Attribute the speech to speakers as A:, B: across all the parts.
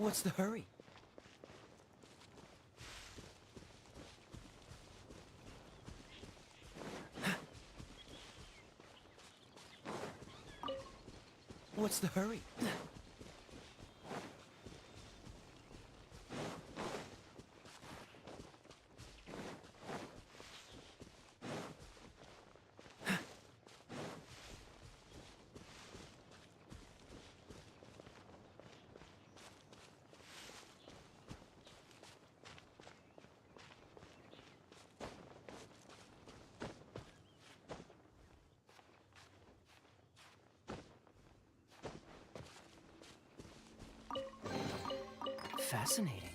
A: What's the hurry? What's the hurry? Fascinating.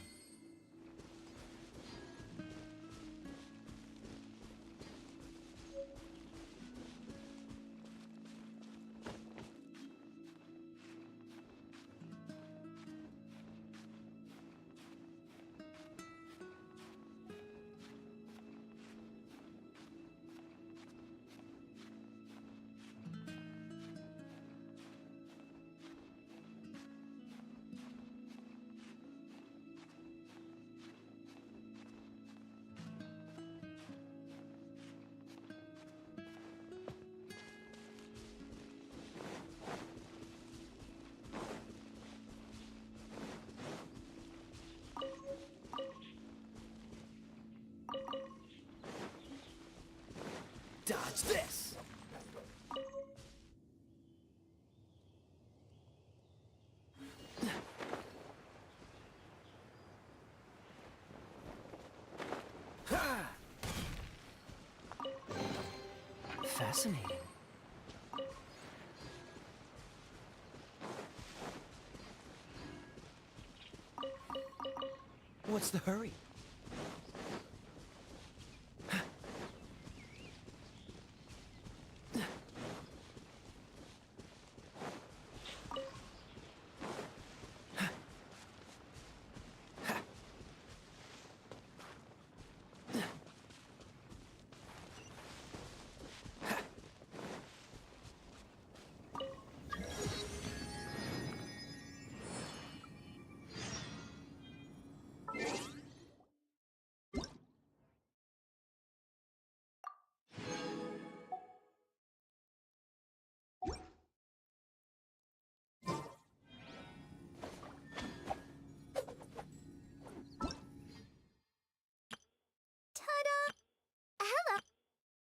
A: Dodge this! Fascinating. What's the hurry?
B: Ta-da! Hello!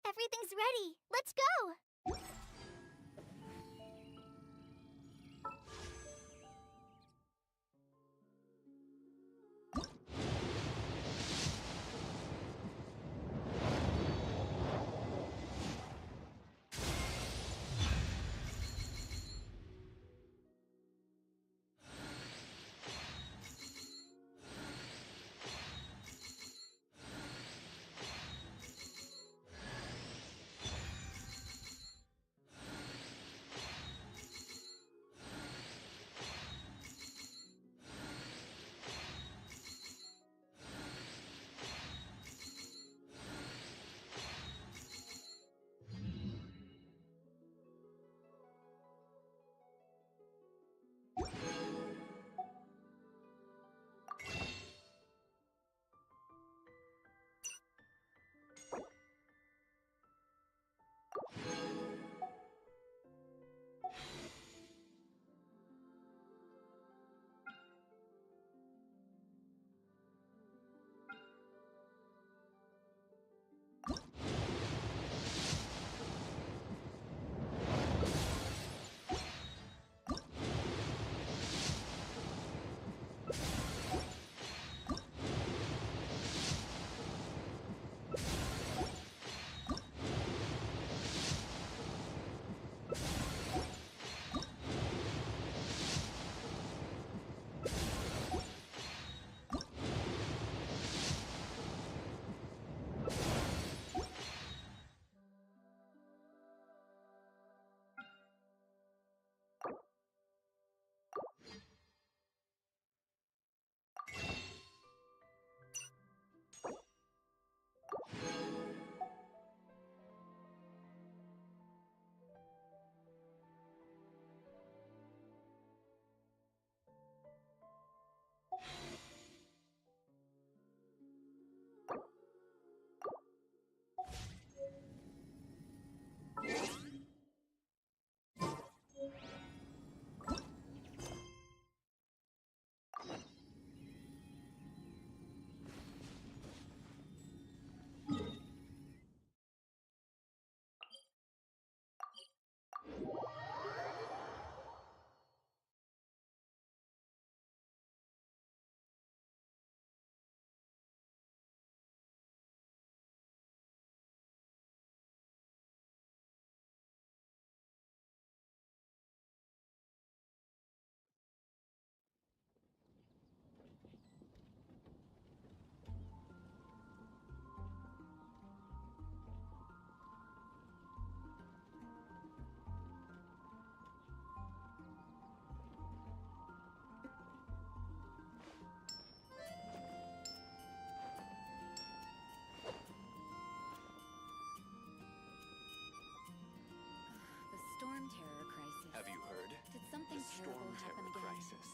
B: Everything's ready. Let's go!
C: storm terror crisis.
D: Have you heard?
C: Did something
D: The
C: terrible
D: storm
C: happen
D: terror
C: again?
D: crisis.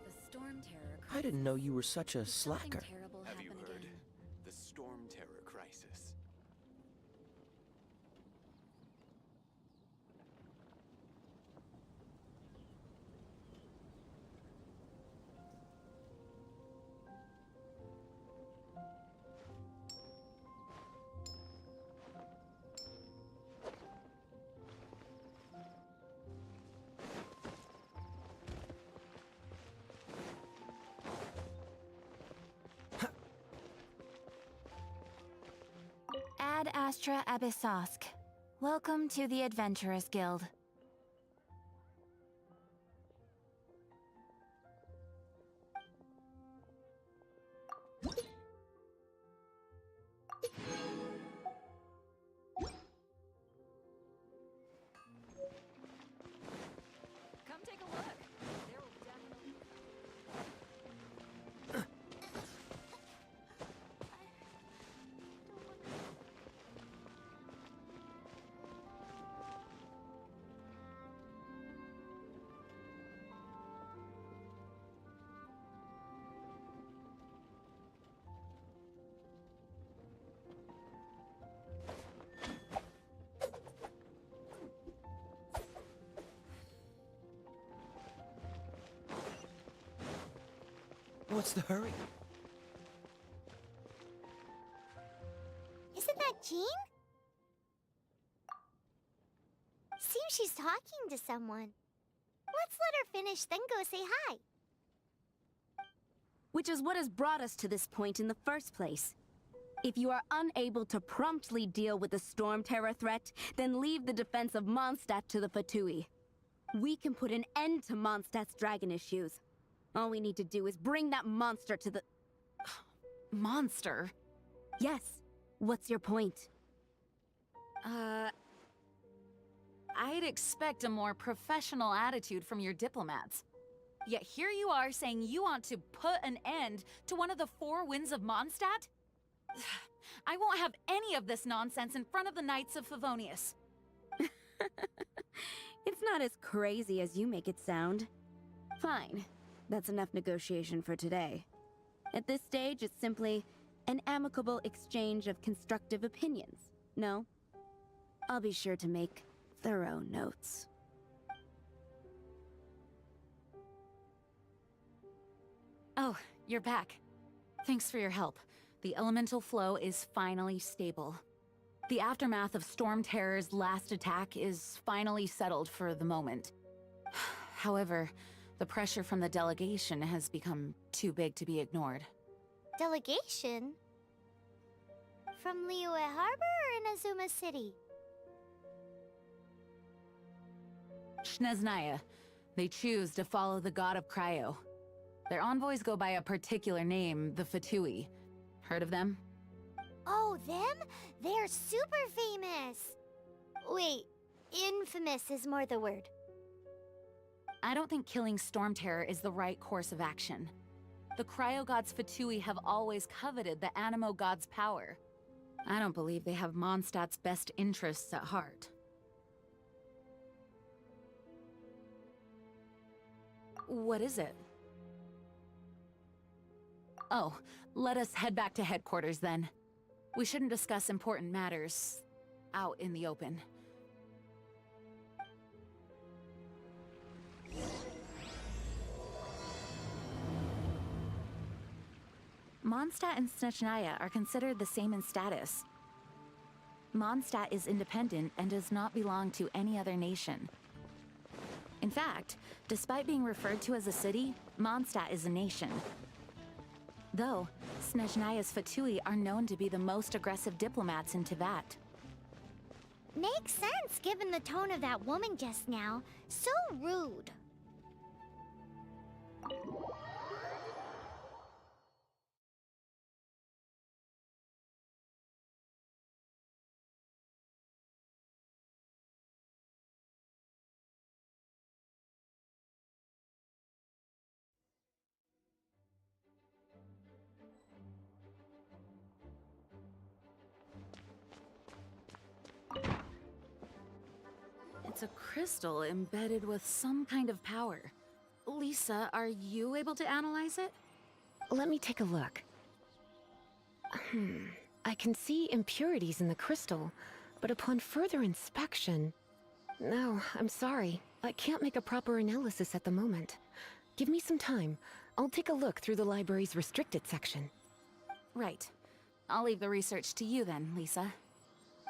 C: The storm terror crisis.
A: I didn't know you were such a
C: Did something
A: slacker.
C: terrible
D: Have you
C: happen
D: heard?
C: again?
D: The storm terror crisis.
B: Ad Astra Abyssosk. Welcome to the Adventurers Guild.
C: Come take a look. There will definitely.
A: What's the hurry?
B: Isn't that Jean? Seems she's talking to someone. Let's let her finish, then go say hi.
E: Which is what has brought us to this point in the first place. If you are unable to promptly deal with the storm terror threat, then leave the defense of Mondstadt to the Fatui. We can put an end to Mondstadt's dragon issues. All we need to do is bring that monster to the...
C: Monster?
E: Yes. What's your point?
C: I'd expect a more professional attitude from your diplomats. Yet here you are saying you want to put an end to one of the four winds of Mondstadt? I won't have any of this nonsense in front of the Knights of Favonius.
E: It's not as crazy as you make it sound. Fine. That's enough negotiation for today. At this stage, it's simply an amicable exchange of constructive opinions. No? I'll be sure to make thorough notes.
C: Oh, you're back. Thanks for your help. The elemental flow is finally stable. The aftermath of Storm Terror's last attack is finally settled for the moment. However, the pressure from the delegation has become too big to be ignored.
B: Delegation? From Liyue Harbor or Inazuma City?
C: Shneznaya. They choose to follow the god of Cryo. Their envoys go by a particular name, the Fatui. Heard of them?
B: Oh, them? They're super famous! Wait, infamous is more the word.
C: I don't think killing Storm Terror is the right course of action. The Cryo Gods Fatui have always coveted the Animo God's power. I don't believe they have Mondstadt's best interests at heart. What is it? Oh, let us head back to headquarters then. We shouldn't discuss important matters out in the open. Mondstadt and Snezhnaya are considered the same in status. Mondstadt is independent and does not belong to any other nation. In fact, despite being referred to as a city, Mondstadt is a nation. Though, Snezhnaya's Fatui are known to be the most aggressive diplomats in Teyvat.
B: Makes sense given the tone of that woman just now. So rude.
C: It's a crystal embedded with some kind of power. Lisa, are you able to analyze it?
F: Let me take a look. I can see impurities in the crystal, but upon further inspection... No, I'm sorry. I can't make a proper analysis at the moment. Give me some time. I'll take a look through the library's restricted section.
C: Right. I'll leave the research to you then, Lisa.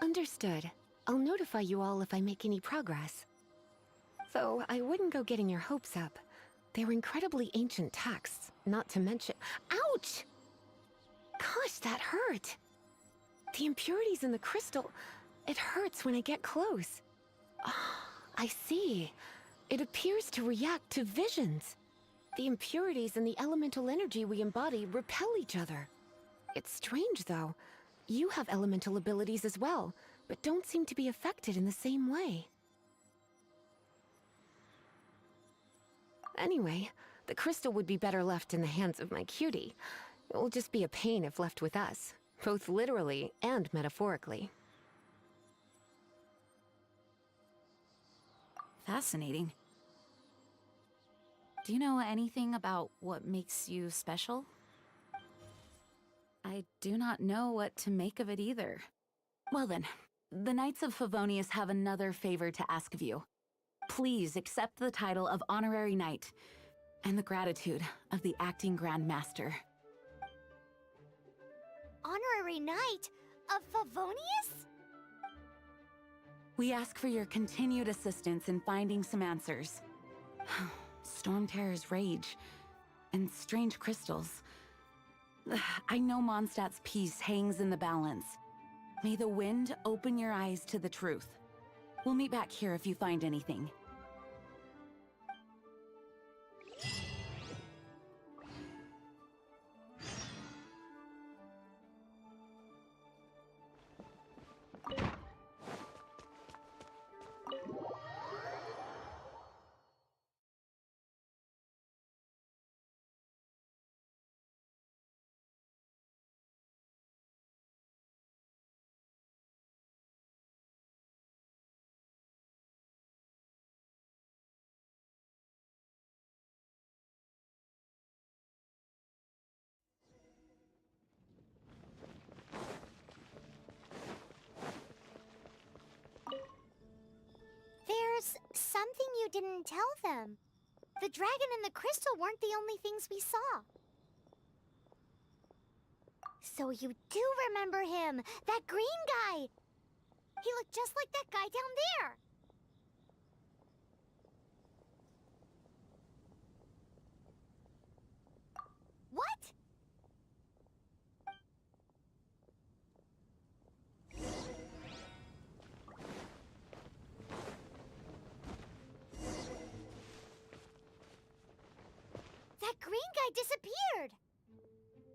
F: Understood. I'll notify you all if I make any progress. Though, I wouldn't go getting your hopes up. They're incredibly ancient texts, not to mention— Ouch! Gosh, that hurt! The impurities in the crystal— it hurts when I get close. Ah, I see. It appears to react to visions. The impurities and the elemental energy we embody repel each other. It's strange, though. You have elemental abilities as well, but don't seem to be affected in the same way. Anyway, the crystal would be better left in the hands of my cutie. It will just be a pain if left with us, both literally and metaphorically.
C: Fascinating. Do you know anything about what makes you special? I do not know what to make of it either. Well then, the Knights of Favonius have another favor to ask of you. Please accept the title of Honorary Knight, and the gratitude of the Acting Grand Master.
B: Honorary Knight of Favonius?
C: We ask for your continued assistance in finding some answers. Storm Terror's rage, and strange crystals. I know Mondstadt's peace hangs in the balance. May the wind open your eyes to the truth. We'll meet back here if you find anything.
B: There's something you didn't tell them. The dragon and the crystal weren't the only things we saw. So you do remember him, that green guy. He looked just like that guy down there. What? That green guy disappeared!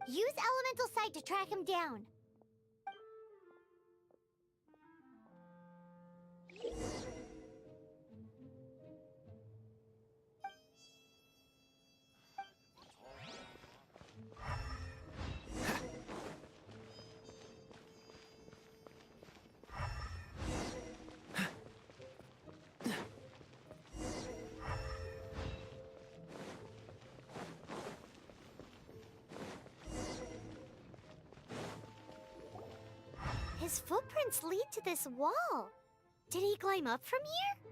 B: Use Elemental Sight to track him down. His footprints lead to this wall. Did he climb up from here?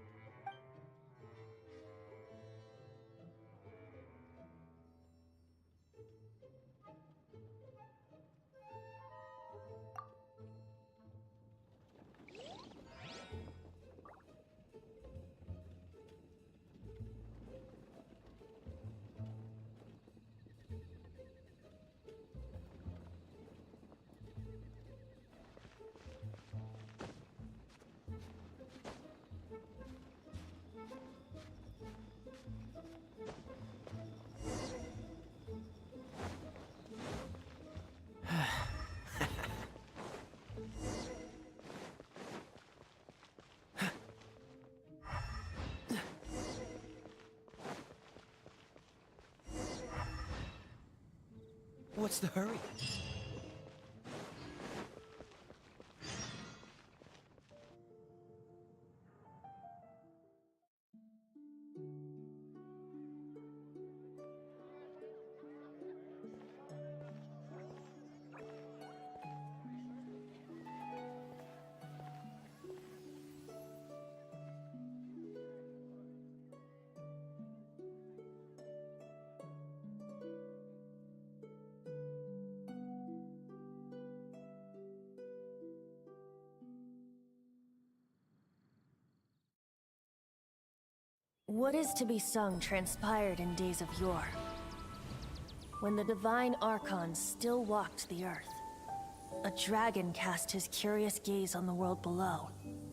A: What's the hurry?
G: What is to be sung transpired in days of yore, when the divine archons still walked the earth. A dragon cast his curious gaze on the world below,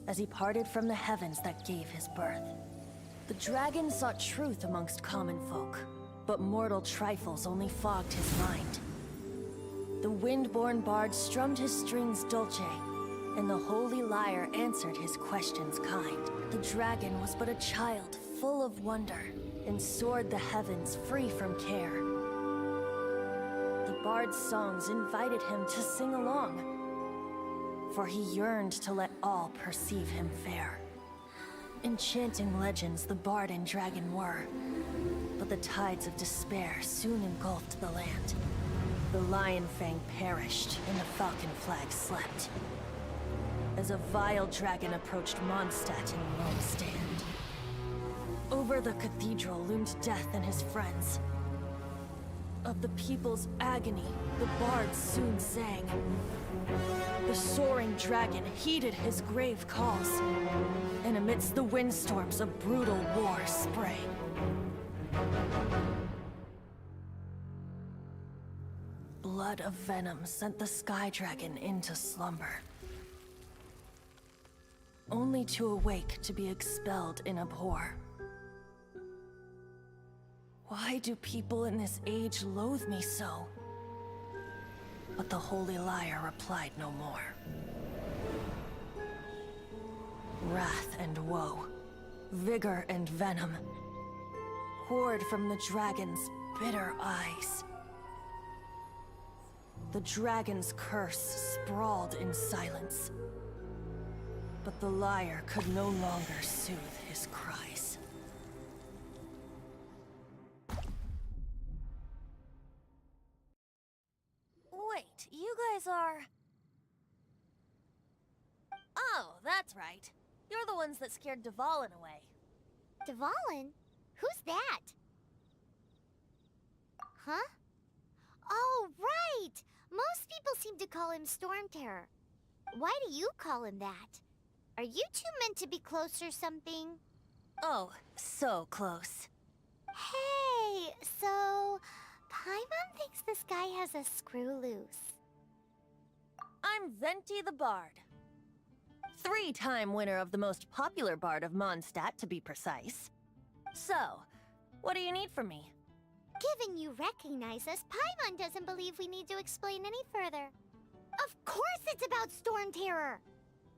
G: as he parted from the heavens that gave his birth. The dragon sought truth amongst common folk, but mortal trifles only fogged his mind. The wind-born bard strummed his strings dulce, and the holy lyre answered his questions kind. The dragon was but a child full of wonder, and soared the heavens free from care. The bard's songs invited him to sing along, for he yearned to let all perceive him fair. Enchanting legends the bard and dragon were, but the tides of despair soon engulfed the land. The lion fang perished, and the falcon flag slept, as a vile dragon approached Mondstadt in lone stand. Over the cathedral loomed death and his friends. Of the people's agony, the bard soon sang. The soaring dragon heeded his grave calls, and amidst the windstorms a brutal war sprang. Blood of venom sent the sky dragon into slumber, only to awake to be expelled in abhor. Why do people in this age loathe me so? But the holy lyre replied no more. Wrath and woe, vigor and venom, poured from the dragon's bitter eyes. The dragon's curse sprawled in silence, but the lyre could no longer soothe his cries. Wait, you guys are... Oh, that's right. You're the ones that scared Dvalin away.
B: Dvalin? Who's that? Huh? Oh, right! Most people seem to call him Storm Terror. Why do you call him that? Are you two meant to be close or something?
G: Oh, so close.
B: Hey, so... Paimon thinks this guy has a screw loose.
G: I'm Venti the Bard. 3-time winner of the most popular bard of Mondstadt, to be precise. So, what do you need from me?
B: Given you recognize us, Paimon doesn't believe we need to explain any further. Of course it's about Storm Terror!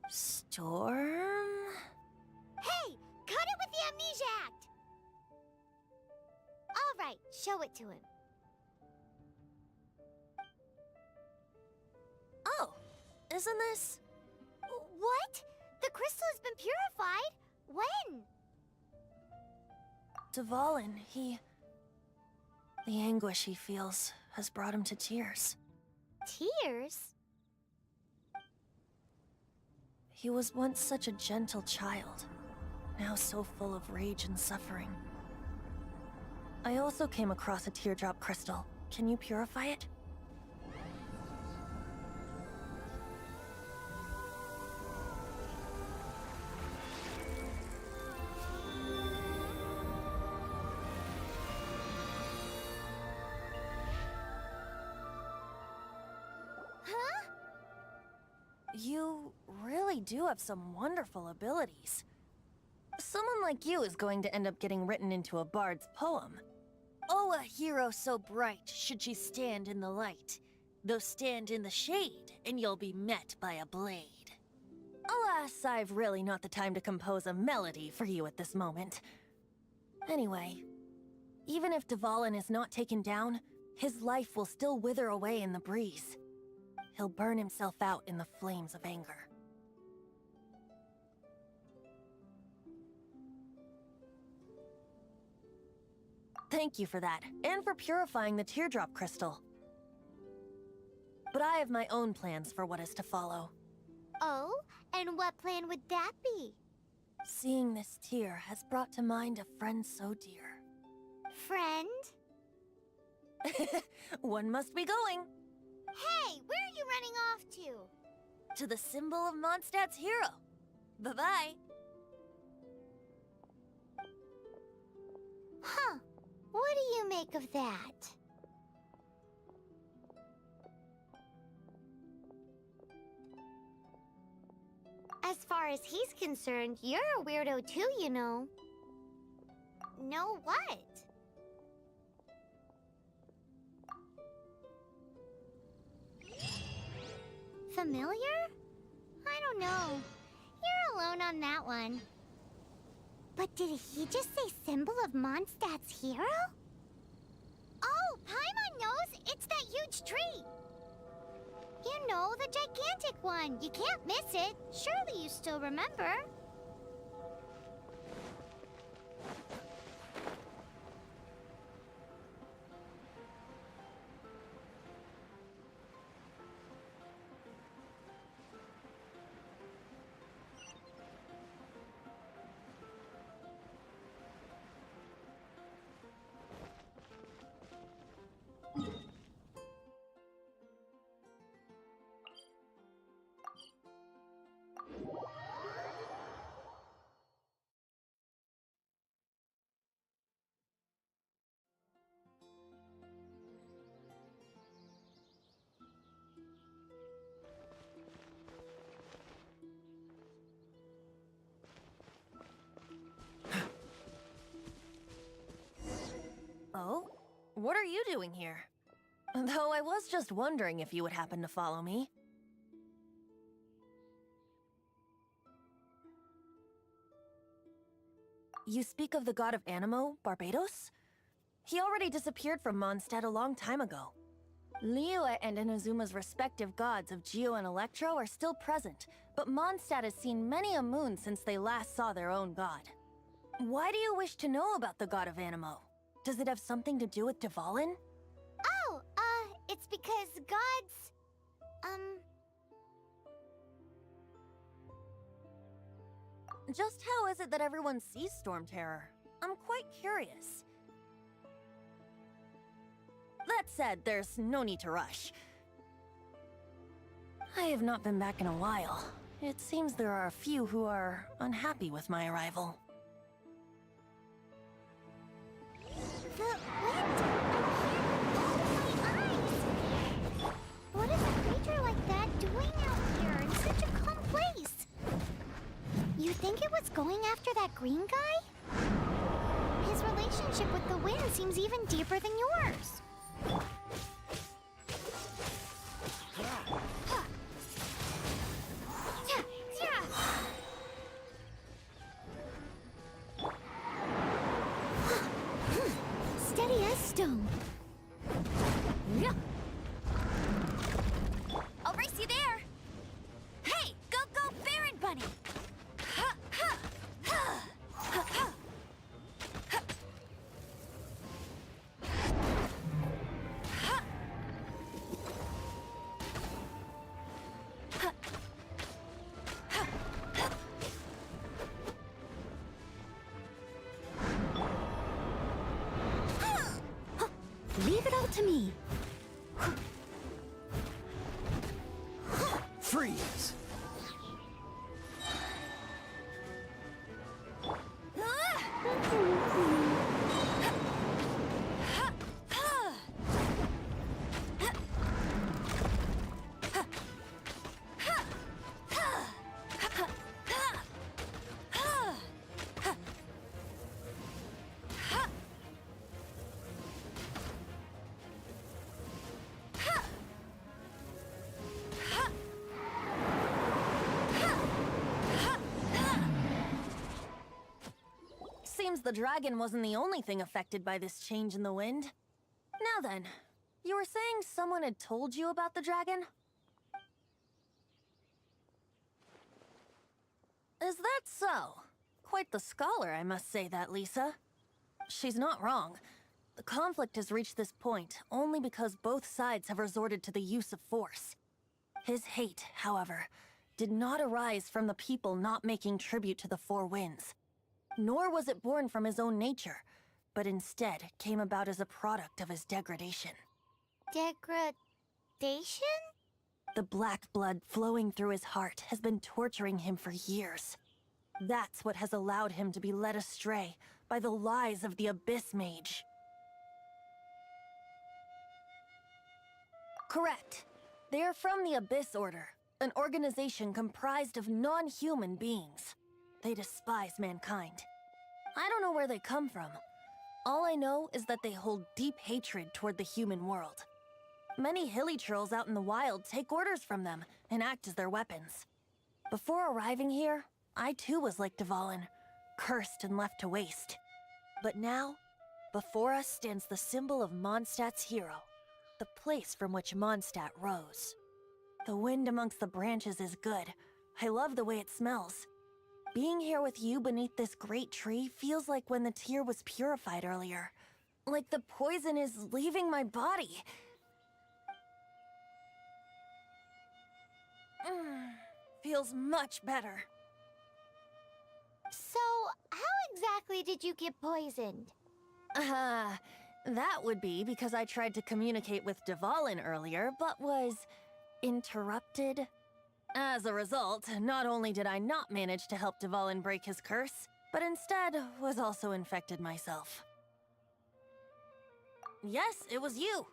G: Storm?
B: Hey! Cut it with the Amnesia Act! Alright, show it to him.
G: Oh, isn't this...
B: What? The crystal has been purified? When?
G: Dvalin, the anguish he feels has brought him to tears.
B: Tears?
G: He was once such a gentle child, now so full of rage and suffering. I also came across a teardrop crystal. Can you purify it?
B: Huh?
G: You really do have some wonderful abilities. Someone like you is going to end up getting written into a bard's poem. Oh, a hero so bright should she stand in the light, though stand in the shade, and you'll be met by a blade. Alas, I've really not the time to compose a melody for you at this moment. Anyway, even if Dvalin is not taken down, his life will still wither away in the breeze. He'll burn himself out in the flames of anger. Thank you for that, and for purifying the teardrop crystal. But I have my own plans for what is to follow.
B: Oh? And what plan would that be?
G: Seeing this tear has brought to mind a friend so dear.
B: Friend?
G: One must be going.
B: Hey, where are you running off to?
G: To the symbol of Mondstadt's hero. Bye-bye.
B: Huh. What do you make of that? As far as he's concerned, you're a weirdo too, you know. Know what? Familiar? I don't know. You're alone on that one. But did he just say symbol of Mondstadt's hero? Oh, Paimon knows! It's that huge tree! You know, the gigantic one. You can't miss it. Surely you still remember.
G: Oh? What are you doing here? Though I was just wondering if you would happen to follow me. You speak of the god of Animo, Barbados? He already disappeared from Mondstadt a long time ago. Liyue and Inazuma's respective gods of Geo and Electro are still present, but Mondstadt has seen many a moon since they last saw their own god. Why do you wish to know about the god of Animo? Does it have something to do with Dvalin?
B: Oh, it's because gods...
G: Just how is it that everyone sees Storm Terror? I'm quite curious. That said, there's no need to rush. I have not been back in a while. It seems there are a few who are unhappy with my arrival.
B: The wind! I hear it with all my eyes! What is a creature like that doing out here in such a calm place? You think it was going after that green guy? His relationship with the wind seems even deeper than yours. Steady as stone. I'll race you there. Hey, go Baron Bunny! Leave it all to me.
A: Freeze!
G: Seems the dragon wasn't the only thing affected by this change in the wind. Now then, you were saying someone had told you about the dragon? Is that so? Quite the scholar, I must say that, Lisa. She's not wrong. The conflict has reached this point only because both sides have resorted to the use of force. His hate, however, did not arise from the people not making tribute to the Four Winds. Nor was it born from his own nature, but instead came about as a product of his degradation.
B: Degradation?
G: The black blood flowing through his heart has been torturing him for years. That's what has allowed him to be led astray by the lies of the Abyss Mage. Correct. They are from the Abyss Order, an organization comprised of non-human beings. They despise mankind. I don't know where they come from. All I know is that they hold deep hatred toward the human world. Many hilly trolls out in the wild take orders from them and act as their weapons. Before arriving here, I too was like Dvalin, cursed and left to waste. But now, before us stands the symbol of Mondstadt's hero, the place from which Mondstadt rose. The wind amongst the branches is good. I love the way it smells. Being here with you beneath this great tree feels like when the tear was purified earlier. Like the poison is leaving my body. Feels much better.
B: So, how exactly did you get poisoned?
G: That would be because I tried to communicate with Dvalin earlier, but was interrupted. As a result, not only did I not manage to help Dvalin break his curse, but instead was also infected myself. Yes, it was you.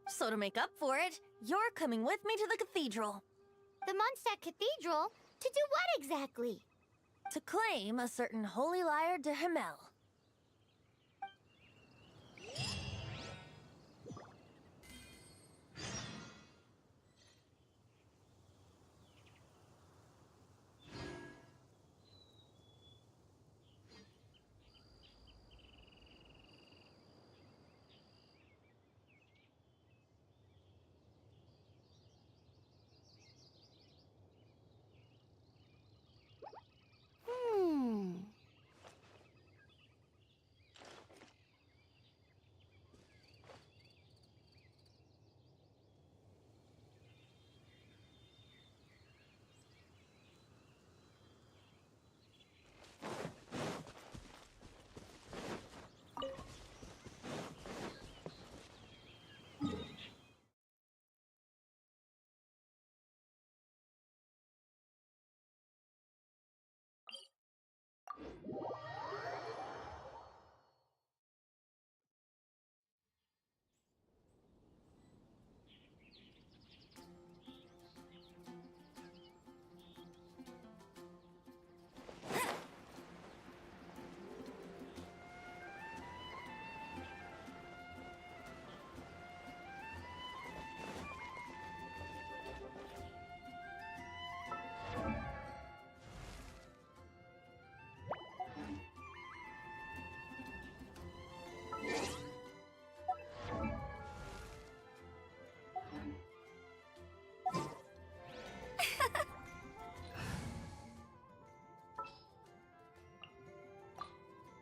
G: So to make up for it, you're coming with me to the cathedral.
B: The Mondstadt Cathedral? To do what exactly?
G: To claim a certain holy lyre de Himmel.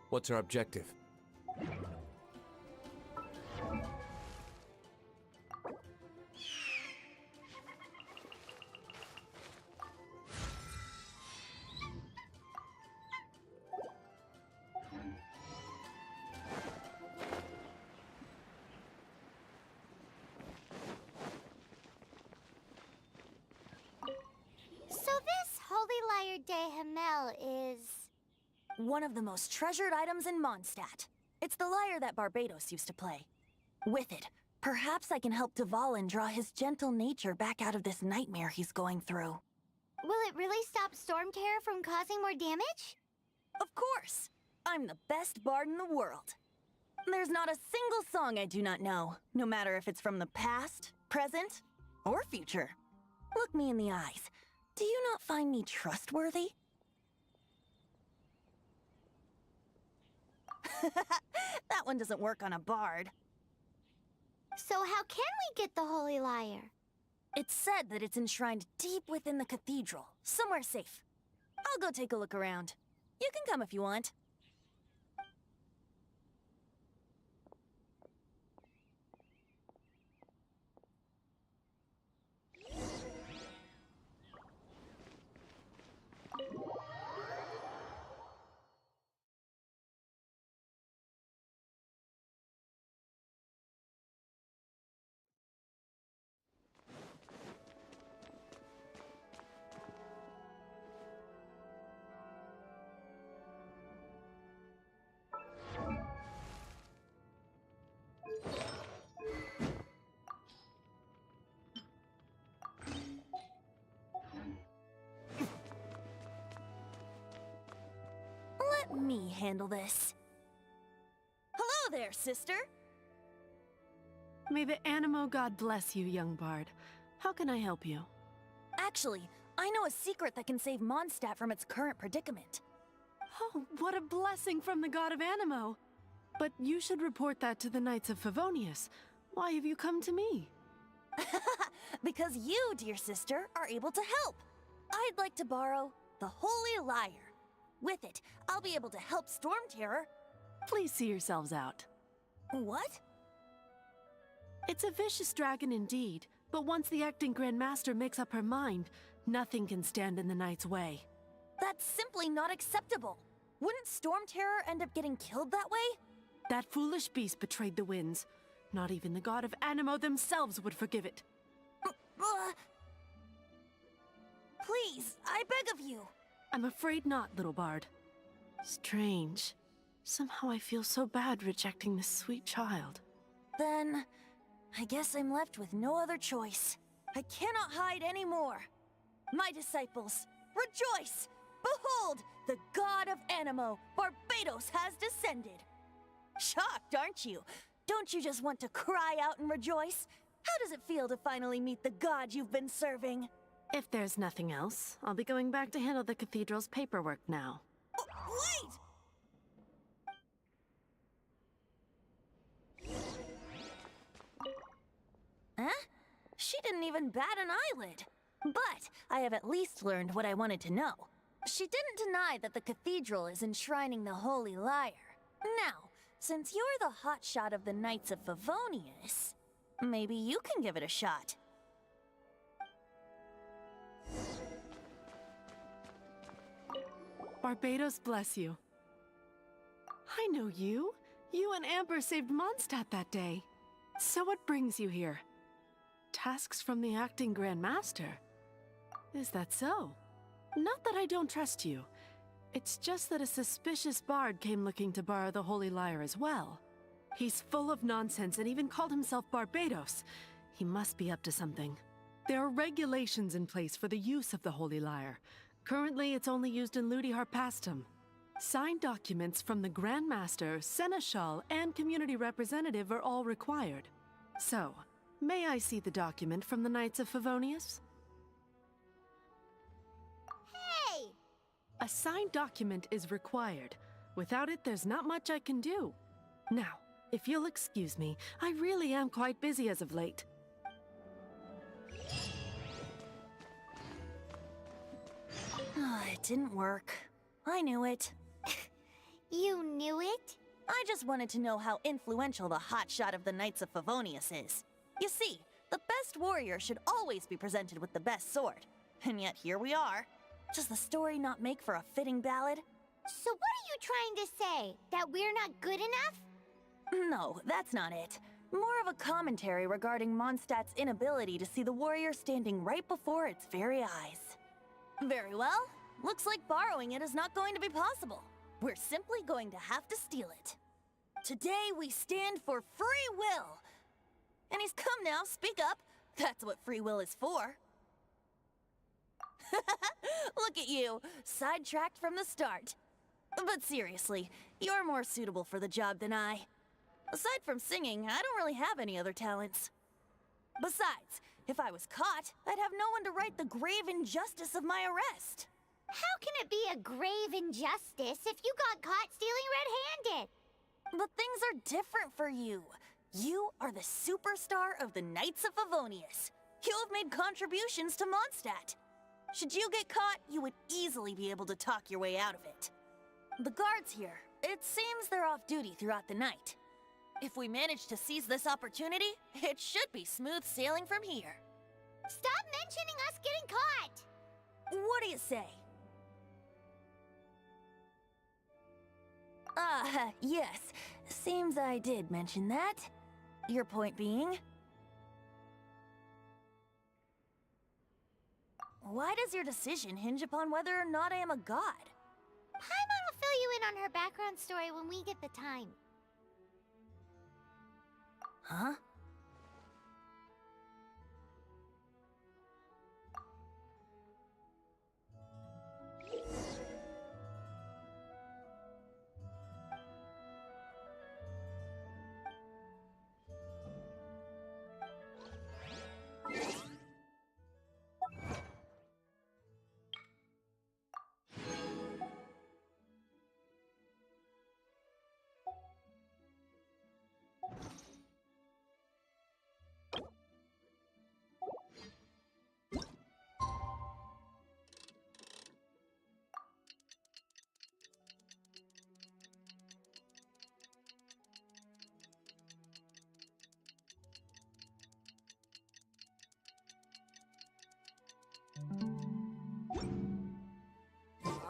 A: What's our objective?
B: So this Holy Lyre de Himmel is...
G: One of the most treasured items in Mondstadt. It's the lyre that Barbados used to play. With it, perhaps I can help Dvalin draw his gentle nature back out of this nightmare he's going through.
B: Will it really stop Storm Terror from causing more damage?
G: Of course! I'm the best bard in the world. There's not a single song I do not know, no matter if it's from the past, present, or future. Look me in the eyes. Do you not find me trustworthy? That one doesn't work on a bard.
B: So how can we get the Holy Lyre?
G: It's said that it's enshrined deep within the cathedral, somewhere safe. I'll go take a look around. You can come if you want. handle this. Hello there, sister!
H: May the Animo God bless you, young bard. How can I help you?
G: Actually, I know a secret that can save Mondstadt from its current predicament.
H: Oh, what a blessing from the god of Animo! But you should report that to the Knights of Favonius. Why have you come to me?
G: Because you, dear sister, are able to help. I'd like to borrow the Holy Lyre. With it, I'll be able to help Storm Terror.
H: Please see yourselves out.
G: What?
H: It's a vicious dragon indeed, but once the acting Grand Master makes up her mind, nothing can stand in the Knight's way.
G: That's simply not acceptable. Wouldn't Storm Terror end up getting killed that way?
H: That foolish beast betrayed the winds. Not even the god of Animo themselves would forgive it.
G: Please, I beg of you.
H: I'm afraid not, little bard. Strange. Somehow I feel so bad rejecting this sweet child.
G: Then, I guess I'm left with no other choice. I cannot hide anymore. My disciples, rejoice! Behold, the god of Animo, Barbados, has descended. Shocked, aren't you? Don't you just want to cry out and rejoice? How does it feel to finally meet the god you've been serving?
H: If there's nothing else, I'll be going back to handle the cathedral's paperwork now.
G: Wait! Huh? She didn't even bat an eyelid. But I have at least learned what I wanted to know. She didn't deny that the cathedral is enshrining the Holy Lyre. Now, since you're the hotshot of the Knights of Favonius, maybe you can give it a shot.
H: Barbados bless you. I know you. You and Amber saved Mondstadt that day. So what brings you here? Tasks from the acting Grand Master? Is that so? Not that I don't trust you. It's just that a suspicious bard came looking to borrow the Holy Lyre as well. He's full of nonsense and even called himself Barbados. He must be up to something. There are regulations in place for the use of the Holy Lyre. Currently, it's only used in Ludi Harpastum. Signed documents from the Grand Master, Seneschal, and Community Representative are all required. So, may I see the document from the Knights of Favonius?
B: Hey!
H: A signed document is required. Without it, there's not much I can do. Now, if you'll excuse me, I really am quite busy as of late.
G: It didn't work. I knew it.
B: You knew it?
G: I just wanted to know how influential the hotshot of the Knights of Favonius is. You see, the best warrior should always be presented with the best sword. And yet here we are. Does the story not make for a fitting ballad?
B: So what are you trying to say? That we're not good enough?
G: No, that's not it. More of a commentary regarding Mondstadt's inability to see the warrior standing right before its very eyes. Very well. Looks like borrowing it is not going to be possible. We're simply going to have to steal it. Today we stand for free will. And he's come now, speak up. That's what free will is for. Look at you, sidetracked from the start. But seriously, you're more suitable for the job than I. Aside from singing, I don't really have any other talents. Besides, if I was caught, I'd have no one to right the grave injustice of my arrest.
B: How can it be a grave injustice if you got caught stealing red-handed?
G: But things are different for you. You are the superstar of the Knights of Favonius. You have made contributions to Mondstadt. Should you get caught, you would easily be able to talk your way out of it. The guards here, it seems they're off duty throughout the night. If we manage to seize this opportunity, it should be smooth sailing from here.
B: Stop mentioning us getting caught!
G: What do you say? Yes. Seems I did mention that. Your point being? Why does your decision hinge upon whether or not I am a god?
B: Paimon will fill you in on her background story when we get the time.
G: Huh?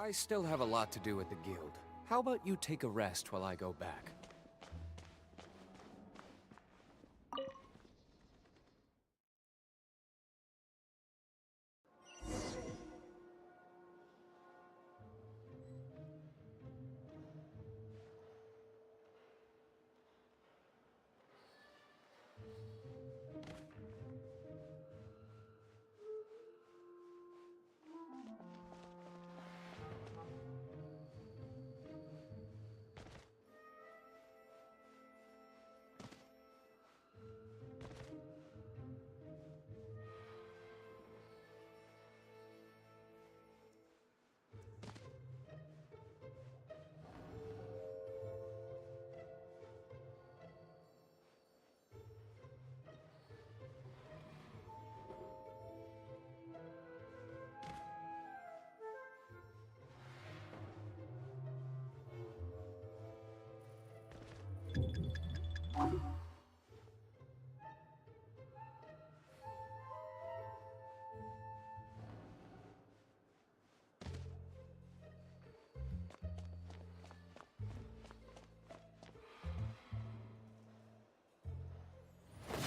A: I still have a lot to do at the guild. How about you take a rest while I go back?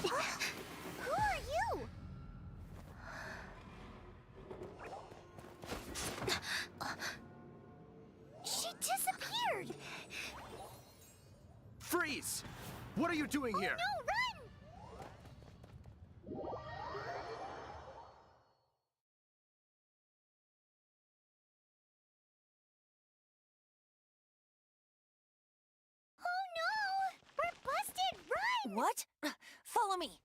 B: Who are you? She disappeared!
A: Freeze! What are you doing here?
B: No, run! Oh no! We're busted! Run!
G: What? Follow me.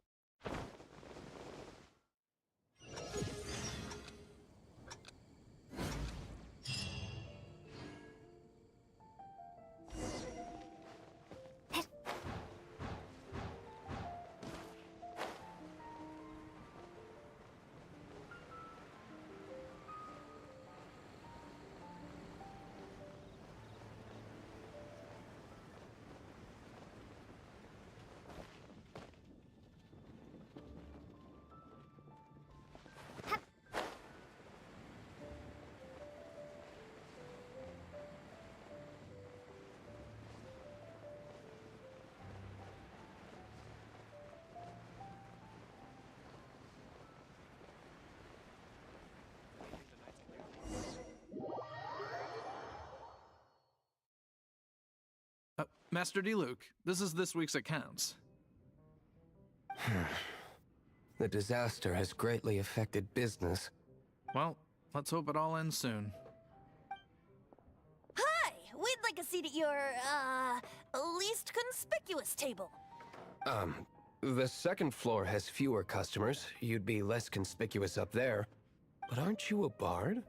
I: Master D-Luke, this is this week's accounts.
A: The disaster has greatly affected business.
I: Well, let's hope it all ends soon.
G: Hi! We'd like a seat at your, least conspicuous table.
A: The second floor has fewer customers. You'd be less conspicuous up there. But aren't you a bard?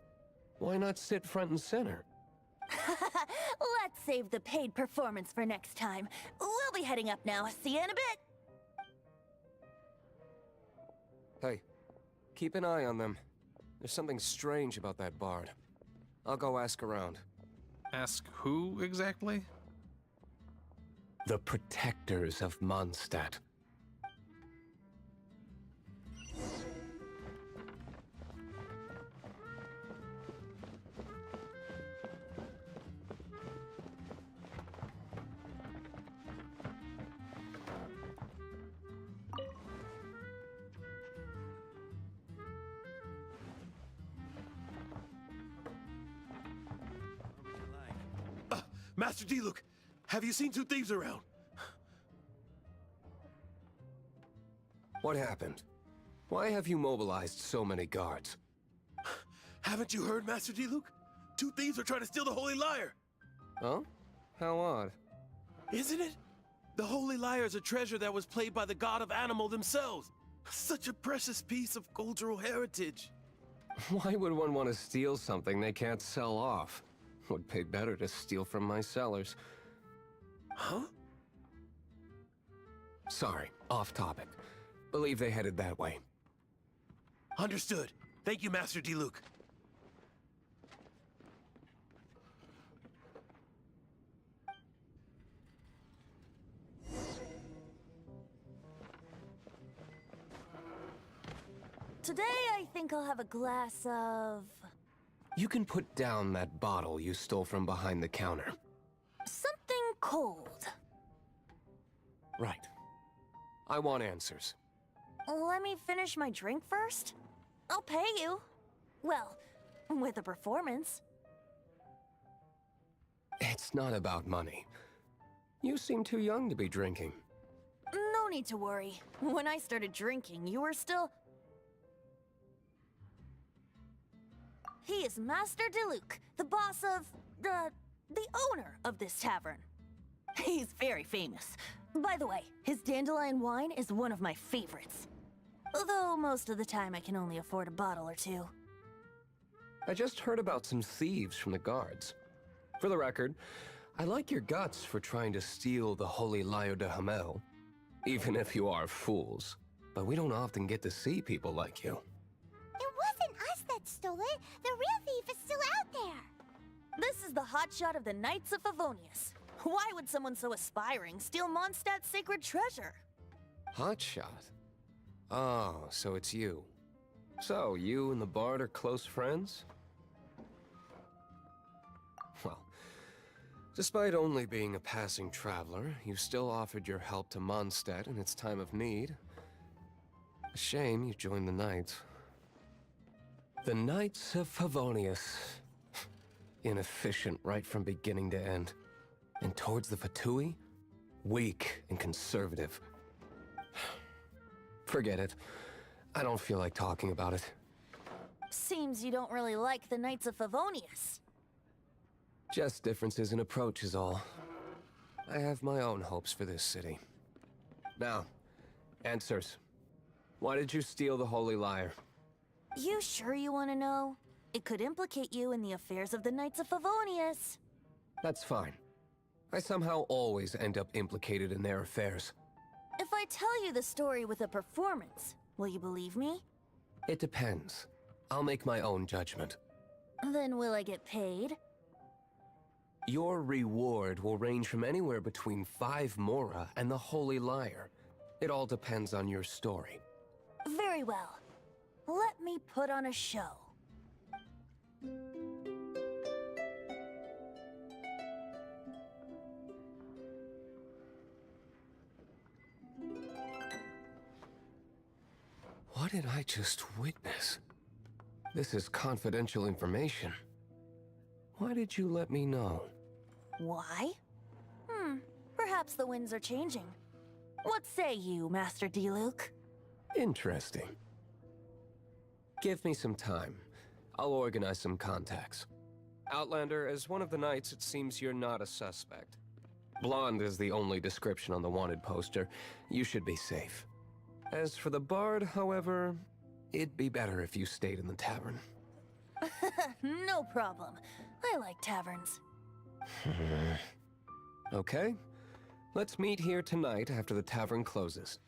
A: Why not sit front and center?
G: Let's save the paid performance for next time. We'll be heading up now. See you in a bit.
A: Hey, keep an eye on them. There's something strange about that bard. I'll go ask around.
I: Ask who exactly?
A: The protectors of Mondstadt.
J: Master D-Luke, have you seen two thieves around?
A: What happened? Why have you mobilized so many guards?
J: Haven't you heard, Master D-Luke? Two thieves are trying to steal the Holy Lyre!
A: Huh? How odd.
J: Isn't it? The Holy Lyre is a treasure that was played by the god of animal themselves. Such a precious piece of cultural heritage.
A: Why would one want to steal something they can't sell off? Would pay better to steal from my sellers.
J: Huh?
A: Sorry, off topic. Believe they headed that way.
J: Understood. Thank you, Master D-Luke.
G: Today, I think I'll have a glass of
A: You can put down that bottle you stole from behind the counter.
G: Something cold.
A: Right. I want answers.
G: Let me finish my drink first. I'll pay you. Well, with a performance.
A: It's not about money. You seem too young to be drinking.
G: No need to worry. When I started drinking, you were still... He is Master Diluc, the boss of... the owner of this tavern. He's very famous. By the way, his dandelion wine is one of my favorites. Although most of the time I can only afford a bottle or two.
A: I just heard about some thieves from the guards. For the record, I like your guts for trying to steal the Holy Lyre de Hamel. Even if you are fools. But we don't often get to see people like you.
B: It wasn't us that stole it. The real thief is still out there.
G: This is the hotshot of the Knights of Favonius. Why would someone so aspiring steal Mondstadt's sacred treasure?
A: Hotshot? Oh, so it's you. So, you and the Bard are close friends? Well, despite only being a passing traveler, you still offered your help to Mondstadt in its time of need. A shame you joined the Knights. The Knights of Favonius. Inefficient right from beginning to end. And towards the Fatui, weak and conservative. Forget it. I don't feel like talking about it.
G: Seems you don't really like the Knights of Favonius.
A: Just differences in approach is all. I have my own hopes for this city. Now, answers. Why did you steal the Holy Lyre?
G: You sure you want to know? It could implicate you in the affairs of the Knights of Favonius.
A: That's fine. I somehow always end up implicated in their affairs.
G: If I tell you the story with a performance, will you believe me?
A: It depends. I'll make my own judgment.
G: Then will I get paid?
A: Your reward will range from anywhere between 5 mora and the Holy Lyre. It all depends on your story.
G: Very well. Let me put on a show.
A: What did I just witness? This is confidential information. Why did you let me know?
G: Why? Perhaps the winds are changing. What say you, Master Diluc?
A: Interesting. Give me some time. I'll organize some contacts. Outlander, as one of the knights, it seems you're not a suspect. Blonde is the only description on the wanted poster. You should be safe. As for the Bard, however, it'd be better if you stayed in the tavern.
G: No problem. I like taverns.
A: Okay. Let's meet here tonight after the tavern closes.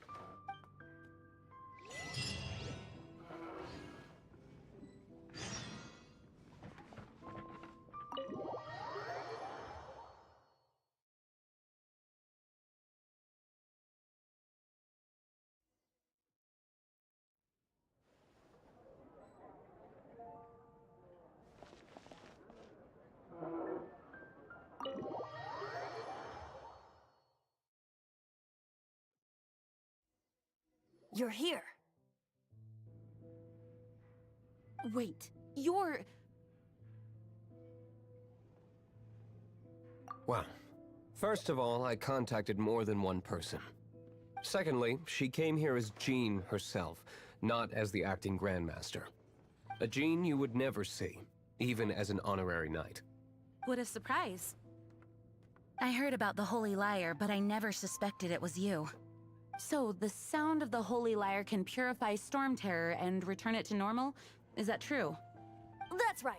G: You're here.
C: Wait, you're...
A: Well, first of all, I contacted more than one person. Secondly, she came here as Jean herself, not as the acting Grandmaster. A Jean you would never see, even as an honorary knight.
C: What a surprise. I heard about the Holy Lyre, but I never suspected it was you. So, the sound of the Holy Lyre can purify Storm Terror and return it to normal? Is that true?
G: That's right.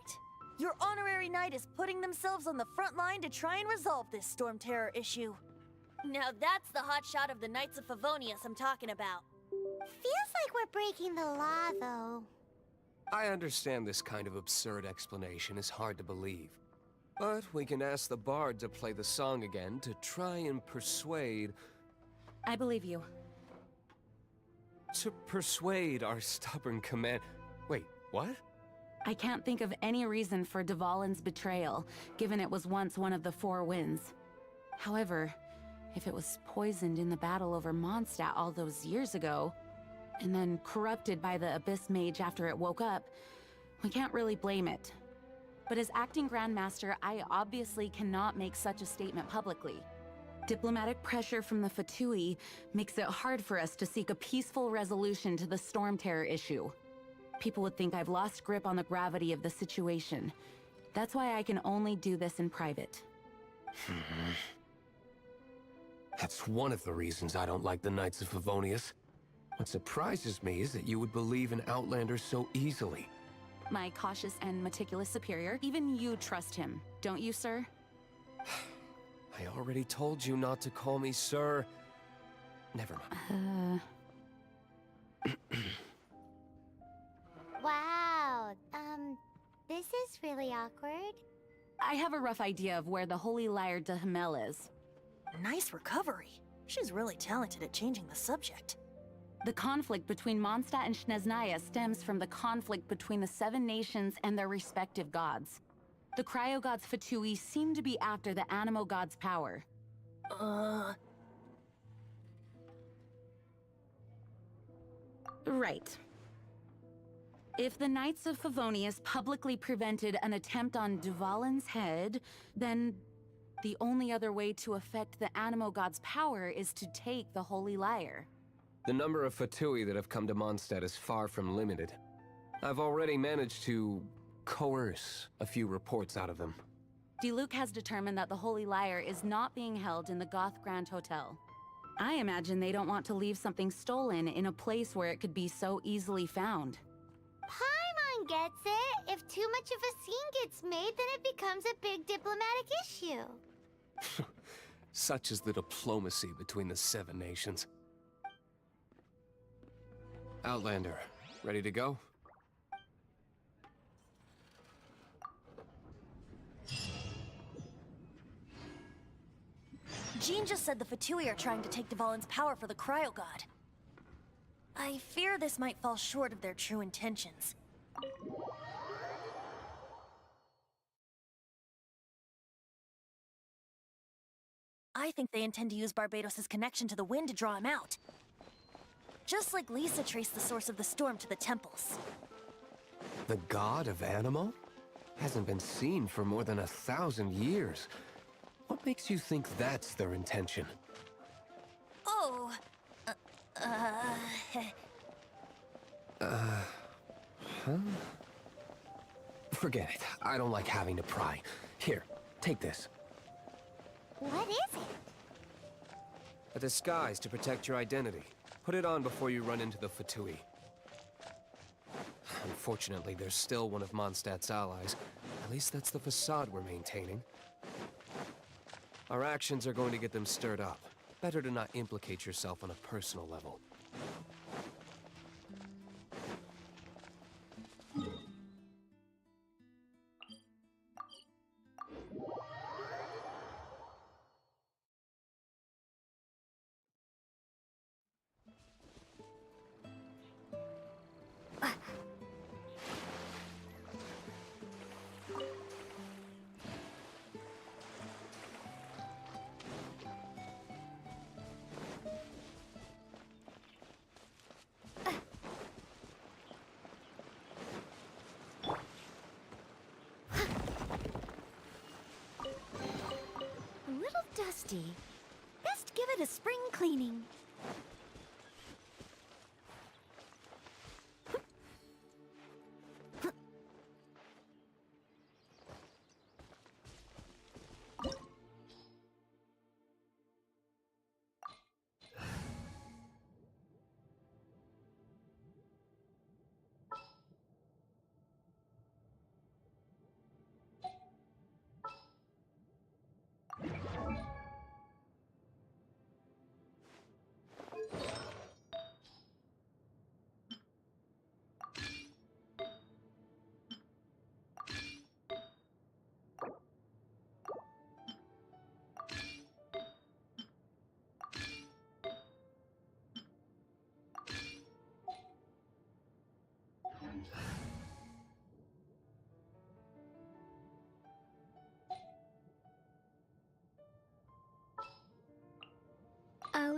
G: Your honorary knight is putting themselves on the front line to try and resolve this Storm Terror issue. Now that's the hotshot of the Knights of Favonius I'm talking about.
B: Feels like we're breaking the law, though.
A: I understand this kind of absurd explanation is hard to believe. But we can ask the Bard to play the song again to try and persuade...
C: I believe you.
A: To persuade our stubborn command... Wait, what?
C: I can't think of any reason for Dvalin's betrayal, given it was once one of the Four Winds. However, if it was poisoned in the battle over Mondstadt all those years ago, and then corrupted by the Abyss Mage after it woke up, we can't really blame it. But as acting Grandmaster, I obviously cannot make such a statement publicly. Diplomatic pressure from the Fatui makes it hard for us to seek a peaceful resolution to the Storm Terror issue. People would think I've lost grip on the gravity of the situation. That's why I can only do this in private.
A: That's one of the reasons I don't like the Knights of Favonius. What surprises me is that you would believe in Outlander so easily.
C: My cautious and meticulous superior, even you trust him, don't you, sir?
A: I already told you not to call me sir. Never mind.
B: Wow, this is really awkward.
C: I have a rough idea of where the Holy Lyre de Himmel is.
G: Nice recovery. She's really talented at changing the subject.
C: The conflict between Mondstadt and Snezhnaya stems from the conflict between the Seven Nations and their respective gods. The Cryo-Gods Fatui seem to be after the Animo God's power. Right. If the Knights of Favonius publicly prevented an attempt on Dvalin's head, then the only other way to affect the Animo God's power is to take the Holy Lyre.
A: The number of Fatui that have come to Mondstadt is far from limited. I've already managed to coerce a few reports out of them.
C: Diluc has determined that the Holy Lyre is not being held in the Goth Grand Hotel. I imagine they don't want to leave something stolen in a place where it could be so easily found.
B: Paimon gets it. If too much of a scene gets made, then it becomes a big diplomatic issue.
A: Such is the diplomacy between the Seven Nations. Outlander, ready to go?
G: Jean just said the Fatui are trying to take Dvalin's power for the Cryo God. I fear this might fall short of their true intentions. I think they intend to use Barbados' connection to the wind to draw him out. Just like Lisa traced the source of the storm to the temples.
A: The god of Animo? Hasn't been seen for more than 1,000 years. What makes you think that's their intention?
G: Oh...
A: Forget it. I don't like having to pry. Here, take this.
B: What is it?
A: A disguise to protect your identity. Put it on before you run into the Fatui. Unfortunately, there's still one of Mondstadt's allies. At least that's the facade we're maintaining. Our actions are going to get them stirred up. Better to not implicate yourself on a personal level.
B: A little dusty. Best give it a spring cleaning.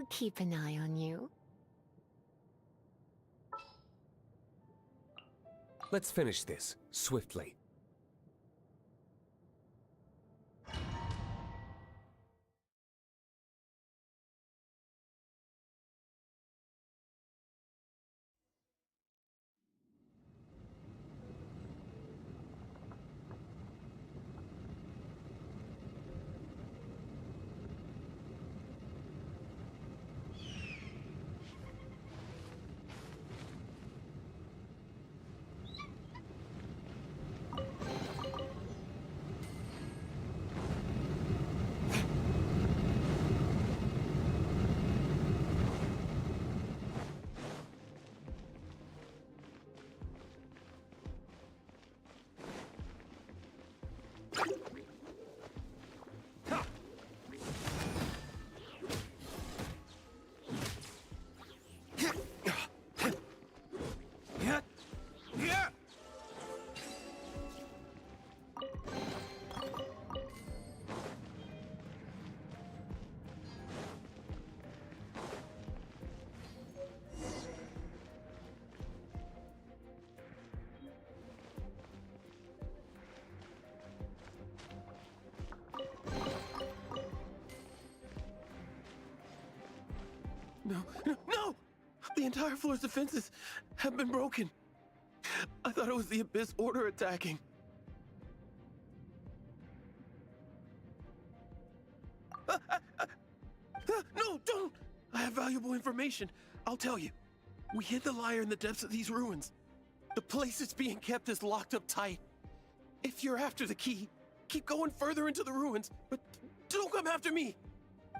F: keep an eye on you.
A: Let's finish this, swiftly.
J: No! The entire floor's defenses have been broken. I thought it was the Abyss Order attacking. No, don't! I have valuable information. I'll tell you. We hid the lyre in the depths of these ruins. The place it's being kept is locked up tight. If you're after the key, keep going further into the ruins, but don't come after me.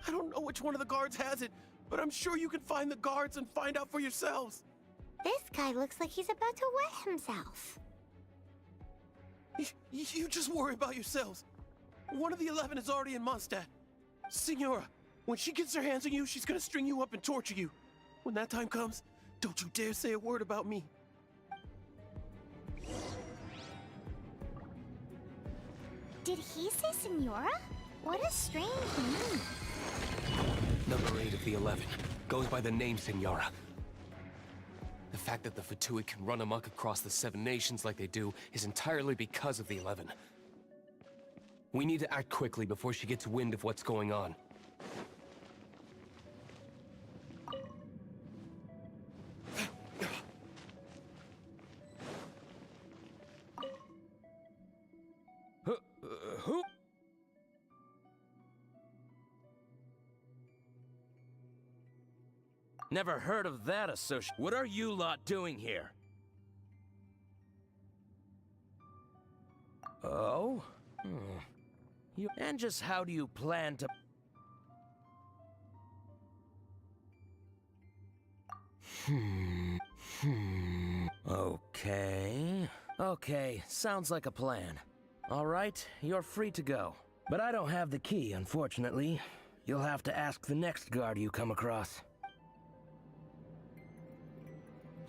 J: I don't know which one of the guards has it, but I'm sure you can find the guards and find out for yourselves.
B: This guy looks like he's about to wet himself.
J: You just worry about yourselves. One of the 11 is already in Mondstadt. Signora, when she gets her hands on you, she's gonna string you up and torture you. When that time comes, don't you dare say a word about me.
B: Did he say Senora? What a strange name.
A: Number 8 of the 11 goes by the name Senora. The fact that the Fatui can run amok across the 7 nations like they do is entirely because of the 11. We need to act quickly before she gets wind of what's going on. Who?
K: Never heard of that associate. What are you lot doing here? Oh? You and just how do you plan to... Okay, sounds like a plan. All right, you're free to go. But I don't have the key, unfortunately. You'll have to ask the next guard you come across.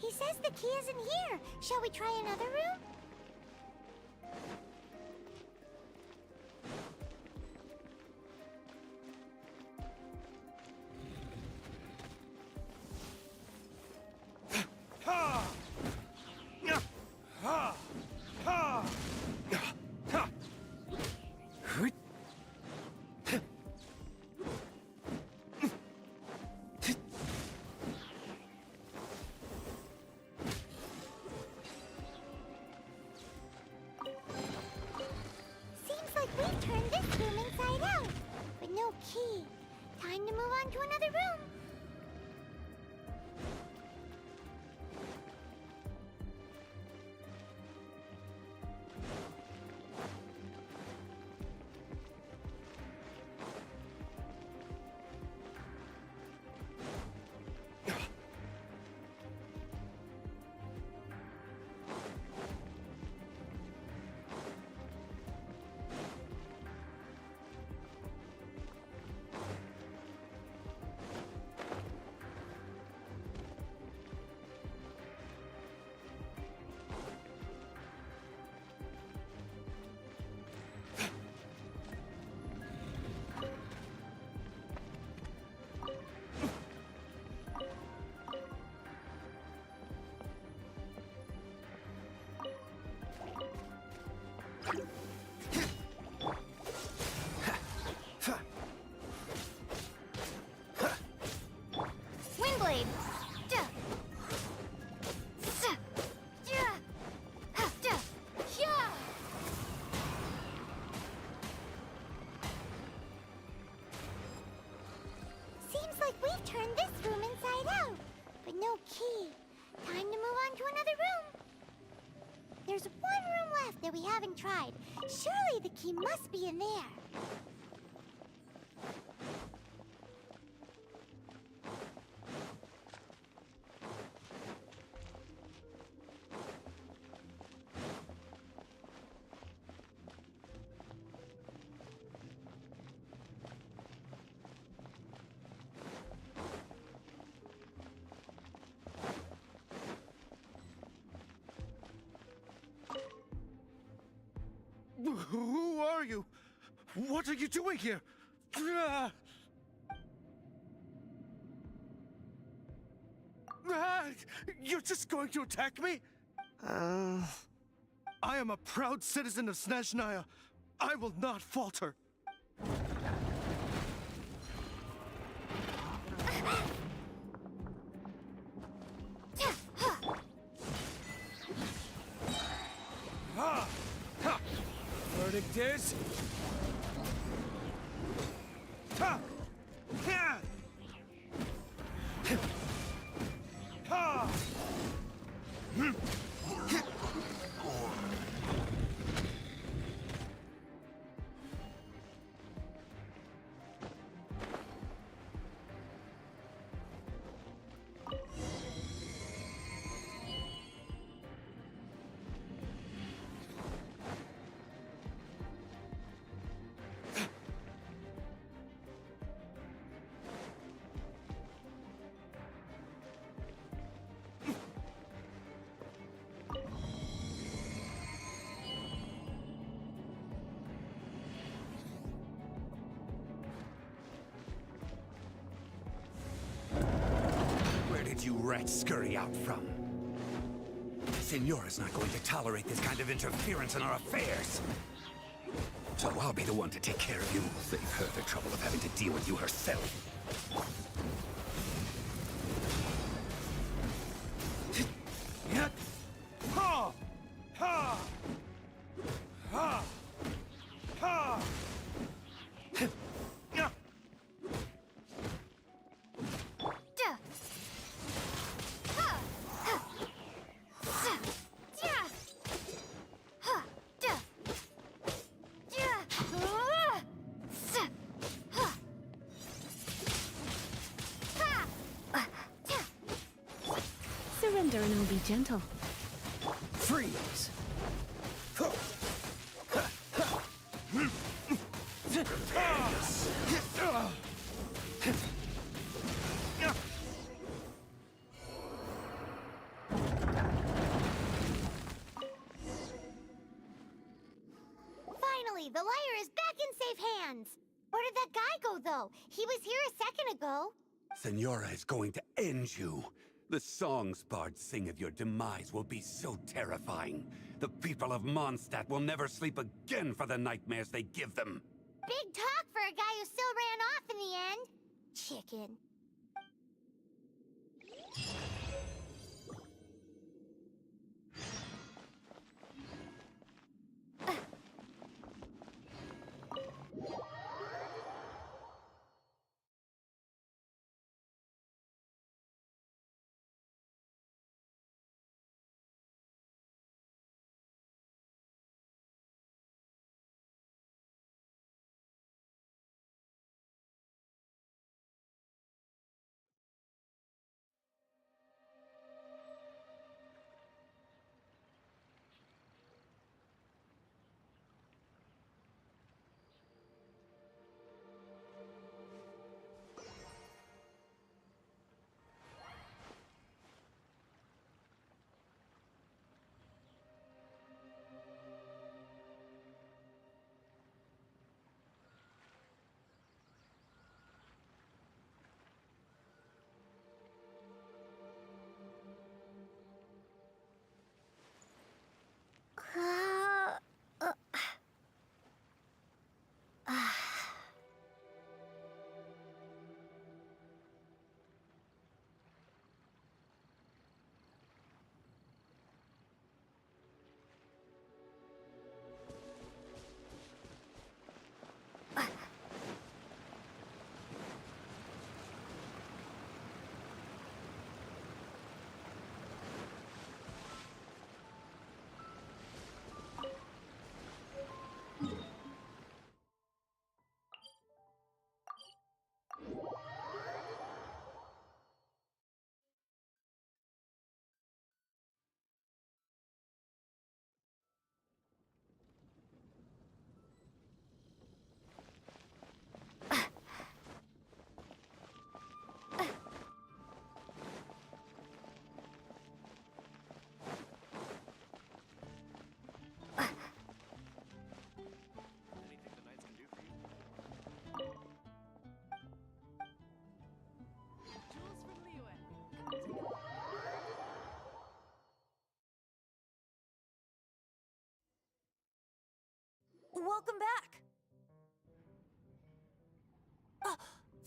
B: He says the key isn't here. Shall we try another room? Seems like we've turned this room inside out. With no key. Time to move on to another room. tried. Surely the key must be in there.
J: Who are you? What are you doing here? You're just going to attack me? I am a proud citizen of Snezhnaya. I will not falter.
K: Verdict is...
J: Ha! Ha! Ha!
D: Where did you rats scurry out from? Signora's not going to tolerate this kind of interference in our affairs. So I'll be the one to take care of you. Save her the trouble of having to deal with you herself.
J: Ha! Ha! Ha! Ha!
F: Surrender and I'll be gentle.
K: Freeze!
B: Finally, the lyre is back in safe hands. Where did that guy go, though? He was here a second ago.
D: Signora is going to end you. The songs bards sing of your demise will be so terrifying. The people of Mondstadt will never sleep again for the nightmares they give them.
B: Big talk for a guy who still ran off in the end. Chicken.
G: welcome back.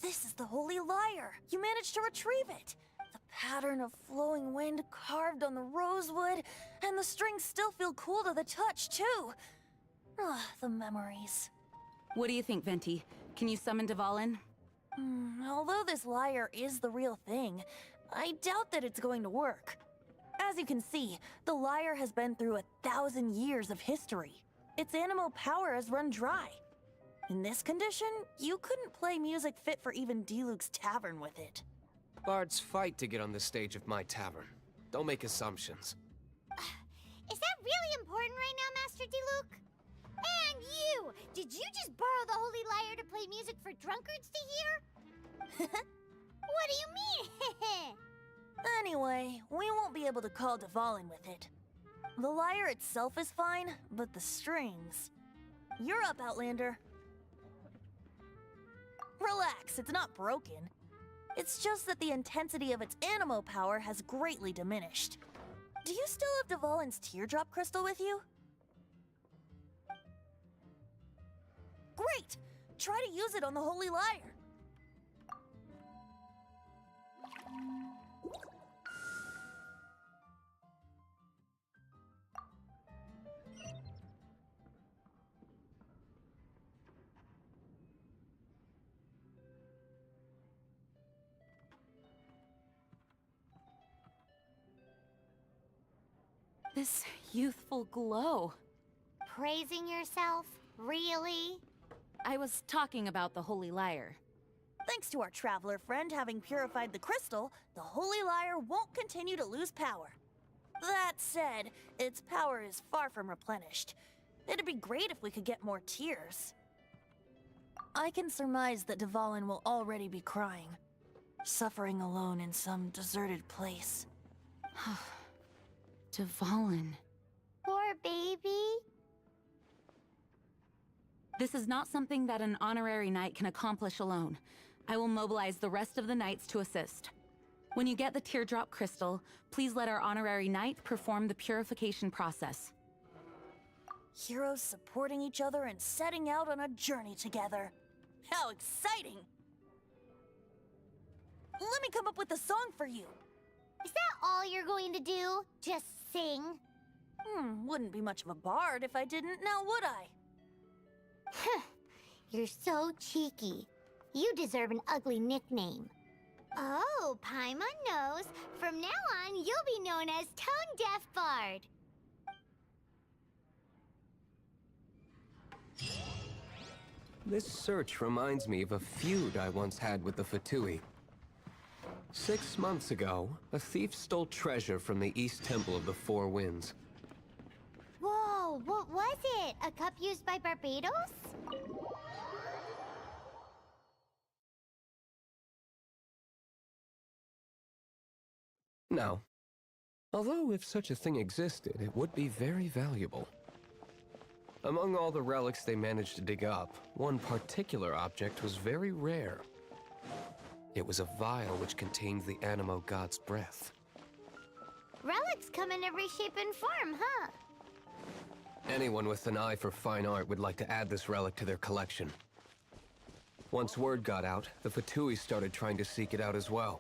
G: This is the Holy Lyre. You managed to retrieve it. The pattern of flowing wind carved on the rosewood, and the strings still feel cool to the touch, too. The memories.
C: What do you think, Venti? Can you summon Dvalin?
G: Although this lyre is the real thing, I doubt that it's going to work. As you can see, the lyre has been through 1,000 years of history. Its animal power has run dry. In this condition, you couldn't play music fit for even Diluc's tavern with it.
A: Bards fight to get on the stage of my tavern. Don't make assumptions.
B: Is that really important right now, Master Diluc? And you! Did you just borrow the Holy Lyre to play music for drunkards to hear? What do you mean?
G: Anyway, we won't be able to call Dvalin with it. The lyre itself is fine, but the strings... You're up, Outlander. Relax, it's not broken. It's just that the intensity of its animo power has greatly diminished. Do you still have Dvalin's teardrop crystal with you? Great! Try to use it on the Holy Lyre.
C: This youthful glow.
B: Praising yourself? Really?
C: I was talking about the Holy Lyre.
G: Thanks to our traveler friend having purified the crystal, the Holy Lyre won't continue to lose power. That said, its power is far from replenished. It'd be great if we could get more tears. I can surmise that Dvalin will already be crying, suffering alone in some deserted place.
C: Dvalin.
B: Poor baby.
C: This is not something that an honorary knight can accomplish alone. I will mobilize the rest of the knights to assist. When you get the teardrop crystal, please let our honorary knight perform the purification process.
G: Heroes supporting each other and setting out on a journey together. How exciting! Let me come up with a song for you.
B: Is that all you're going to do? Just sing?
G: Wouldn't be much of a bard if I didn't, now would I?
B: You're so cheeky. You deserve an ugly nickname. Oh, Paimon knows. From now on, you'll be known as Tone Deaf Bard.
A: This search reminds me of a feud I once had with the Fatui. 6 months ago, a thief stole treasure from the East Temple of the Four Winds.
B: Whoa, what was it? A cup used by Barbados?
A: No. Although if such a thing existed, it would be very valuable. Among all the relics they managed to dig up, one particular object was very rare. It was a vial which contained the Animo god's breath.
B: Relics come in every shape and form, huh?
A: Anyone with an eye for fine art would like to add this relic to their collection. Once word got out, the Fatui started trying to seek it out as well.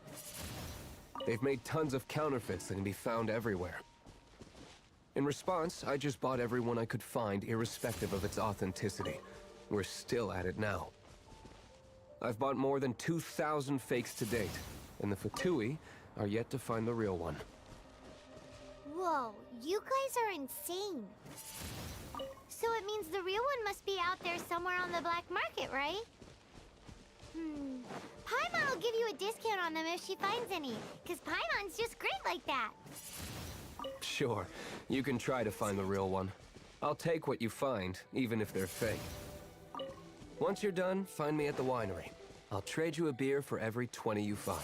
A: They've made tons of counterfeits that can be found everywhere. In response, I just bought every one I could find, irrespective of its authenticity. We're still at it now. I've bought more than 2,000 fakes to date, and the Fatui are yet to find the real one.
B: Whoa, you guys are insane. So it means the real one must be out there somewhere on the black market, right? Paimon will give you a discount on them if she finds any, because Paimon's just great like that.
A: Sure, you can try to find the real one. I'll take what you find, even if they're fake. Once you're done, find me at the winery. I'll trade you a beer for every 20 you find.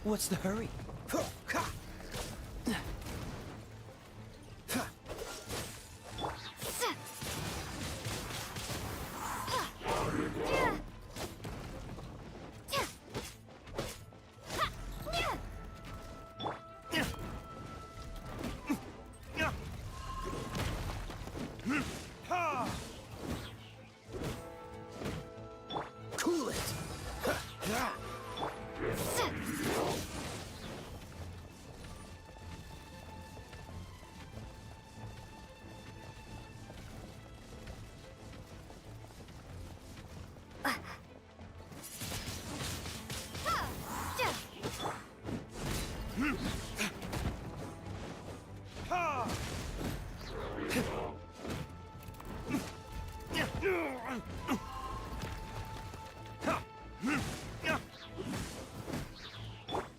K: What's the hurry? Cool it!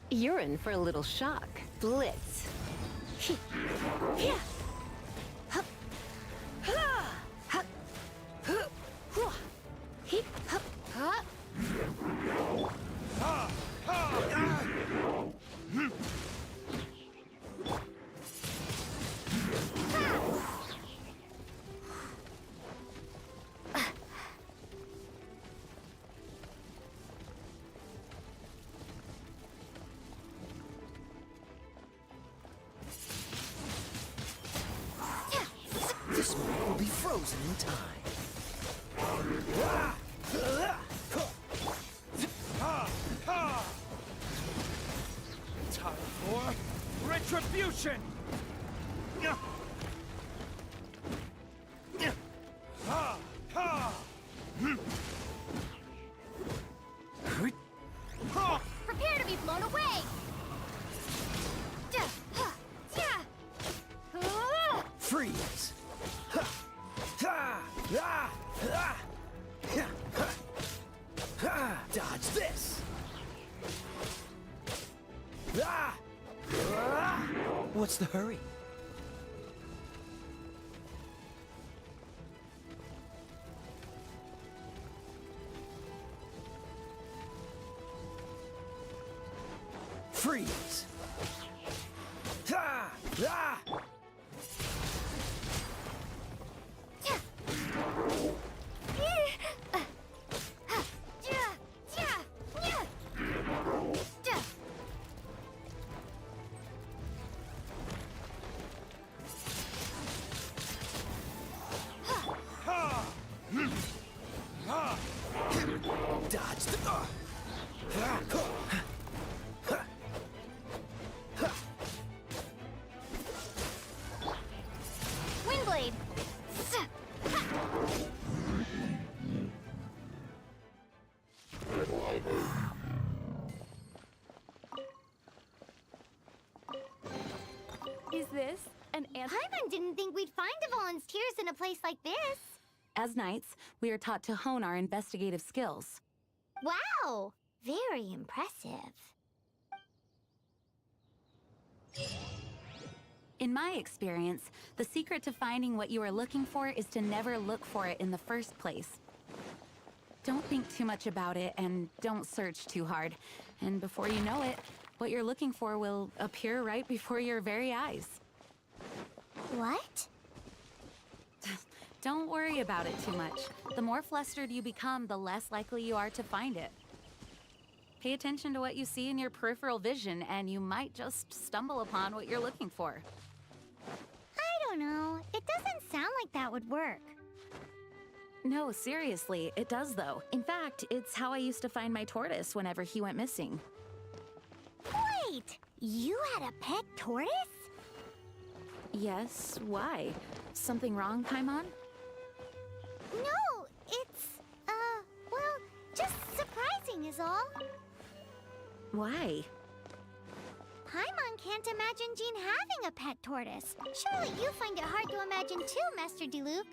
F: You're in for a little shock. Blitz.
K: This moment will be frozen in time. Time for retribution!
B: Prepare to be blown away!
K: Freeze! Dodge this! What's the hurry? Freeze! Dodge the...
B: Windblade!
C: Is this an answer?
B: Paimon didn't think we'd find the volunteers in a place like this.
C: As knights, we are taught to hone our investigative skills.
B: Wow! Very impressive.
C: In my experience, the secret to finding what you are looking for is to never look for it in the first place. Don't think too much about it and don't search too hard. And before you know it, what you're looking for will appear right before your very eyes.
B: What?
C: Don't worry about it too much. The more flustered you become, the less likely you are to find it. Pay attention to what you see in your peripheral vision, and you might just stumble upon what you're looking for.
B: I don't know. It doesn't sound like that would work.
C: No, seriously, it does though. In fact, it's how I used to find my tortoise whenever he went missing.
B: Wait! You had a pet tortoise?
C: Yes, why? Something wrong, Paimon?
B: No, it's, well, just surprising is all.
C: Why?
B: Paimon can't imagine Jean having a pet tortoise. Surely you find it hard to imagine too, Master Diluc.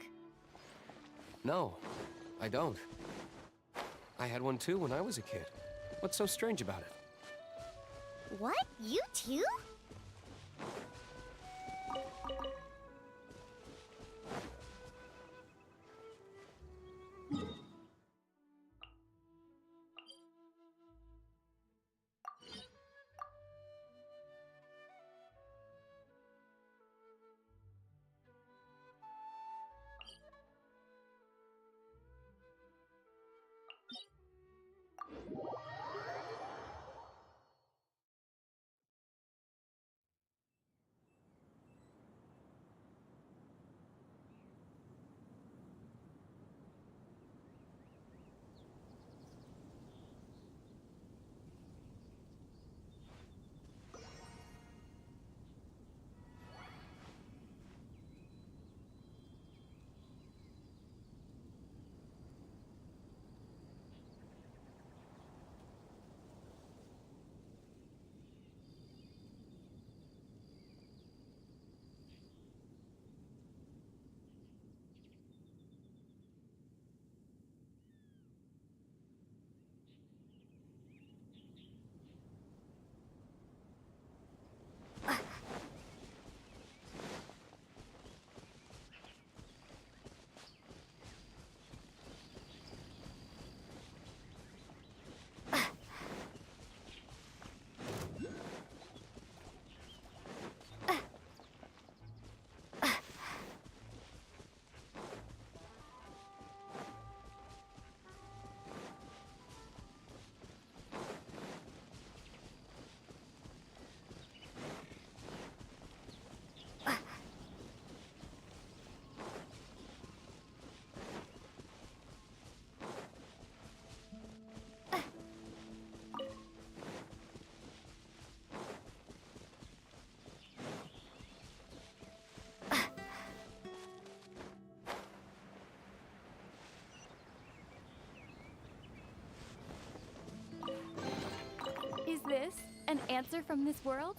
A: No, I don't. I had one too when I was a kid. What's so strange about it?
B: What? You too?
C: An answer from this world?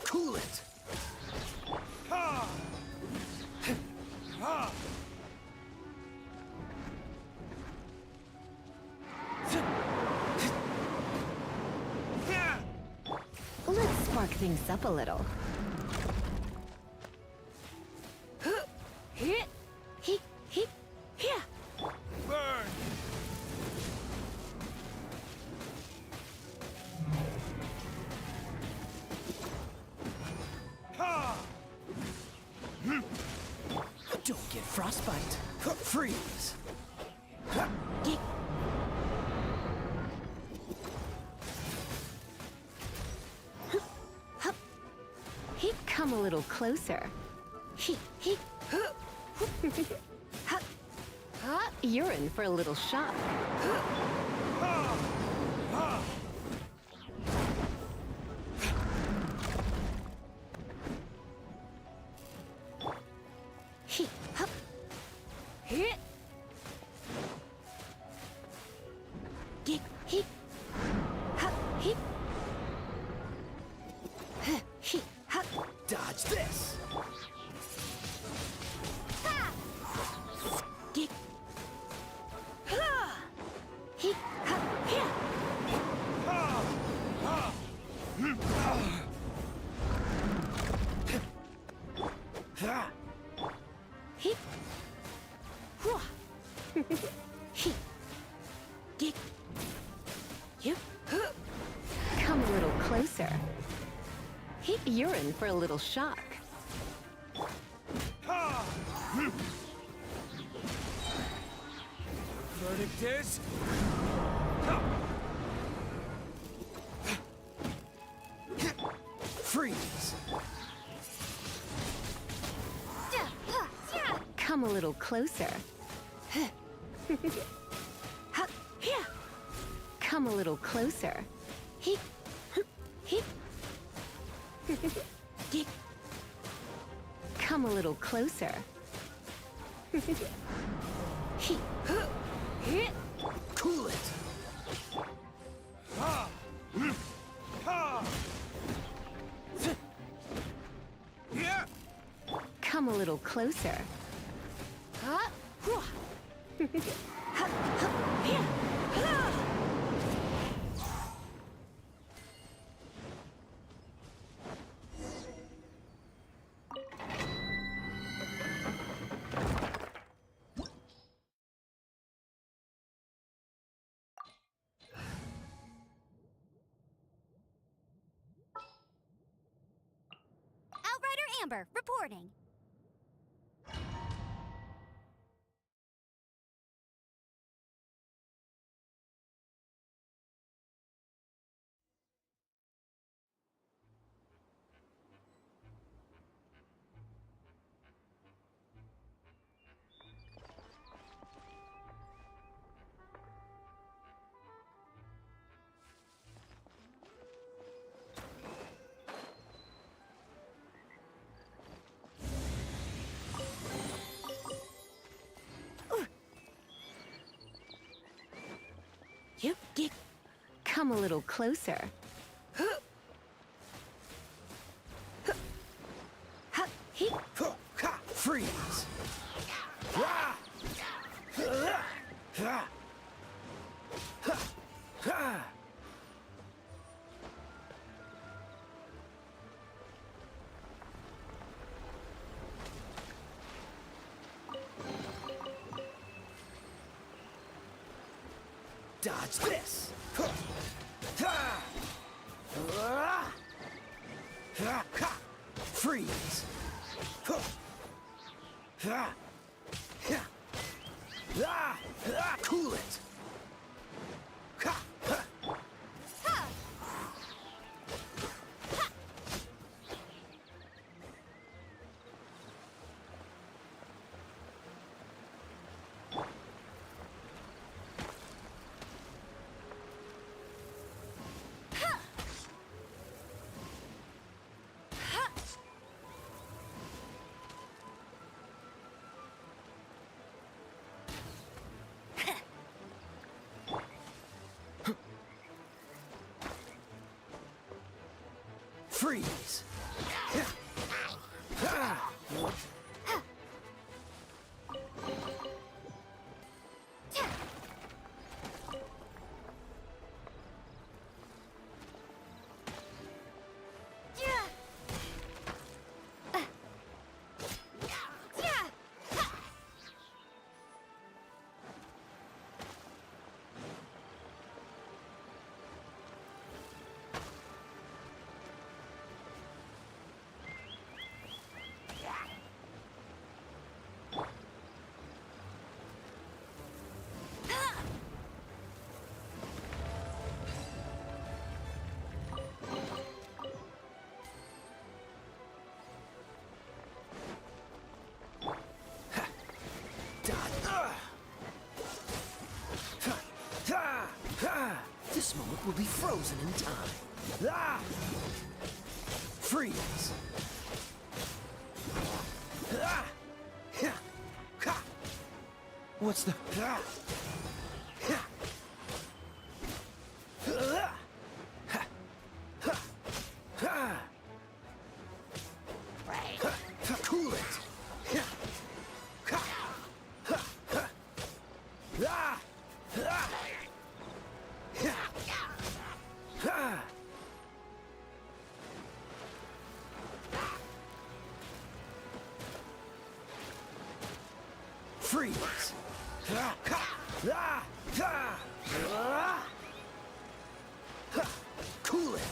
A: Cool it! Ha! Ha!
F: Let's spark things up a little.
A: Burn! Ha!
K: Don't get frostbite. Freeze.
F: Come a little closer. You're in for a little shock.
K: Dodge this.
F: Come a little closer. You're in for a little shock.
A: Verdict is...
K: Freeze.
F: Come a little closer. Come a little closer. Come a little closer.
K: Cool it.
F: Come a little closer.
B: Outrider Amber, reporting.
F: Come a little closer.
K: Freeze! Dodge this! Freeze! Cool it! Freeze! This moment will be frozen in time. Freeze! What's the... Cool it! Freeze! Cool it!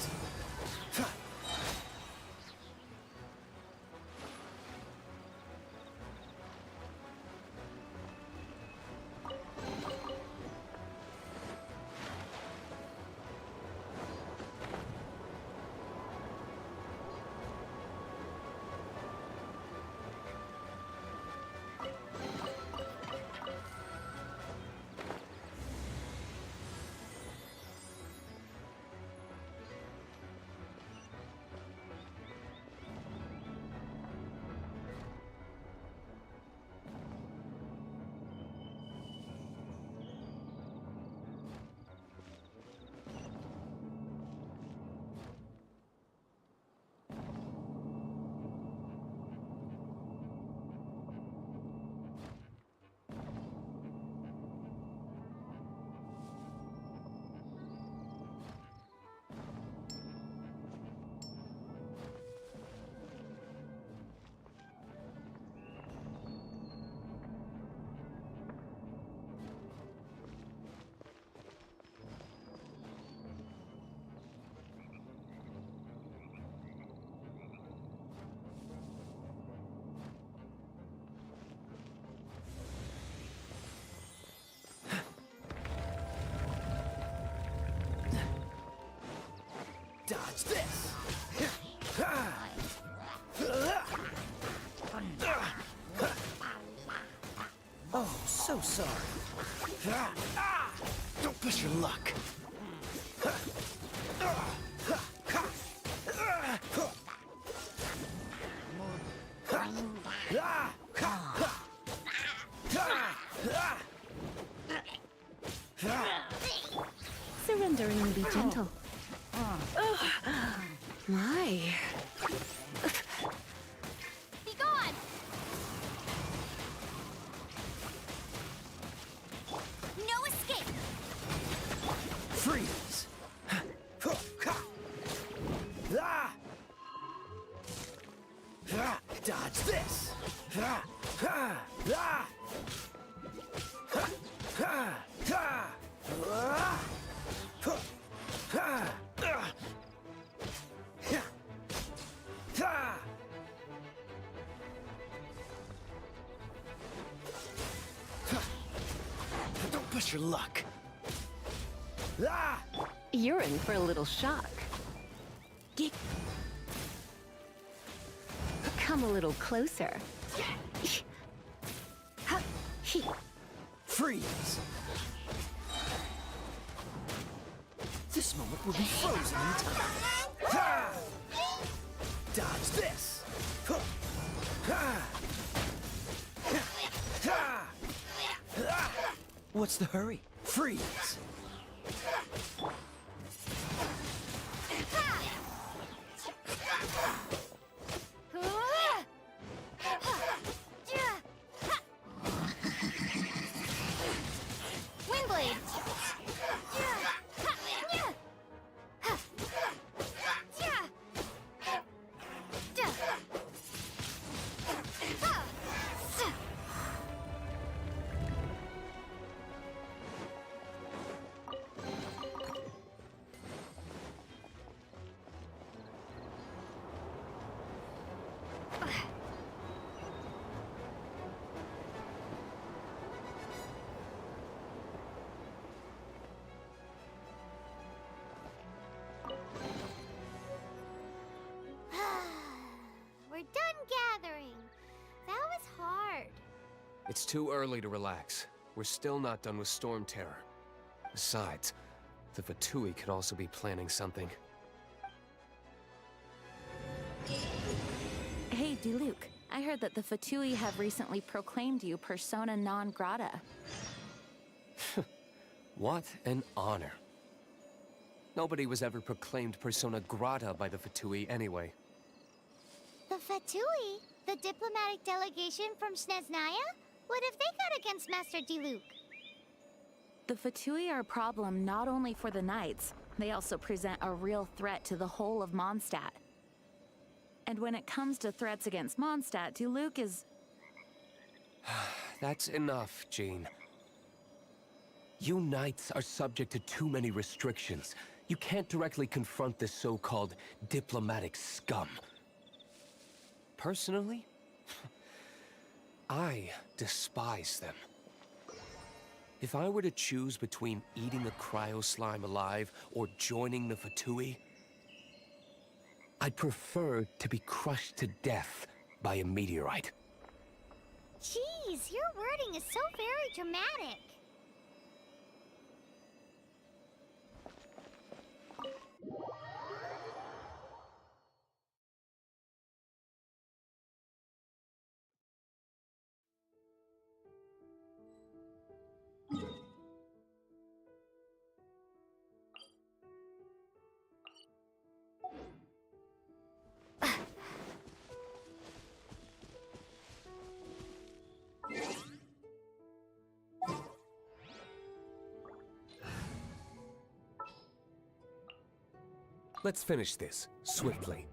K: Dodge this! Oh, so sorry. Don't push your luck.
F: enduringly be gentle. My.
B: Be gone! No escape!
K: Freeze! Ah! Dodge this! Don't push your luck.
F: You're in for a little shock. Come a little closer.
K: Freeze! This moment will be frozen in time. Dodge this! What's the hurry? Freeze!
B: Windblade! We're done gathering. That was hard.
A: It's too early to relax. We're still not done with Storm Terror. Besides, the Fatui could also be planning something.
C: Hey, Diluc. I heard that the Fatui have recently proclaimed you persona non grata.
A: What an honor. Nobody was ever proclaimed persona grata by the Fatui anyway.
B: The Fatui? The diplomatic delegation from Snezhnaya? What have they got against Master Diluc?
C: The Fatui are a problem not only for the Knights, they also present a real threat to the whole of Mondstadt. And when it comes to threats against Mondstadt, Diluc is...
A: That's enough, Jean. You Knights are subject to too many restrictions. You can't directly confront this so-called diplomatic scum. Personally, I despise them. If I were to choose between eating a cryo slime alive or joining the Fatui, I'd prefer to be crushed to death by a meteorite.
B: Jeez, your wording is so very dramatic.
A: Let's finish this, swiftly.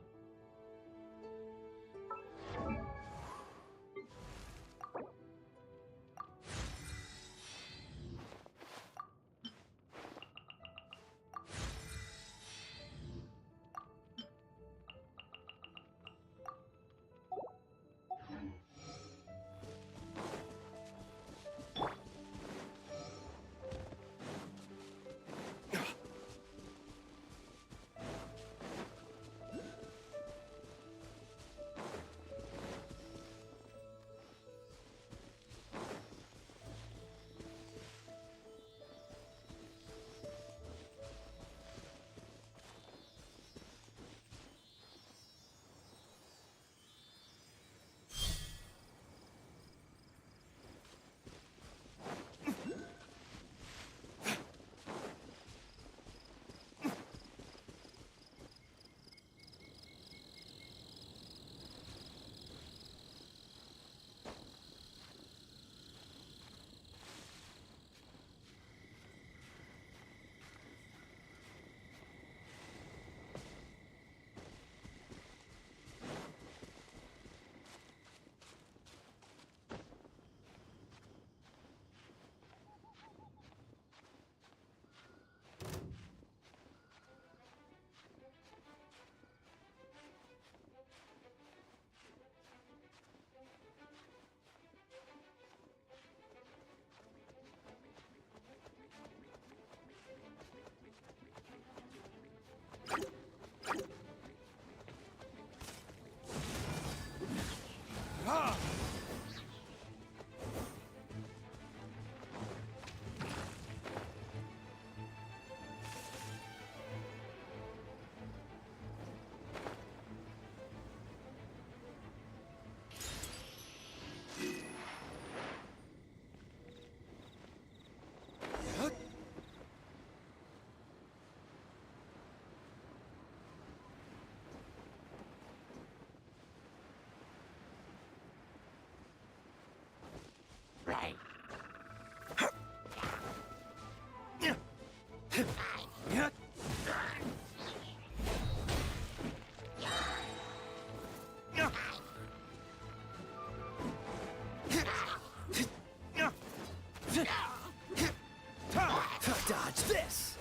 K: Dodge this!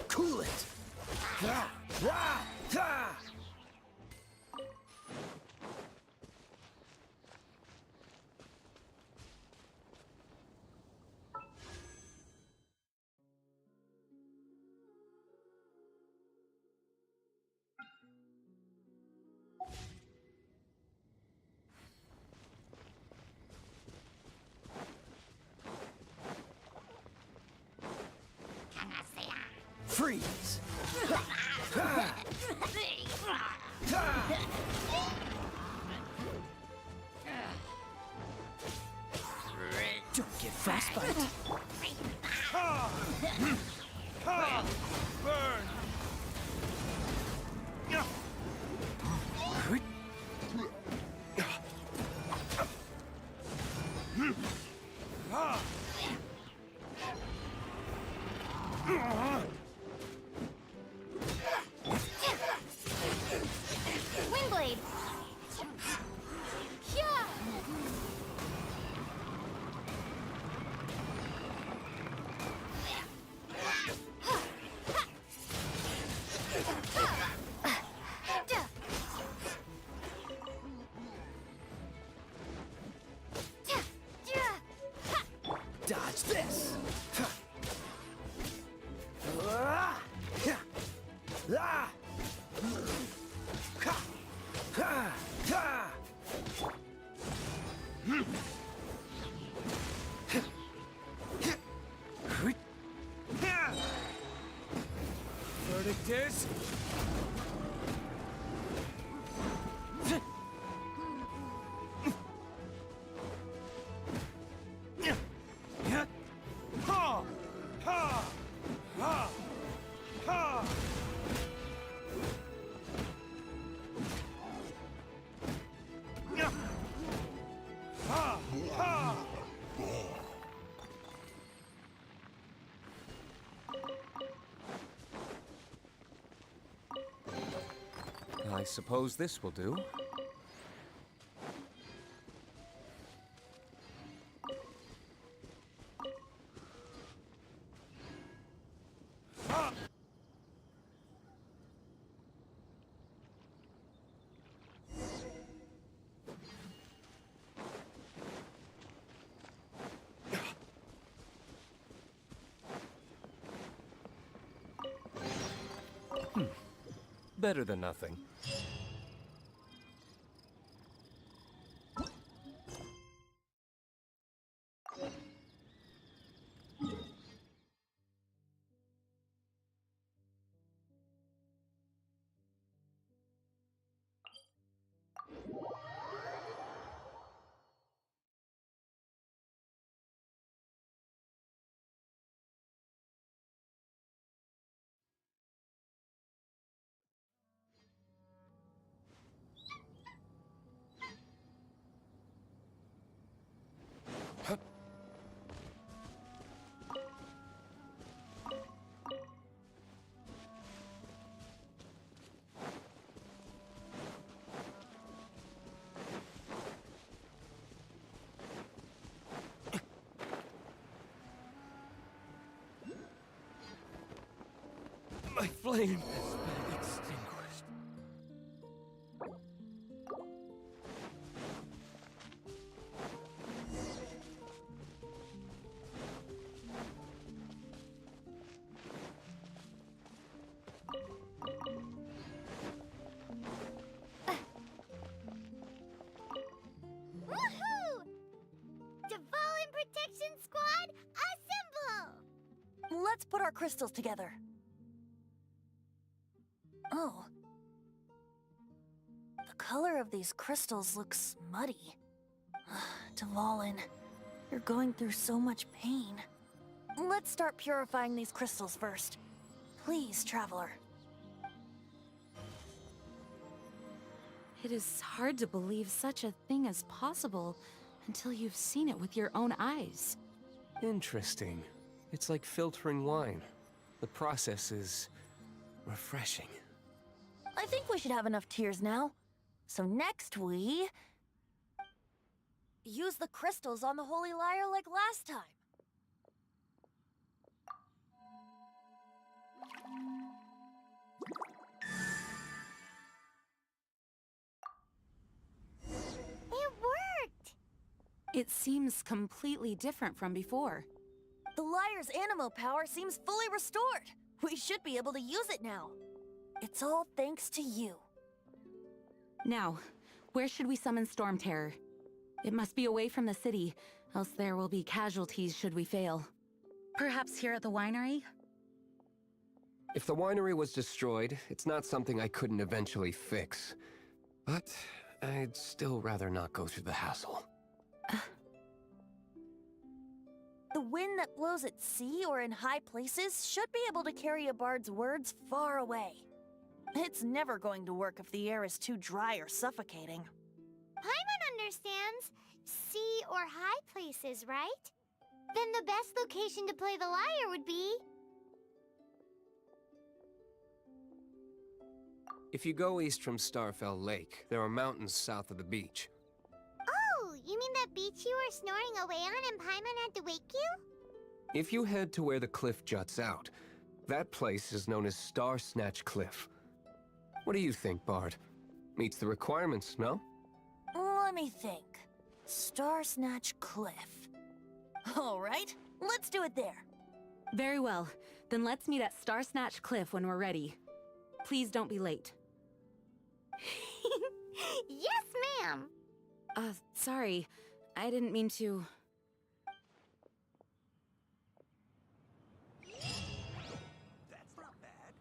K: Cool it! Freeze! Don't get frostbite. Burn!
B: Windblade! Yeah!
K: Dodge this! Verdict is...
A: I suppose this will do. Better than nothing. My flame has been extinguished.
B: Woohoo! Dvalin Protection Squad, assemble!
G: Let's put our crystals together. Oh. The color of these crystals looks muddy. Dvalin, you're going through so much pain. Let's start purifying these crystals first. Please, Traveler.
C: It is hard to believe such a thing is possible, until you've seen it with your own eyes.
A: Interesting. It's like filtering wine. The process is refreshing.
G: I think we should have enough tears now. So next we... use the crystals on the Holy Lyre like last time.
B: It worked!
C: It seems completely different from before.
G: The lyre's animo power seems fully restored. We should be able to use it now. It's all thanks to you.
C: Now, where should we summon Storm Terror? It must be away from the city, else there will be casualties should we fail. Perhaps here at the winery?
A: If the winery was destroyed, it's not something I couldn't eventually fix. But I'd still rather not go through the hassle.
G: The wind that blows at sea or in high places should be able to carry a bard's words far away. It's never going to work if the air is too dry or suffocating.
B: Paimon understands sea or high places, right? Then the best location to play the lyre would be...
A: If you go east from Starfell Lake, there are mountains south of the beach.
B: Oh, you mean that beach you were snoring away on and Paimon had to wake you?
A: If you head to where the cliff juts out, that place is known as Star Snatch Cliff. What do you think, Bard? Meets the requirements, no?
G: Let me think. Star Snatch Cliff. All right, let's do it there.
C: Very well. Then let's meet at Star Snatch Cliff when we're ready. Please don't be late.
B: Yes, ma'am!
C: Sorry. I didn't mean to...
D: That's not bad.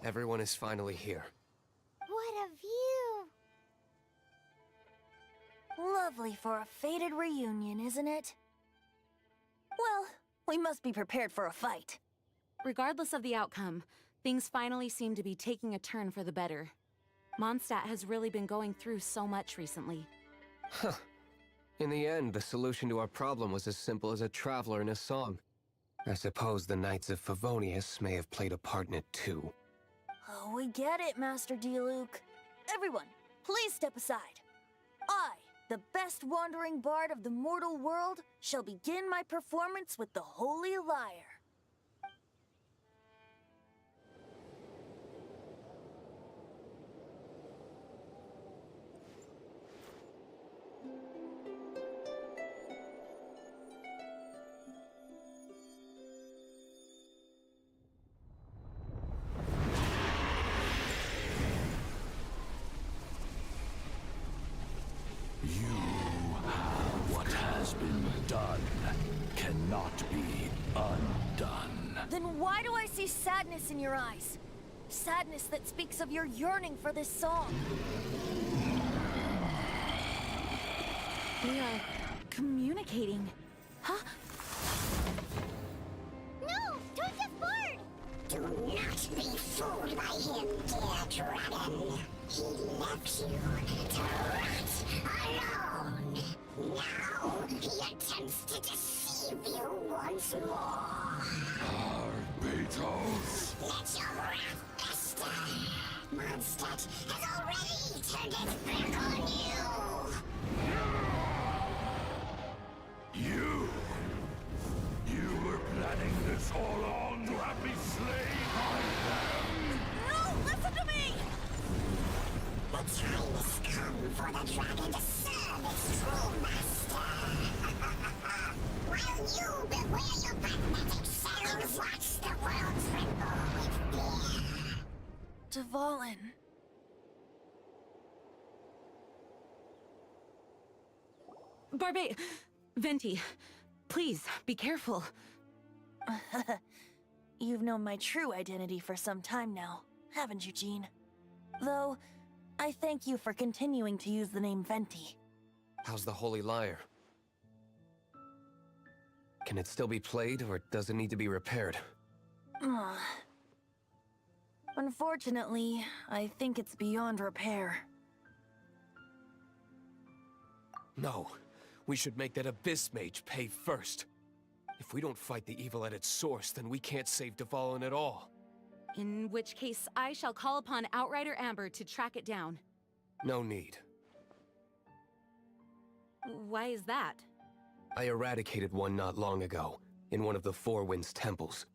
A: Everyone is finally here.
B: What a view!
G: Lovely for a fated reunion, isn't it? Well, we must be prepared for a fight.
C: Regardless of the outcome, things finally seem to be taking a turn for the better. Mondstadt has really been going through so much recently.
A: Huh. In the end, the solution to our problem was as simple as a traveler in a song. I suppose the Knights of Favonius may have played a part in it too.
G: Oh, we get it, Master Diluc. Everyone, please step aside. I, the best wandering bard of the mortal world, shall begin my performance with the Holy Lyre.
L: What has been done cannot be undone.
G: Then why do I see sadness in your eyes? Sadness that speaks of your yearning for this song.
C: We are communicating. Huh?
B: No! Don't get bored!
M: Do not be fooled by him, dear dragon. He left you to rot alone. Now he attempts to deceive you once more.
L: Beatles!
M: Let your wrath fester. Mondstadt has already turned its back on you.
L: You were planning this all along to have me slain by them!
G: No, listen to me!
M: The time has come for the dragon to serve its true master. While you beware your magnetic cells, watch the world tremble with fear.
G: Dvalin.
C: Venti, please, be careful.
G: You've known my true identity for some time now, haven't you, Jean? Though, I thank you for continuing to use the name Venti.
A: How's the Holy Lyre? Can it still be played, or does it need to be repaired?
G: Unfortunately, I think it's beyond repair.
A: No. We should make that Abyss Mage pay first. If we don't fight the evil at its source, then we can't save Dvalin at all.
C: In which case, I shall call upon Outrider Amber to track it down.
A: No need.
C: Why is that?
A: I eradicated one not long ago, in one of the Four Winds temples.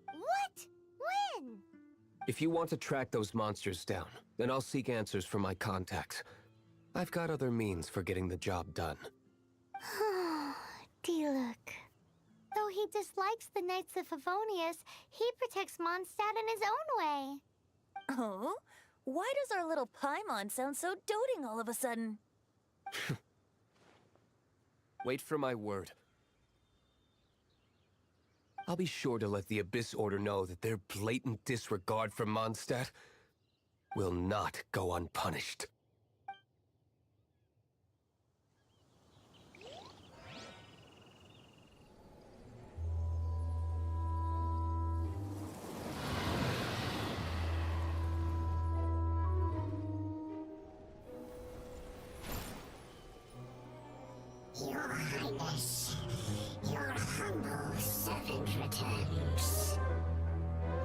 B: What? When?
A: If you want to track those monsters down, then I'll seek answers from my contacts. I've got other means for getting the job done.
B: Diluc. Though he dislikes the Knights of Favonius, he protects Mondstadt in his own way.
G: Oh? Why does our little Paimon sound so doting all of a sudden?
A: Wait for my word. I'll be sure to let the Abyss Order know that their blatant disregard for Mondstadt will not go unpunished.
M: Your Highness, your humble servant returns.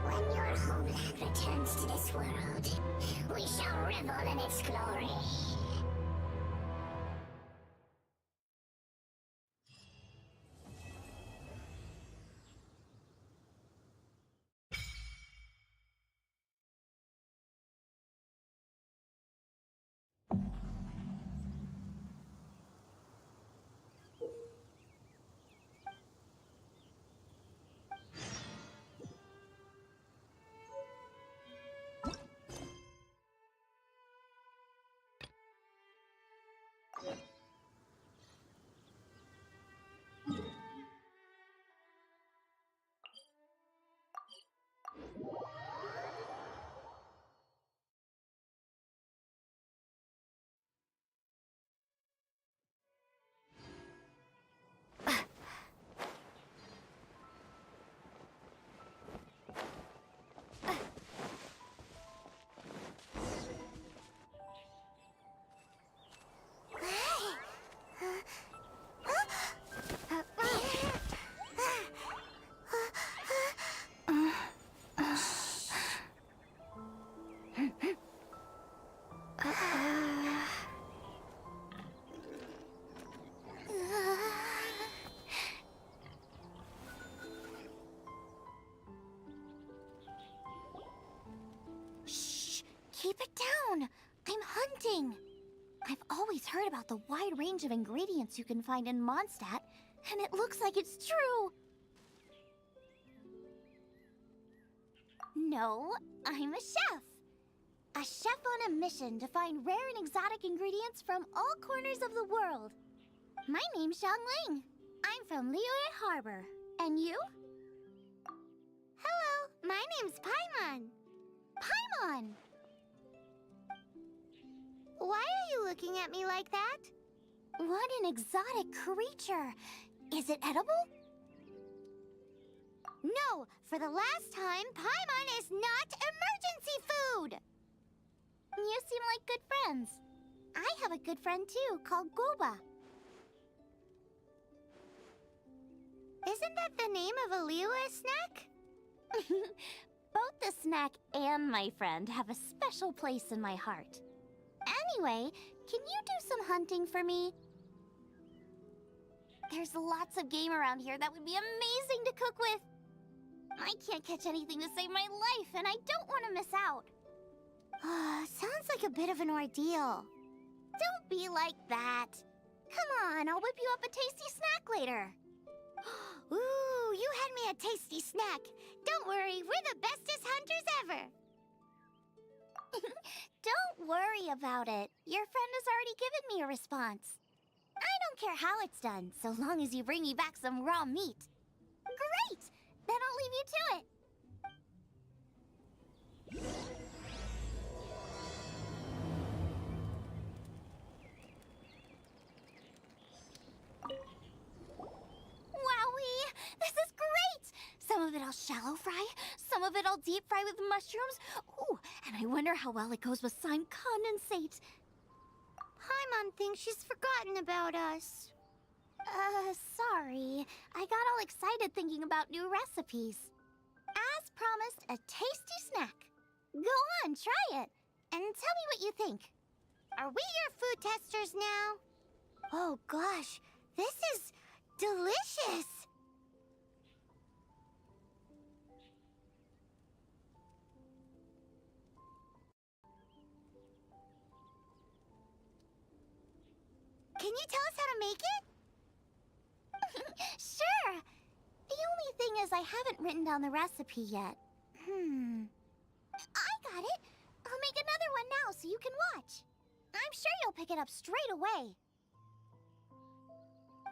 M: When your homeland returns to this world, we shall revel in its glory.
B: heard about the wide range of ingredients you can find in Mondstadt, and it looks like it's true. No, I'm a chef. A chef on a mission to find rare and exotic ingredients from all corners of the world. My name's Xiangling. I'm from Liyue Harbor. And you? Hello, my name's Paimon. Paimon! Why are you looking at me like that? What an exotic creature. Is it edible? No, for the last time, Paimon is not emergency food! You seem like good friends. I have a good friend too, called Goba. Isn't that the name of a Liyue snack? Both the snack and my friend have a special place in my heart. Anyway, can you do some hunting for me? There's lots of game around here that would be amazing to cook with. I can't catch anything to save my life, and I don't want to miss out. Sounds like a bit of an ordeal. Don't be like that. Come on, I'll whip you up a tasty snack later. Ooh, you had me a tasty snack. Don't worry, we're the bestest hunters ever. Don't worry about it. Your friend has already given me a response. I don't care how it's done, so long as you bring me back some raw meat. Great! Then I'll leave you to it. Wowee! This is great! Some of it I'll shallow fry, some of it I'll deep fry with mushrooms. Ooh, and I wonder how well it goes with slime condensate. Paimon thinks she's forgotten about us. Sorry. I got all excited thinking about new recipes. As promised, a tasty snack. Go on, try it, and tell me what you think. Are we your food testers now? Oh gosh, this is delicious! Can you tell us how to make it? Sure! The only thing is I haven't written down the recipe yet. I got it! I'll make another one now so you can watch. I'm sure you'll pick it up straight away.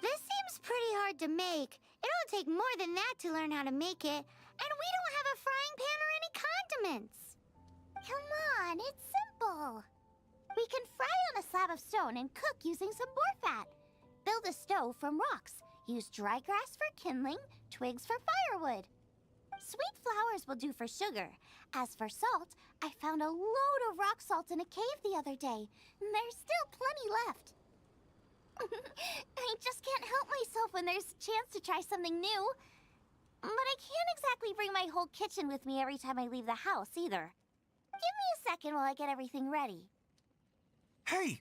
B: This seems pretty hard to make. It'll take more than that to learn how to make it. And we don't have a frying pan or any condiments. Come on, it's simple. We can fry on a slab of stone and cook using some boar fat. Build a stove from rocks. Use dry grass for kindling, twigs for firewood. Sweet flowers will do for sugar. As for salt, I found a load of rock salt in a cave the other day. There's still plenty left. I just can't help myself when there's a chance to try something new. But I can't exactly bring my whole kitchen with me every time I leave the house, either. Give me a second while I get everything ready.
N: Hey!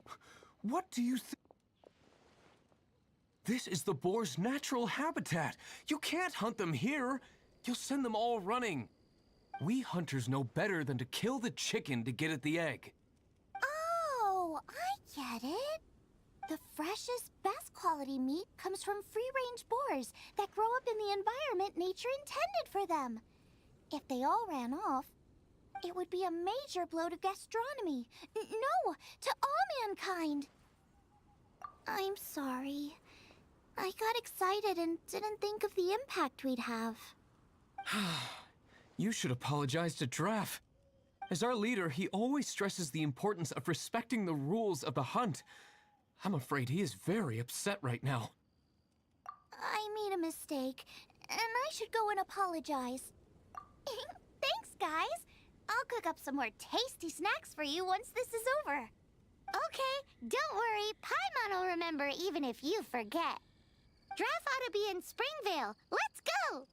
N: What do you think? This is the boar's natural habitat. You can't hunt them here. You'll send them all running. We hunters know better than to kill the chicken to get at the egg.
B: Oh, I get it. The freshest, best quality meat comes from free-range boars that grow up in the environment nature intended for them. If they all ran off, it would be a major blow to gastronomy. No, to all mankind. I'm sorry. I got excited and didn't think of the impact we'd have.
N: You should apologize to Draff. As our leader, he always stresses the importance of respecting the rules of the hunt. I'm afraid he is very upset right now.
B: I made a mistake, and I should go and apologize. Thanks, guys. I'll cook up some more tasty snacks for you once this is over. Okay, don't worry. Paimon will remember even if you forget. Draff ought to be in Springvale. Let's go!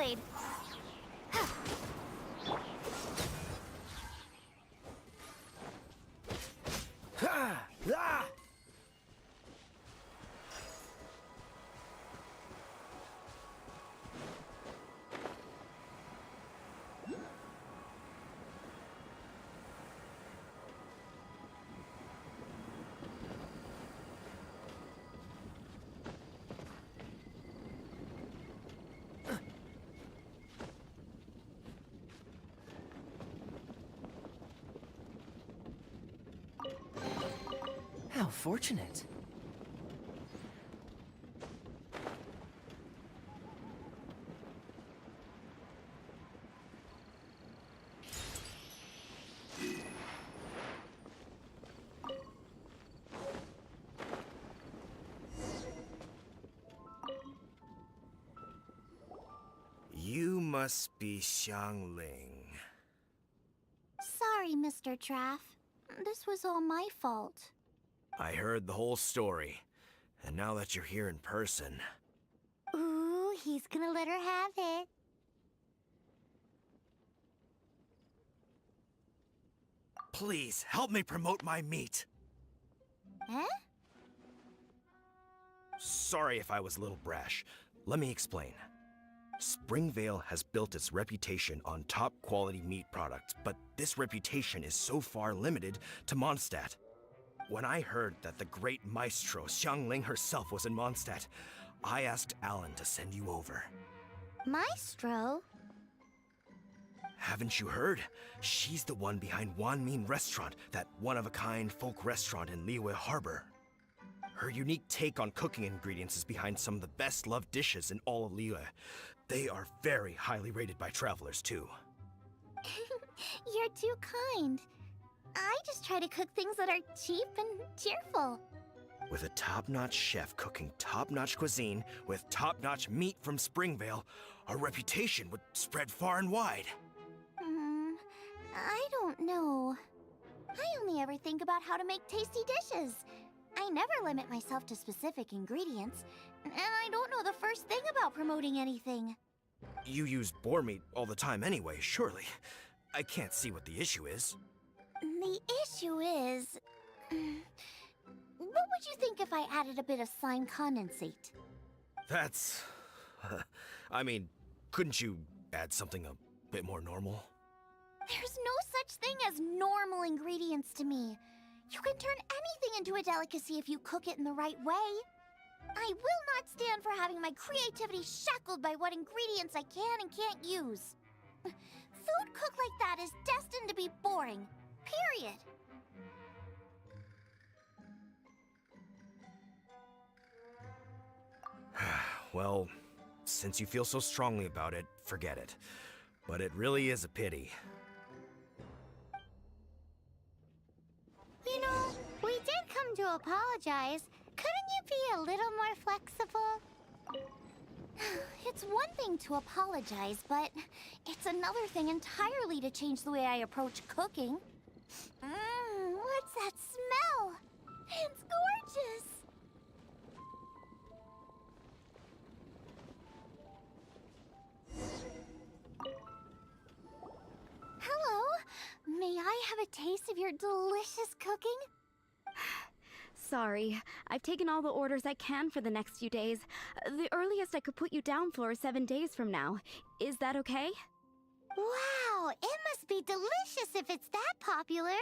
B: afraid.
K: Ha! Ah!
N: How fortunate.
O: You must be Xiangling.
B: Sorry, Mr. Traff. This was all my fault.
O: I heard the whole story, and now that you're here in person...
B: Ooh, he's gonna let her have it.
O: Please, help me promote my meat.
B: Huh?
O: Sorry if I was a little brash. Let me explain. Springvale has built its reputation on top-quality meat products, but this reputation is so far limited to Mondstadt. When I heard that the great maestro Xiangling herself was in Mondstadt, I asked Alan to send you over.
B: Maestro?
O: Haven't you heard? She's the one behind Wanmin Restaurant, that one-of-a-kind folk restaurant in Liyue Harbor. Her unique take on cooking ingredients is behind some of the best-loved dishes in all of Liyue. They are very highly rated by travelers, too.
B: You're too kind. I just try to cook things that are cheap and cheerful.
O: With a top-notch chef cooking top-notch cuisine with top-notch meat from Springvale, our reputation would spread far and wide.
B: I don't know. I only ever think about how to make tasty dishes. I never limit myself to specific ingredients, and I don't know the first thing about promoting anything.
O: You use boar meat all the time anyway, surely. I can't see what the issue is.
B: The issue is... what would you think if I added a bit of slime condensate?
O: That's... I mean, couldn't you add something a bit more normal?
B: There's no such thing as normal ingredients to me. You can turn anything into a delicacy if you cook it in the right way. I will not stand for having my creativity shackled by what ingredients I can and can't use. Food cooked like that is destined to be boring. Period.
O: Well, since you feel so strongly about it, forget it. But it really is a pity.
B: You know, we did come to apologize. Couldn't you be a little more flexible? It's one thing to apologize, but it's another thing entirely to change the way I approach cooking. What's that smell? It's gorgeous! Hello? May I have a taste of your delicious cooking?
E: Sorry, I've taken all the orders I can for the next few days. The earliest I could put you down for is 7 days from now. Is that okay?
B: Wow, it must be delicious if it's that popular.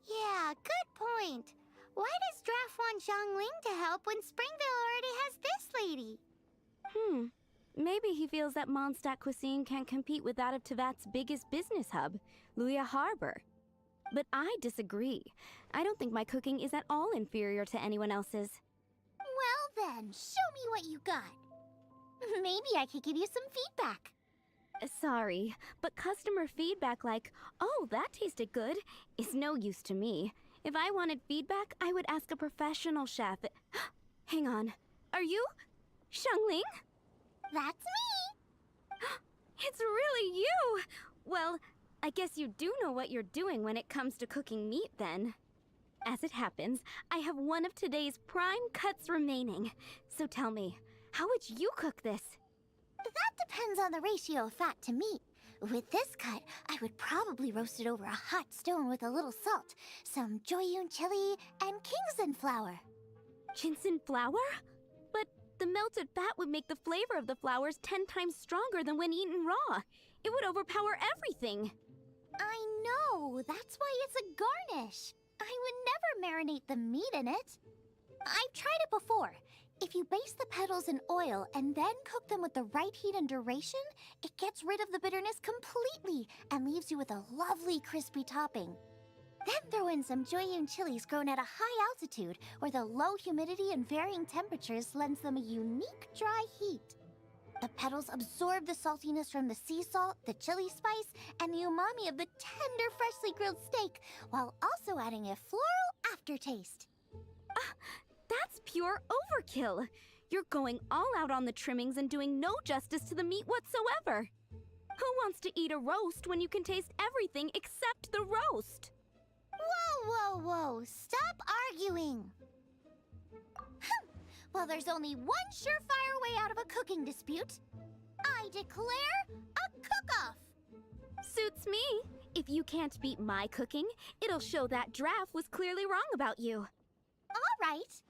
B: Yeah, good point. Why does Draft want Xiangling to help when Springvale already has this lady?
E: Maybe he feels that Mondstadt cuisine can't compete with that of Tevat's biggest business hub, Liyue Harbor. But I disagree. I don't think my cooking is at all inferior to anyone else's.
B: Well then, show me what you got. Maybe I could give you some feedback.
E: Sorry, but customer feedback like, "Oh, that tasted good," is no use to me. If I wanted feedback, I would ask a professional chef. Hang on. Are you Xiangling?
B: That's me!
E: It's really you! Well, I guess you do know what you're doing when it comes to cooking meat, then. As it happens, I have one of today's prime cuts remaining. So tell me, how would you cook this?
B: That depends on the ratio of fat to meat. With this cut, I would probably roast it over a hot stone with a little salt, some Joyun chili, and Kingston flour.
E: Ginseng flour? But the melted fat would make the flavor of the flowers 10 times stronger than when eaten raw. It would overpower everything.
B: I know, that's why it's a garnish. I would never marinate the meat in it. I've tried it before. If you baste the petals in oil and then cook them with the right heat and duration, it gets rid of the bitterness completely and leaves you with a lovely crispy topping. Then throw in some Joyun chilies grown at a high altitude where the low humidity and varying temperatures lends them a unique dry heat. The petals absorb the saltiness from the sea salt, the chili spice, and the umami of the tender, freshly grilled steak, while also adding a floral aftertaste.
E: That's pure overkill. You're going all out on the trimmings and doing no justice to the meat whatsoever. Who wants to eat a roast when you can taste everything except the roast?
B: Whoa, whoa, whoa! Stop arguing! Well, there's only one surefire way out of a cooking dispute. I declare a cook-off!
E: Suits me. If you can't beat my cooking, it'll show that Draft was clearly wrong about you.
B: All right.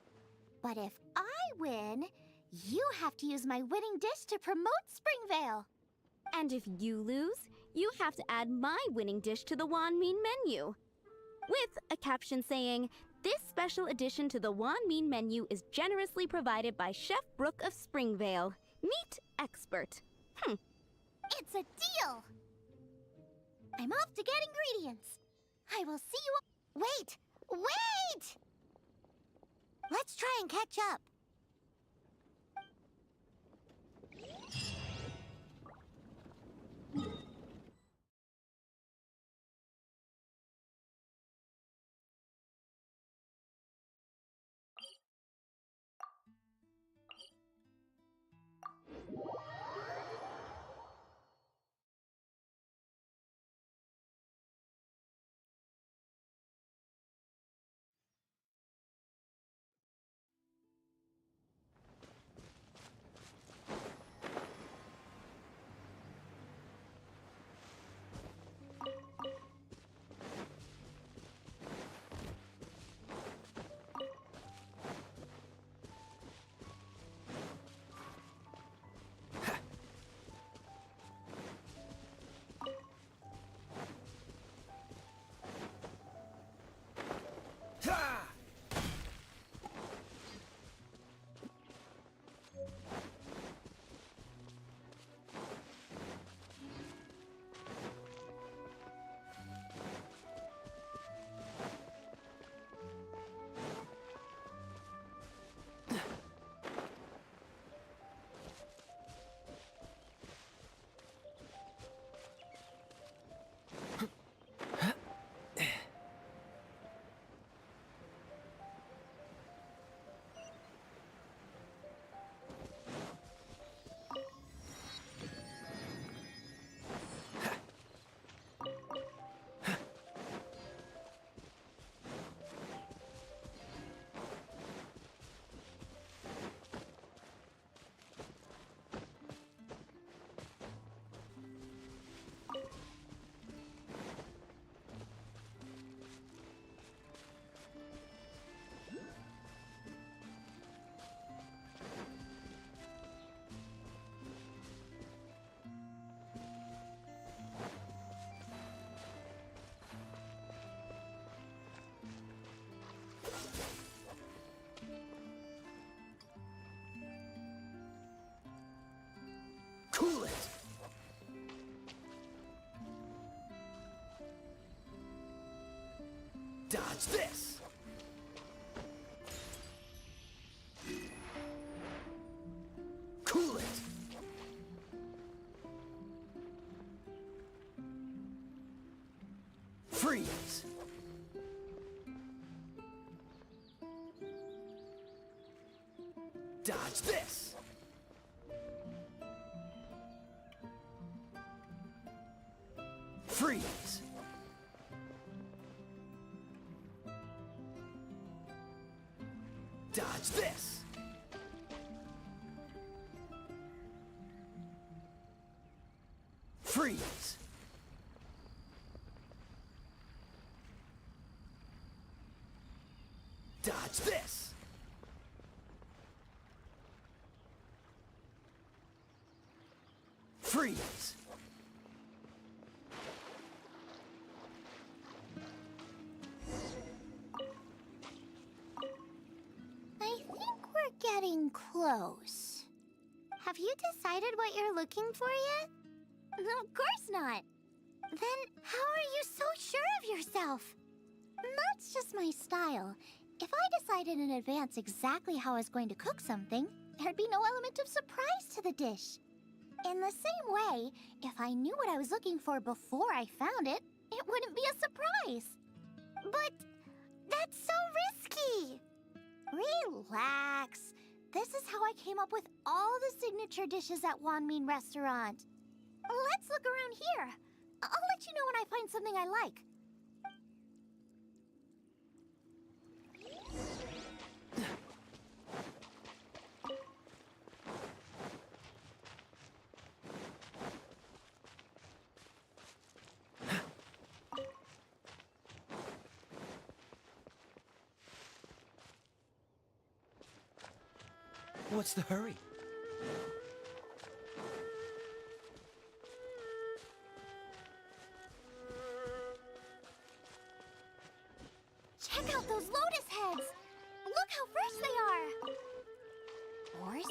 B: But if I win, you have to use my winning dish to promote Springvale.
E: And if you lose, you have to add my winning dish to the Wan Min menu. With a caption saying, "This special addition to the Wan Min menu is generously provided by Chef Brooke of Springvale, meat expert."
B: It's a deal! I'm off to get ingredients. I will see you... Wait! Wait! Let's try and catch up.
K: Cool it! Dodge this! Cool it! Freeze! Dodge this! Freeze! Dodge this! Freeze! Dodge this! Freeze!
B: I think we're getting close. Have you decided what you're looking for yet? Of course not. Then how are you so sure of yourself? That's just my style. If I decided in advance exactly how I was going to cook something, there'd be no element of surprise to the dish. In the same way, if I knew what I was looking for before I found it, it wouldn't be a surprise. But that's so risky. Relax. This is how I came up with all the signature dishes at Wanmin Restaurant. Let's look around here. I'll let you know when I find something I like.
K: What's the hurry?
B: Check out those lotus heads! Look how fresh they are! Oars?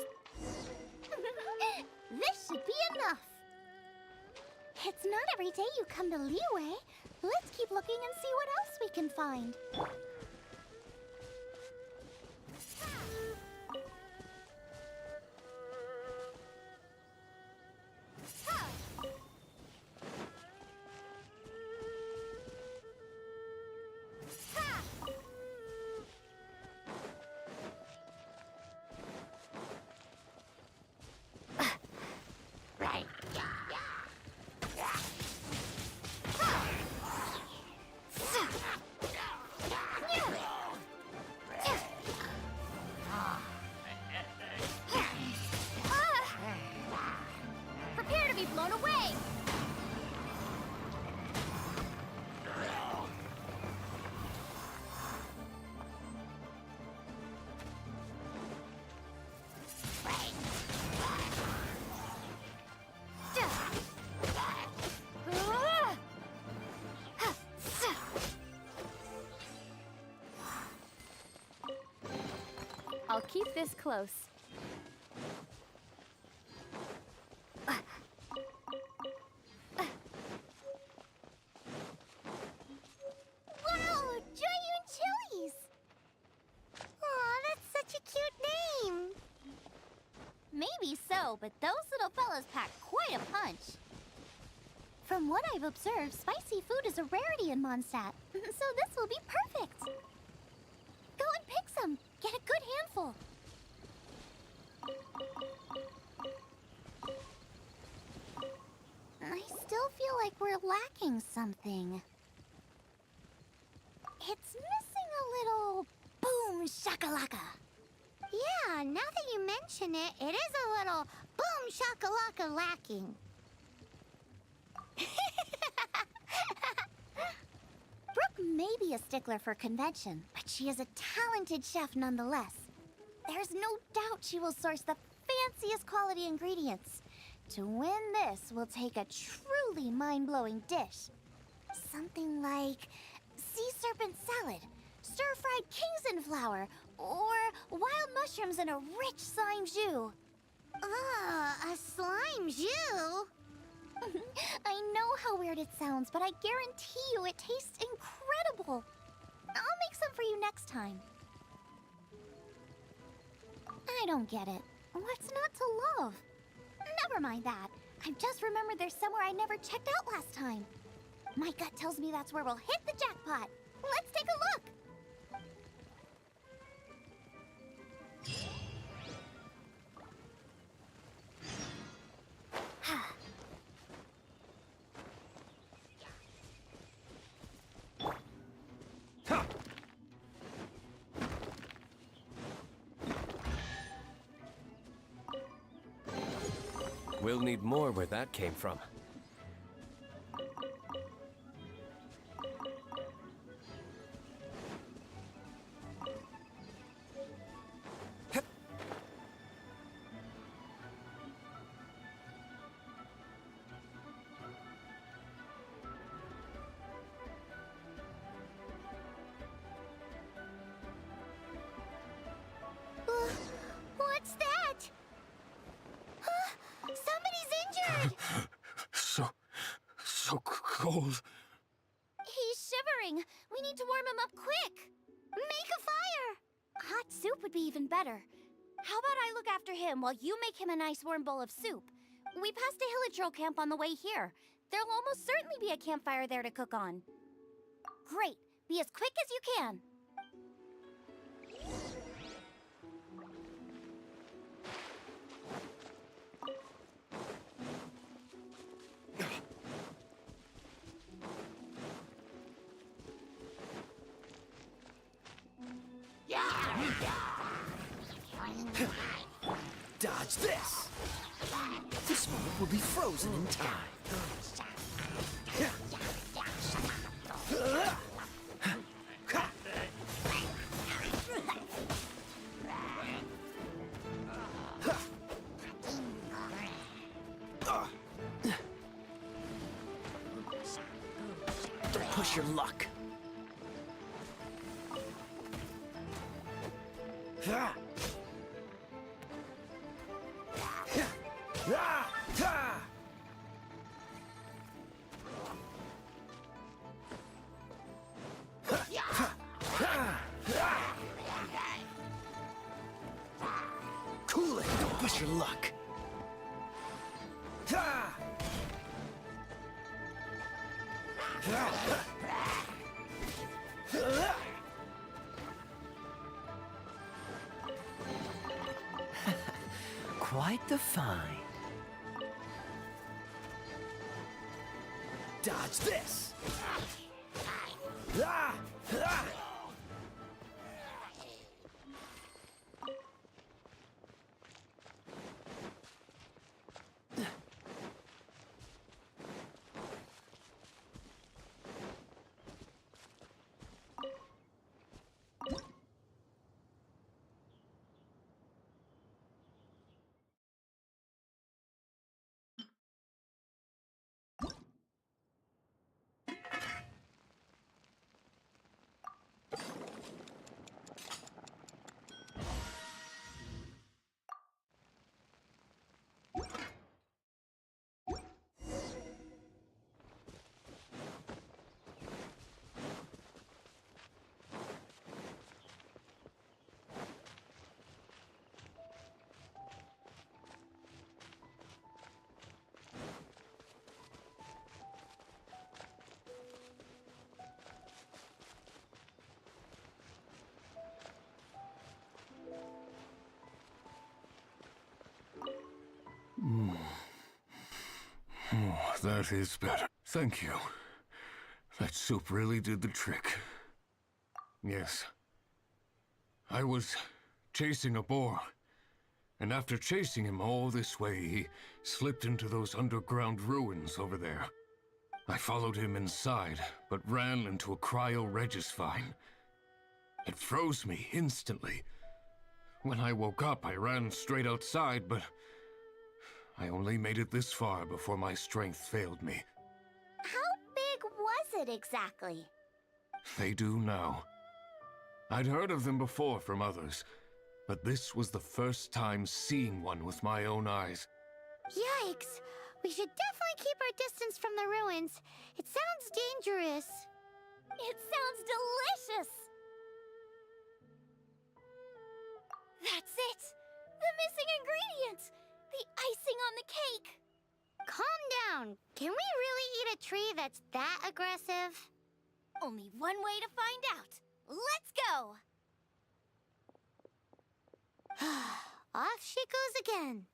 B: This should be enough! It's not every day you come to Liyue. Let's keep looking and see what else we can find. Prepare to be blown away!
E: I'll keep this close.
B: Wow, Giant Chilies! Aw, that's such a cute name. Maybe so, but those little fellas pack quite a punch. From what I've observed, spicy food is a rarity in Mondstadt, so this will be perfect. Go and pick some. Get a good handful. I still feel like we're lacking something. It's missing a little boom shakalaka. Yeah, now that you mention it, it is a little boom shakalaka lacking. Brooke may be a stickler for convention, but she is a talented chef nonetheless. There's no doubt she will source the fanciest quality ingredients. To win this, we'll take a truly mind-blowing dish. Something like sea serpent salad, stir-fried Kingston flour, or wild mushrooms in a rich slime jus. A slime jus? I know how weird it sounds, but I guarantee you it tastes incredible. I'll make some for you next time. I don't get it. What's not to love? Never mind that. I've just remembered there's somewhere I never checked out last time. My gut tells me that's where we'll hit the jackpot. Let's take a look.
A: We'll need more where that came from.
L: So cold.
B: He's shivering. We need to warm him up quick. Make a fire. Hot soup would be even better. How about I look after him while you make him a nice warm bowl of soup? We passed a Hilichurl camp on the way here. There'll almost certainly be a campfire there to cook on. Great. Be as quick as you can.
K: Dodge this! This moment will be frozen in time. Don't push your luck. Cool it, don't push your luck. Quite the find. Dodge this!
L: Oh, that is better. Thank you. That soup really did the trick.
A: Yes. I was chasing a boar. And after chasing him all this way, he slipped into those underground ruins over there. I followed him inside, but ran into a cryo-regis-vine. It froze me instantly. When I woke up, I ran straight outside, but I only made it this far before my strength failed me.
B: How big was it exactly?
A: They do now. I'd heard of them before from others, but this was the first time seeing one with my own eyes.
B: Yikes! We should definitely keep our distance from the ruins. It sounds dangerous. It sounds delicious! That's it! The missing ingredient! The icing on the cake! Calm down. Can we really eat a tree that's that aggressive? Only one way to find out. Let's go! Off she goes again.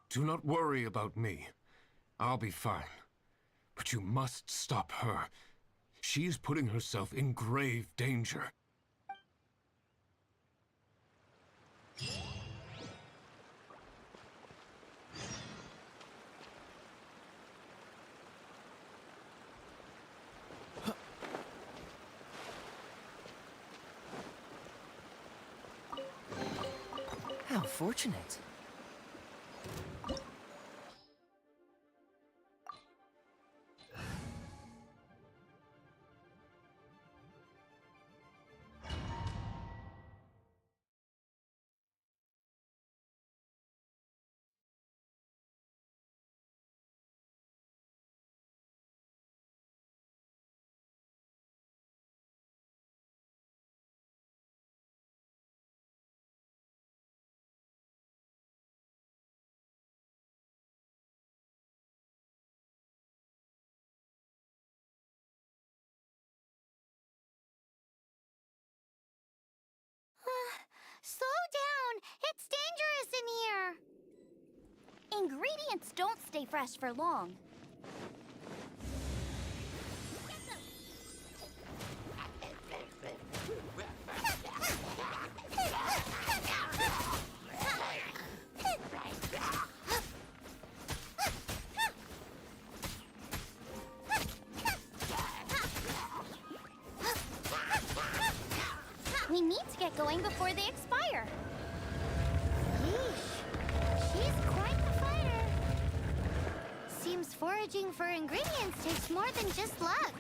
A: Do not worry about me. I'll be fine. But you must stop her. She is putting herself in grave danger.
K: How fortunate.
B: Slow down! It's dangerous in here!
P: Ingredients don't stay fresh for long.
B: We need to get going before they expire. Yeesh. She's quite the fighter. Seems foraging for ingredients takes more than just luck.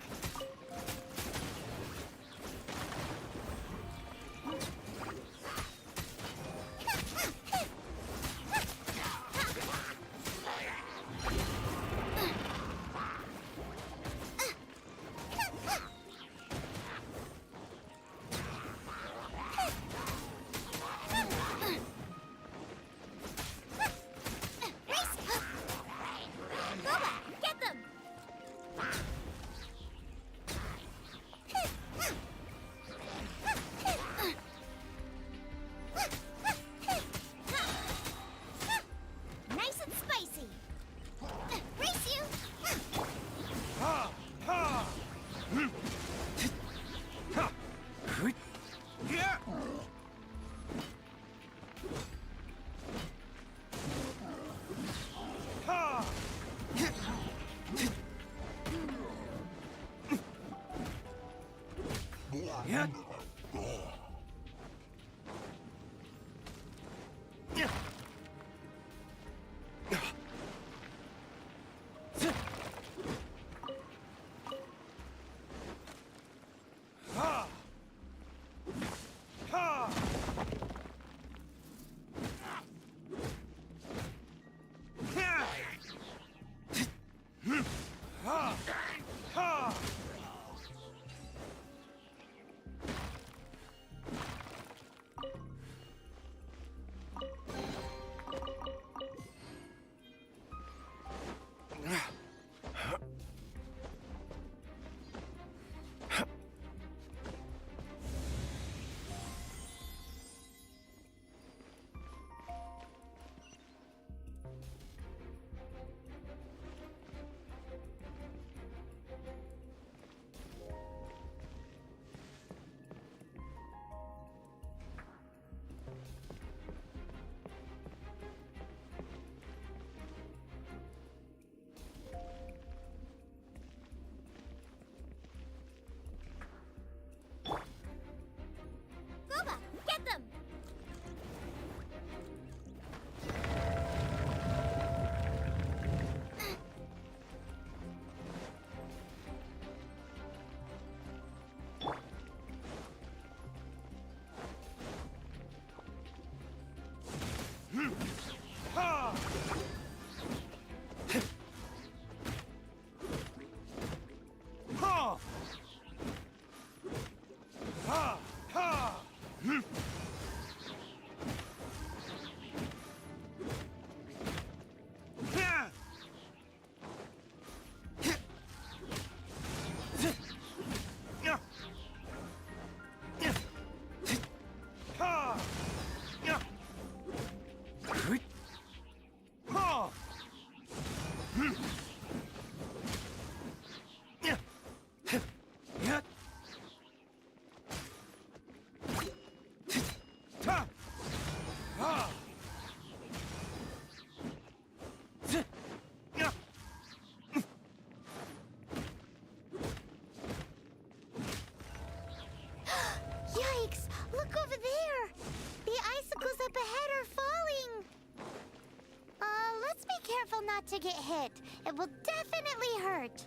B: Get them! Yikes! Look over there! The icicles up ahead are falling! Let's be careful not to get hit. It will definitely hurt.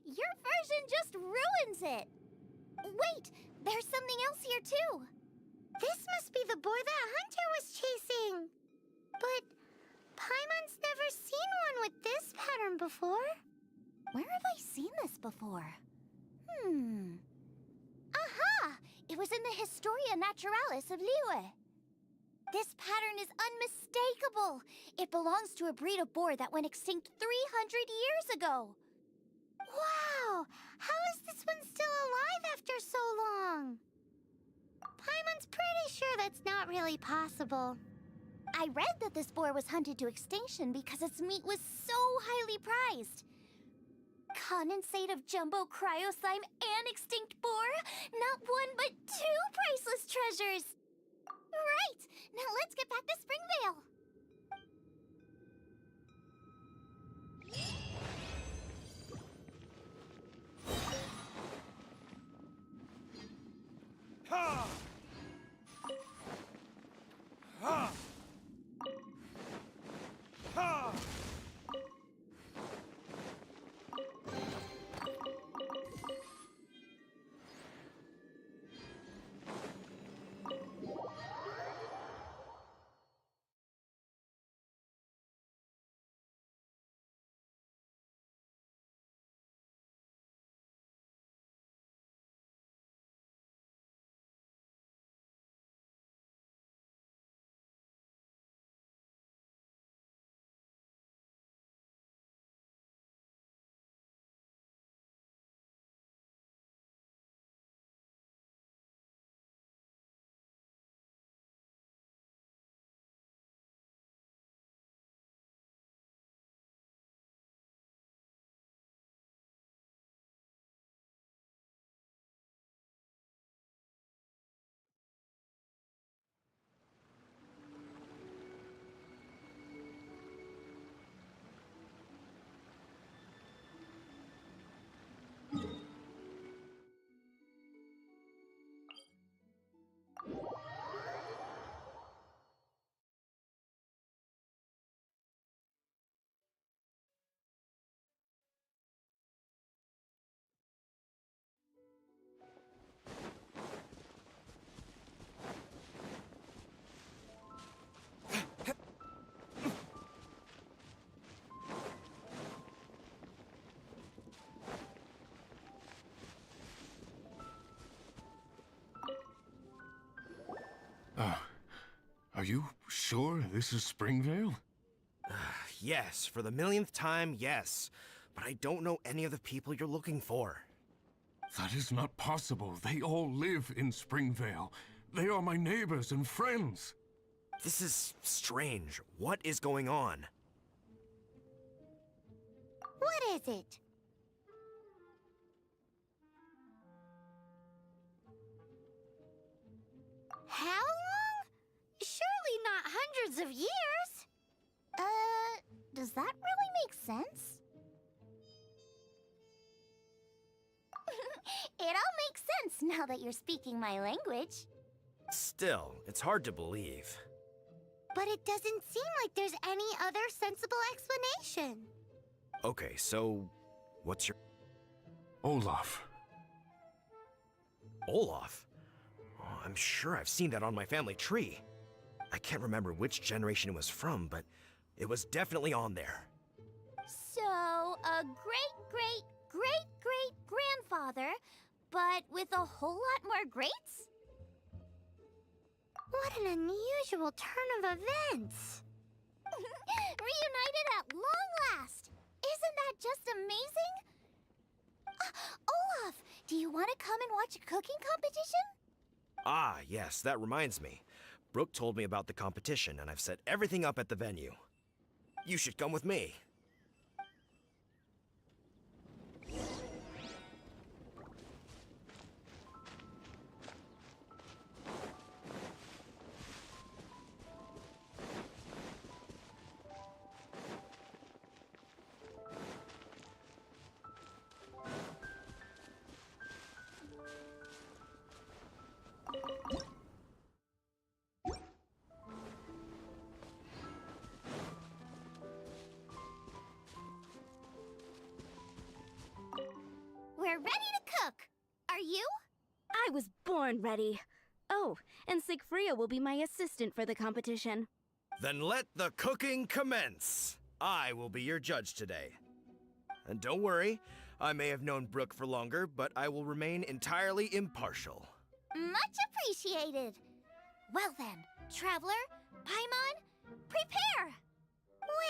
P: Your version just ruins it. Wait, there's something else here too.
B: This must be the boar that Hunter was chasing. But Paimon's never seen one with this pattern before.
P: Where have I seen this before? Aha! It was in the Historia Naturalis of Liyue. This pattern is unmistakable. It belongs to a breed of boar that went extinct 300 years ago.
B: Wow! How is this one still alive after so long? Paimon's pretty sure that's not really possible.
P: I read that this boar was hunted to extinction because its meat was so highly prized. Condensate of jumbo cryo slime and extinct boar? Not one but two priceless treasures! Right! Now let's get back to Springvale!
L: Ha! Ha! Ha!
Q: Are you sure this is Springvale?
O: Yes, for the millionth time, yes. But I don't know any of the people you're looking for.
Q: That is not possible. They all live in Springvale. They are my neighbors and friends.
O: This is strange. What is going on?
B: What is it? How long? Surely not hundreds of years.
P: Does that really make sense? It all makes sense now that you're speaking my language.
O: Still, it's hard to believe.
B: But it doesn't seem like there's any other sensible explanation.
O: Okay, so what's your...
Q: Olaf.
O: Olaf? Oh, I'm sure I've seen that on my family tree. I can't remember which generation it was from, but it was definitely on there.
P: So, a great-great-great-great-grandfather, but with a whole lot more greats?
B: What an unusual turn of events.
P: Reunited at long last! Isn't that just amazing? Olaf, do you want to come and watch a cooking competition?
O: Ah, yes, that reminds me. Brooke told me about the competition, and I've set everything up at the venue. You should come with me.
P: are you?
E: I was born ready. Oh, and Sigfria will be my assistant for the competition.
O: Then let the cooking commence. I will be your judge today. And don't worry, I may have known Brooke for longer, but I will remain entirely impartial.
P: Much appreciated. Well then, Traveler, Paimon, prepare!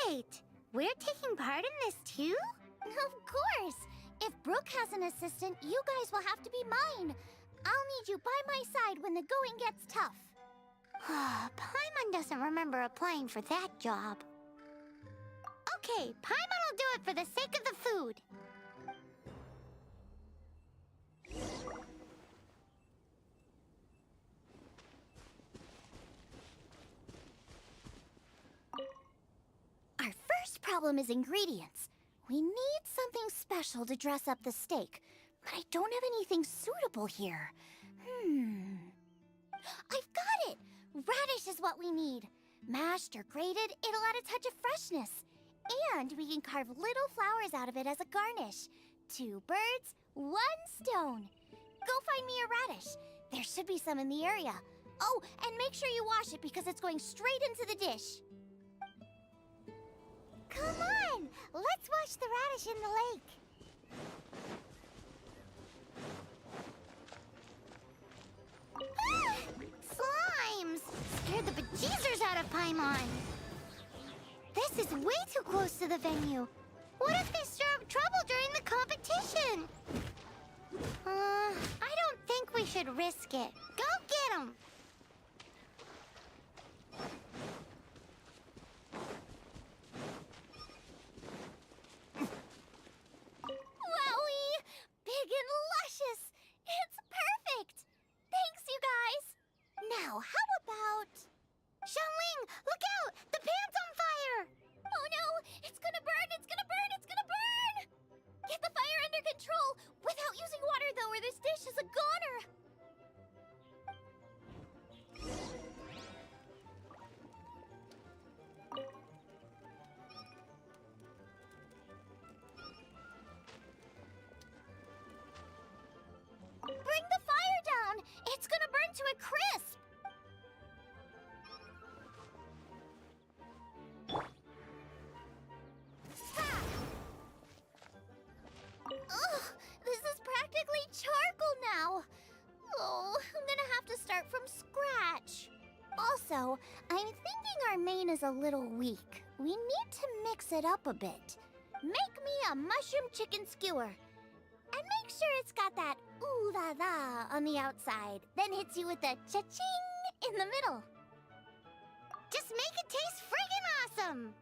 P: Wait, we're taking part in this too? Of course! If Brooke has an assistant, you guys will have to be mine. I'll need you by my side when the going gets tough. Paimon doesn't remember applying for that job. Okay, Paimon will do it for the sake of the food. Our first problem is ingredients. We need something special to dress up the steak, but I don't have anything suitable here. I've got it! Radish is what we need. Mashed or grated, it'll add a touch of freshness. And we can carve little flowers out of it as a garnish. 2 birds, 1 stone. Go find me a radish. There should be some in the area. Oh, and make sure you wash it because it's going straight into the dish. Come on! Let's wash the radish in the lake. Ah! Slimes! Scared the bejeezers out of Paimon. This is way too close to the venue. What if they stir up trouble during the competition? I don't think we should risk it. Go get them! Wowie! Big and luscious! It's perfect! Thanks, you guys! Now, how about... Xiangling, look out! The pan's on fire! Oh no! It's gonna burn! It's gonna burn! It's gonna burn! Get the fire under control! Without using water, though, or this dish is a goner! Bring the fire down! It's gonna burn to a crisp! Ugh, this is practically charcoal now. Oh, I'm gonna have to start from scratch. Also, I'm thinking our main is a little weak. We need to mix it up a bit. Make me a mushroom chicken skewer. And make sure it's got that ooh la la on the outside, then hits you with the cha-ching in the middle. Just make it taste friggin' awesome!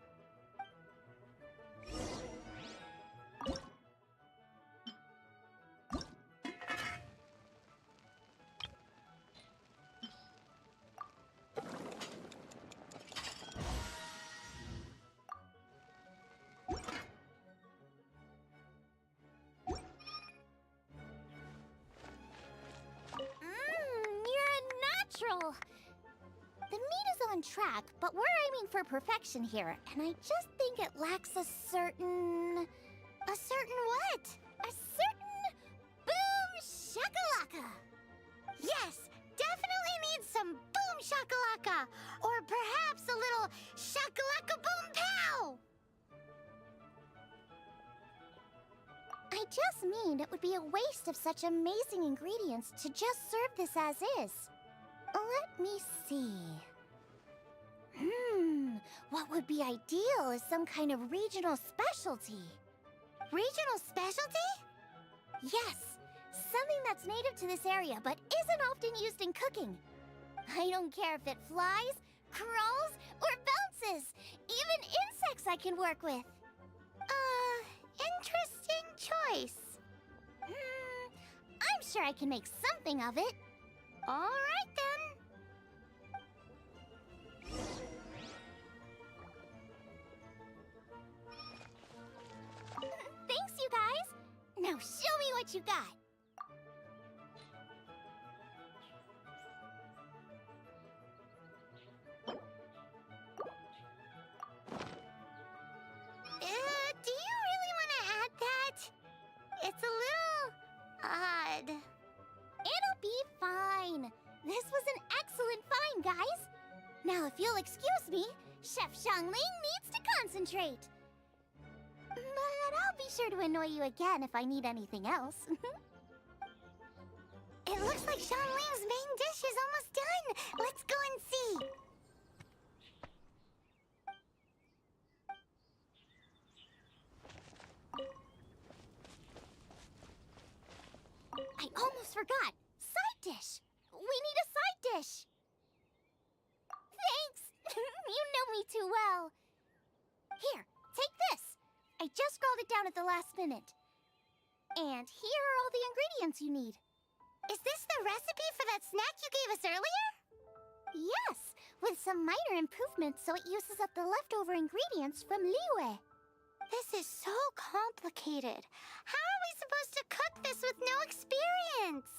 P: The meat is on track, but we're aiming for perfection here, and I just think it lacks a certain... A certain what? A certain... boom shakalaka! Yes, definitely needs some boom shakalaka! Or perhaps a little shakalaka boom pow! I just mean it would be a waste of such amazing ingredients to just serve this as is. Let me see. What would be ideal is some kind of regional specialty. Regional specialty? Yes, something that's native to this area but isn't often used in cooking. I don't care if it flies, crawls, or bounces. Even insects I can work with. Interesting choice. I'm sure I can make something of it. All right, then. Thanks, you guys. Now show me what you got. Do you really want to add that? It's a little odd. if you'll excuse me, Chef Xiangling needs to concentrate. But I'll be sure to annoy you again if I need anything else. It looks like Xiangling's main dish is almost done. Let's go and see. I almost forgot. Side dish. We need a side dish. Thanks. You know me too well. Here, take this. I just scrawled it down at the last minute. And here are all the ingredients you need. Is this the recipe for that snack you gave us earlier? Yes, with some minor improvements so it uses up the leftover ingredients from Liyue. This is so complicated. How are we supposed to cook this with no experience?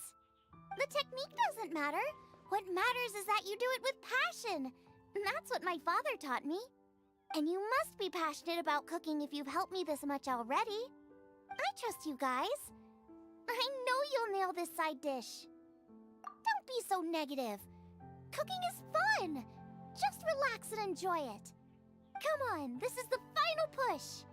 P: The technique doesn't matter. What matters is that you do it with passion. That's what my father taught me. And you must be passionate about cooking if you've helped me this much already. I trust you guys. I know you'll nail this side dish. Don't be so negative. Cooking is fun. Just relax and enjoy it. Come on, this is the final push.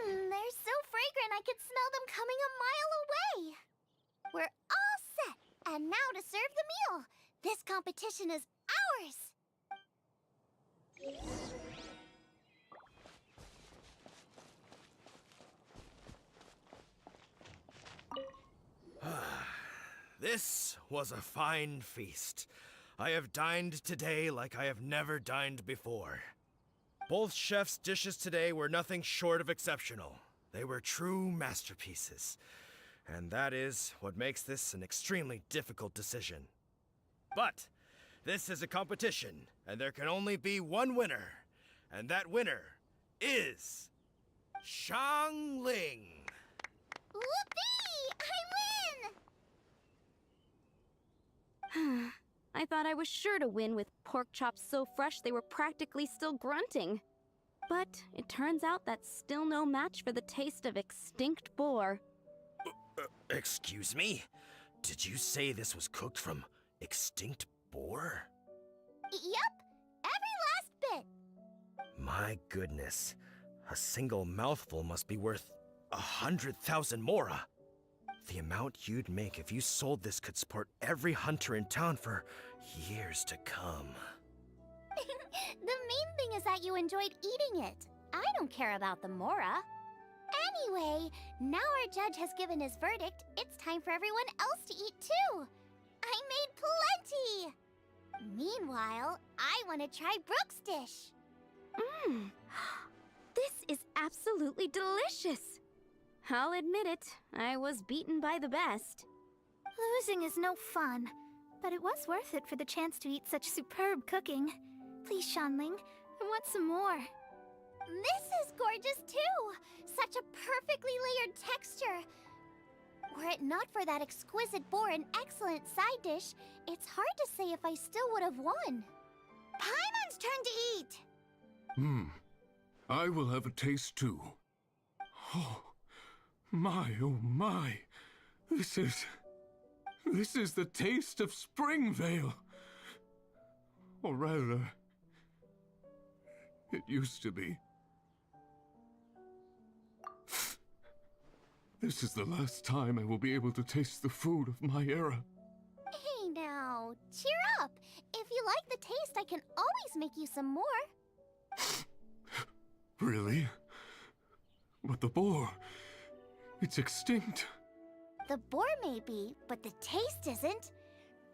P: They're so fragrant I could smell them coming a mile away. We're all set, and now to serve the meal. This competition is ours.
O: This was a fine feast. I have dined today like I have never dined before. Both chefs' dishes today were nothing short of exceptional. They were true masterpieces. And that is what makes this an extremely difficult decision. But this is a competition, and there can only be one winner. And that winner is Xiangling.
P: Whoopee! I win!
E: I thought I was sure to win with pork chops so fresh they were practically still grunting. But it turns out that's still no match for the taste of extinct boar.
O: Excuse me? Did you say this was cooked from extinct boar?
P: Yep, every last bit.
O: My goodness. A single mouthful must be worth 100,000 mora. The amount you'd make if you sold this could support every hunter in town for years to come.
P: The main thing is that you enjoyed eating it. I don't care about the mora. Anyway, now our judge has given his verdict. It's time for everyone else to eat too. I made plenty. Meanwhile, I want to try Brooke's dish.
E: This is absolutely delicious. I'll admit it, I was beaten by the best.
B: Losing is no fun, but it was worth it for the chance to eat such superb cooking. Please, Xiangling, I want some more.
P: This is gorgeous too! Such a perfectly layered texture. Were it not for that exquisite boar and excellent side dish, it's hard to say if I still would have won. Paimon's turn to eat!
Q: I will have a taste too. Oh my. This is the taste of Springvale. Or rather, it used to be. This is the last time I will be able to taste the food of my era.
P: Hey now, cheer up. If you like the taste, I can always make you some more.
Q: Really? But the boar, it's extinct.
P: The boar may be, but the taste isn't.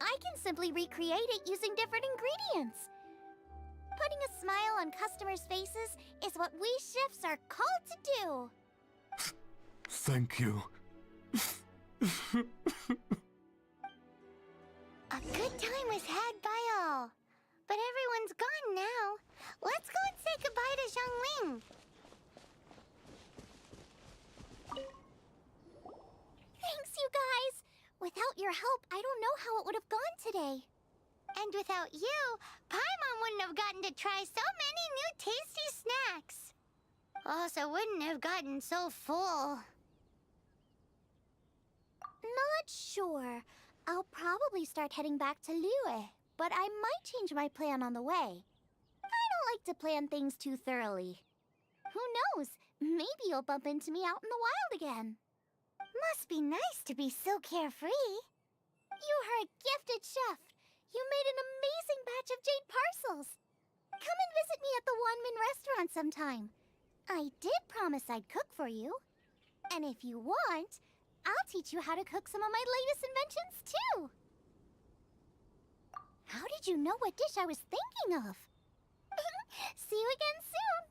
P: I can simply recreate it using different ingredients. Putting a smile on customers' faces is what we chefs are called to do.
Q: Thank you.
P: A good time was had by all. But everyone's gone now. Let's go and say goodbye to Xiangling. Thanks, you guys. Without your help, I don't know how it would have gone today. And without you, Paimon wouldn't have gotten to try so many new tasty snacks. Also wouldn't have gotten so full. Not sure. I'll probably start heading back to Liyue, but I might change my plan on the way. I don't like to plan things too thoroughly. Who knows? Maybe you'll bump into me out in the wild again. Must be nice to be so carefree. You are a gifted chef. You made an amazing batch of jade parcels. Come and visit me at the Wanmin restaurant sometime. I did promise I'd cook for you. And if you want, I'll teach you how to cook some of my latest inventions, too. How did you know what dish I was thinking of? See you again soon.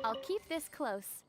C: I'll keep this close.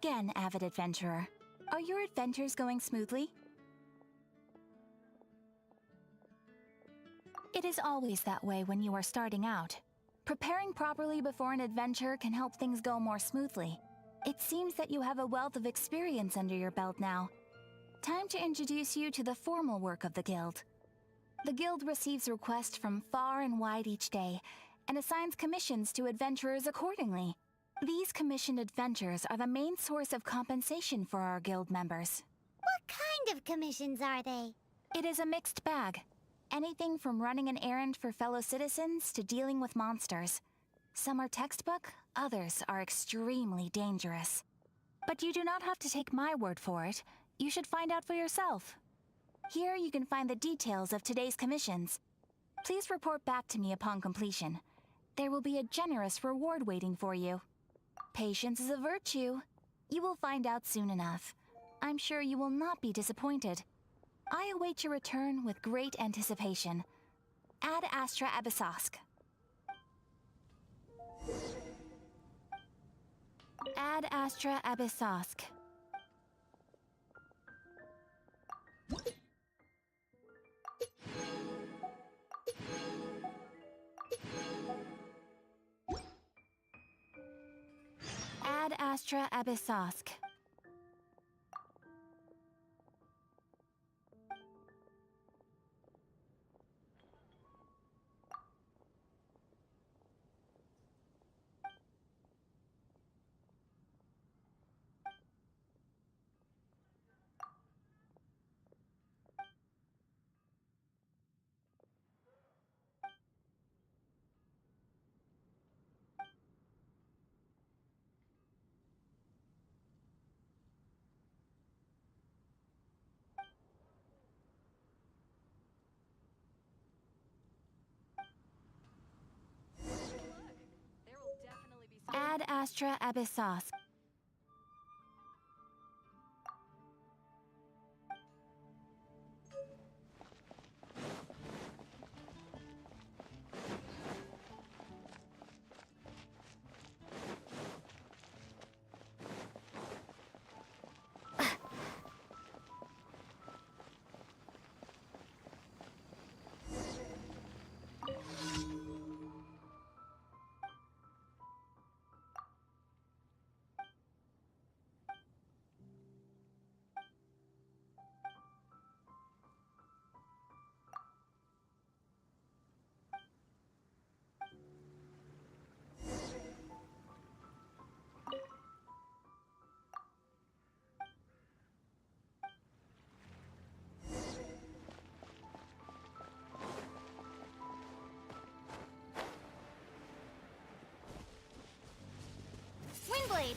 C: again, avid adventurer. Are your adventures going smoothly? It is always that way when you are starting out. Preparing properly before an adventure can help things go more smoothly. It seems that you have a wealth of experience under your belt now. Time to introduce you to the formal work of the Guild. The Guild receives requests from far and wide each day, and assigns commissions to adventurers accordingly. These commissioned adventures are the main source of compensation for our Guild members.
B: What kind of commissions are they?
C: It is a mixed bag. Anything from running an errand for fellow citizens to dealing with monsters. Some are textbook, others are extremely dangerous. But you do not have to take my word for it. You should find out for yourself. Here you can find the details of today's commissions. Please report back to me upon completion. There will be a generous reward waiting for you. Patience is a virtue. You will find out soon enough. I'm sure you will not be disappointed. I await your return with great anticipation. Ad Astra Abyssosk. Ad Astra Abyssosk. Ad Astra Abyssosk. Ad Astra Abyssosk.
B: Windblade!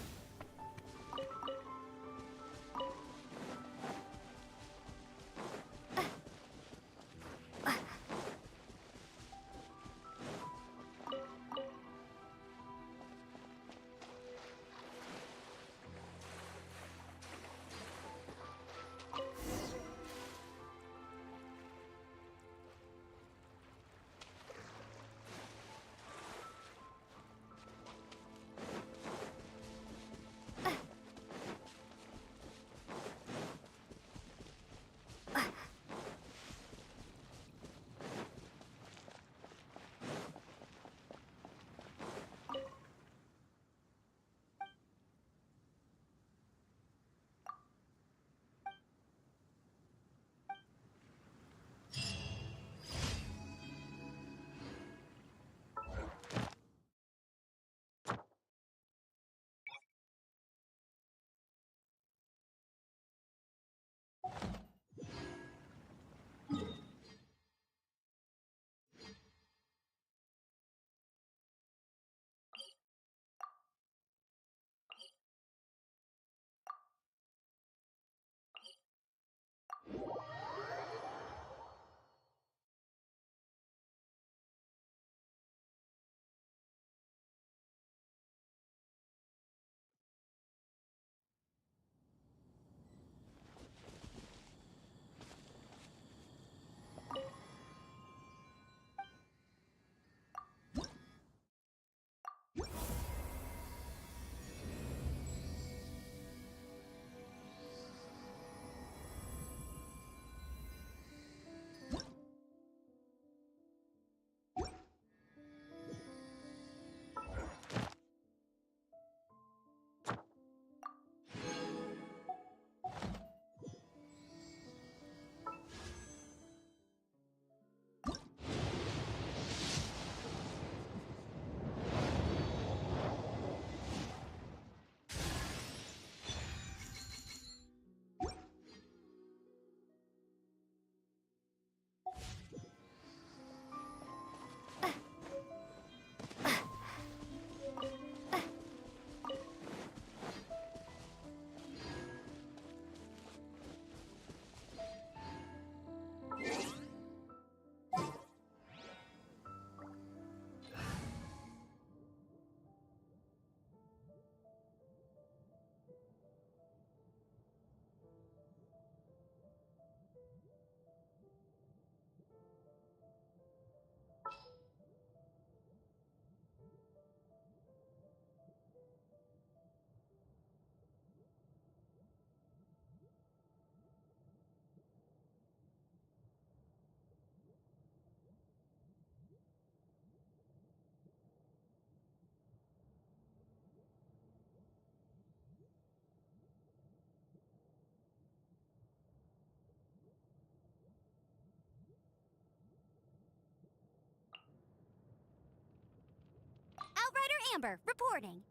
P: Outrider Amber, reporting.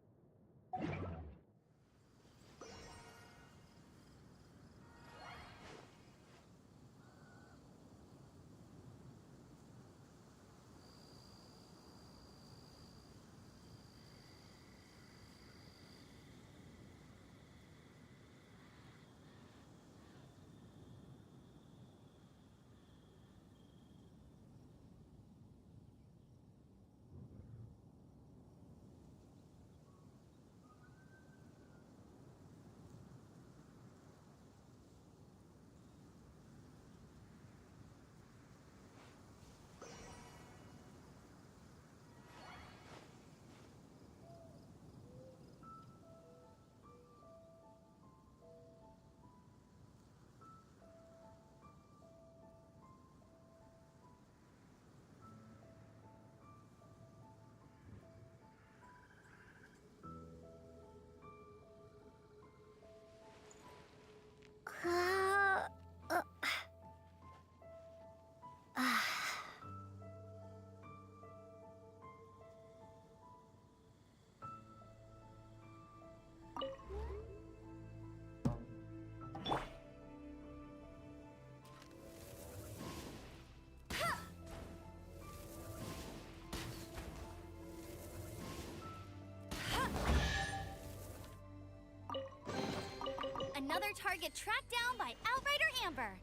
P: Another target tracked down by Outrider Amber.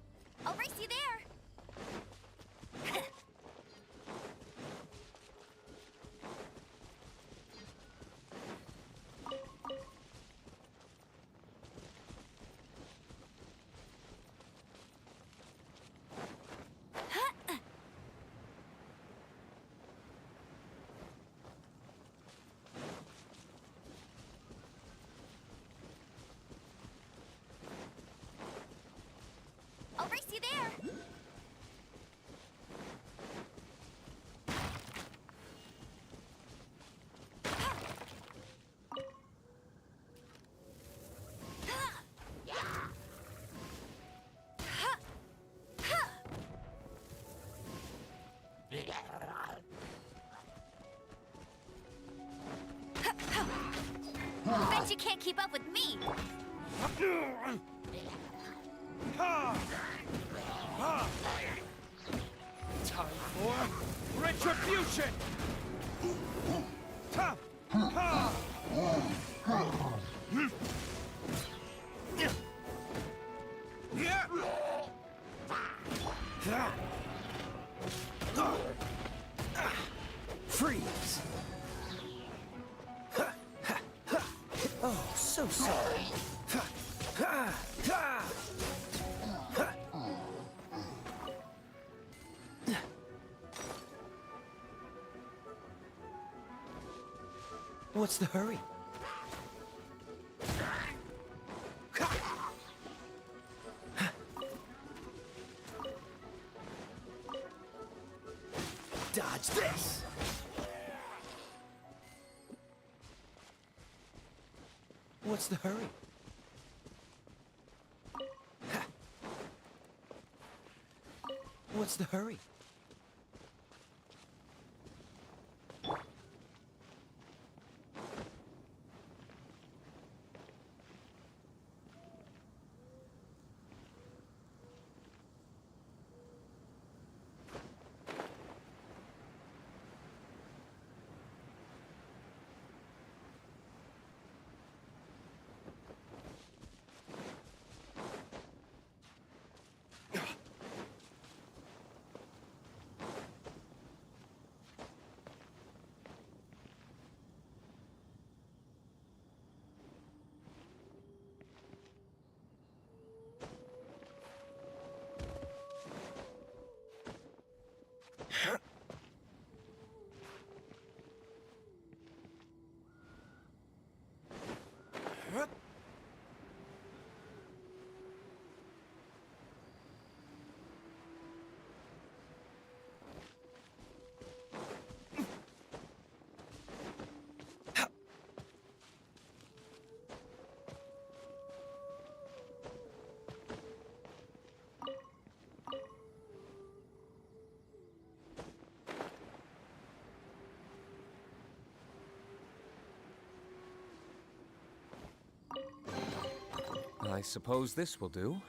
P: I'll race you there. I'll race you there. Bet you can't keep up with me.
L: Time for retribution!
K: Freeze! Oh, so sorry. What's the hurry? Dodge this! What's the hurry? What's the hurry?
A: I suppose this will do.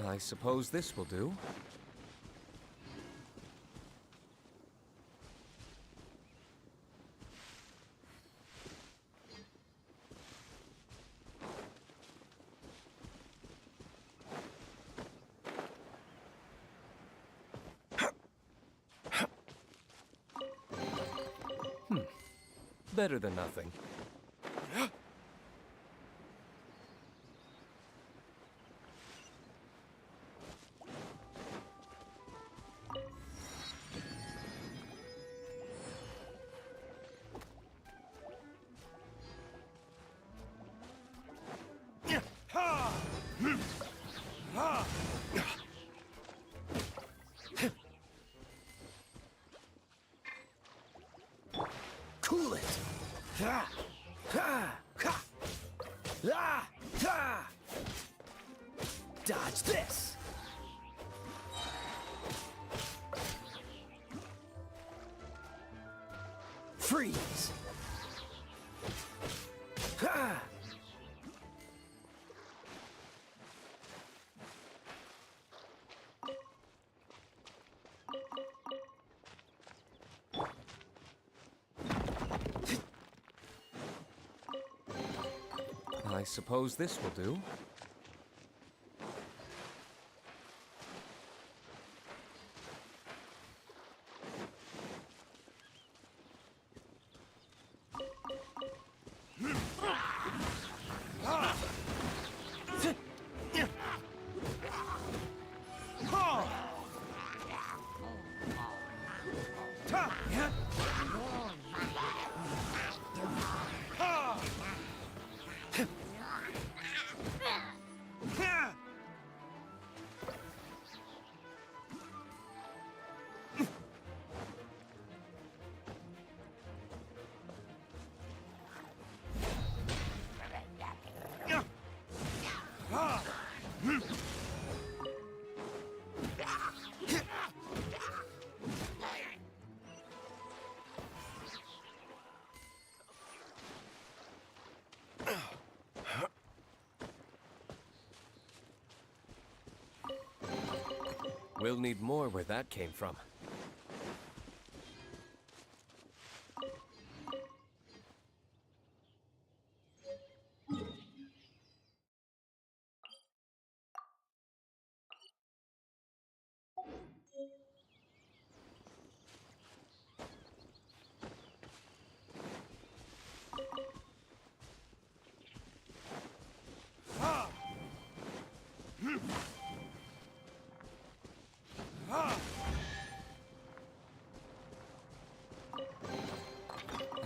A: I suppose this will do. Better than nothing.
K: Cool it! Ha! Ha! Ha! Ah! Ha! Dodge this! Freeze! Ha!
A: I suppose this will do. We'll need more where that came from.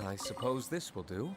A: I suppose this will do.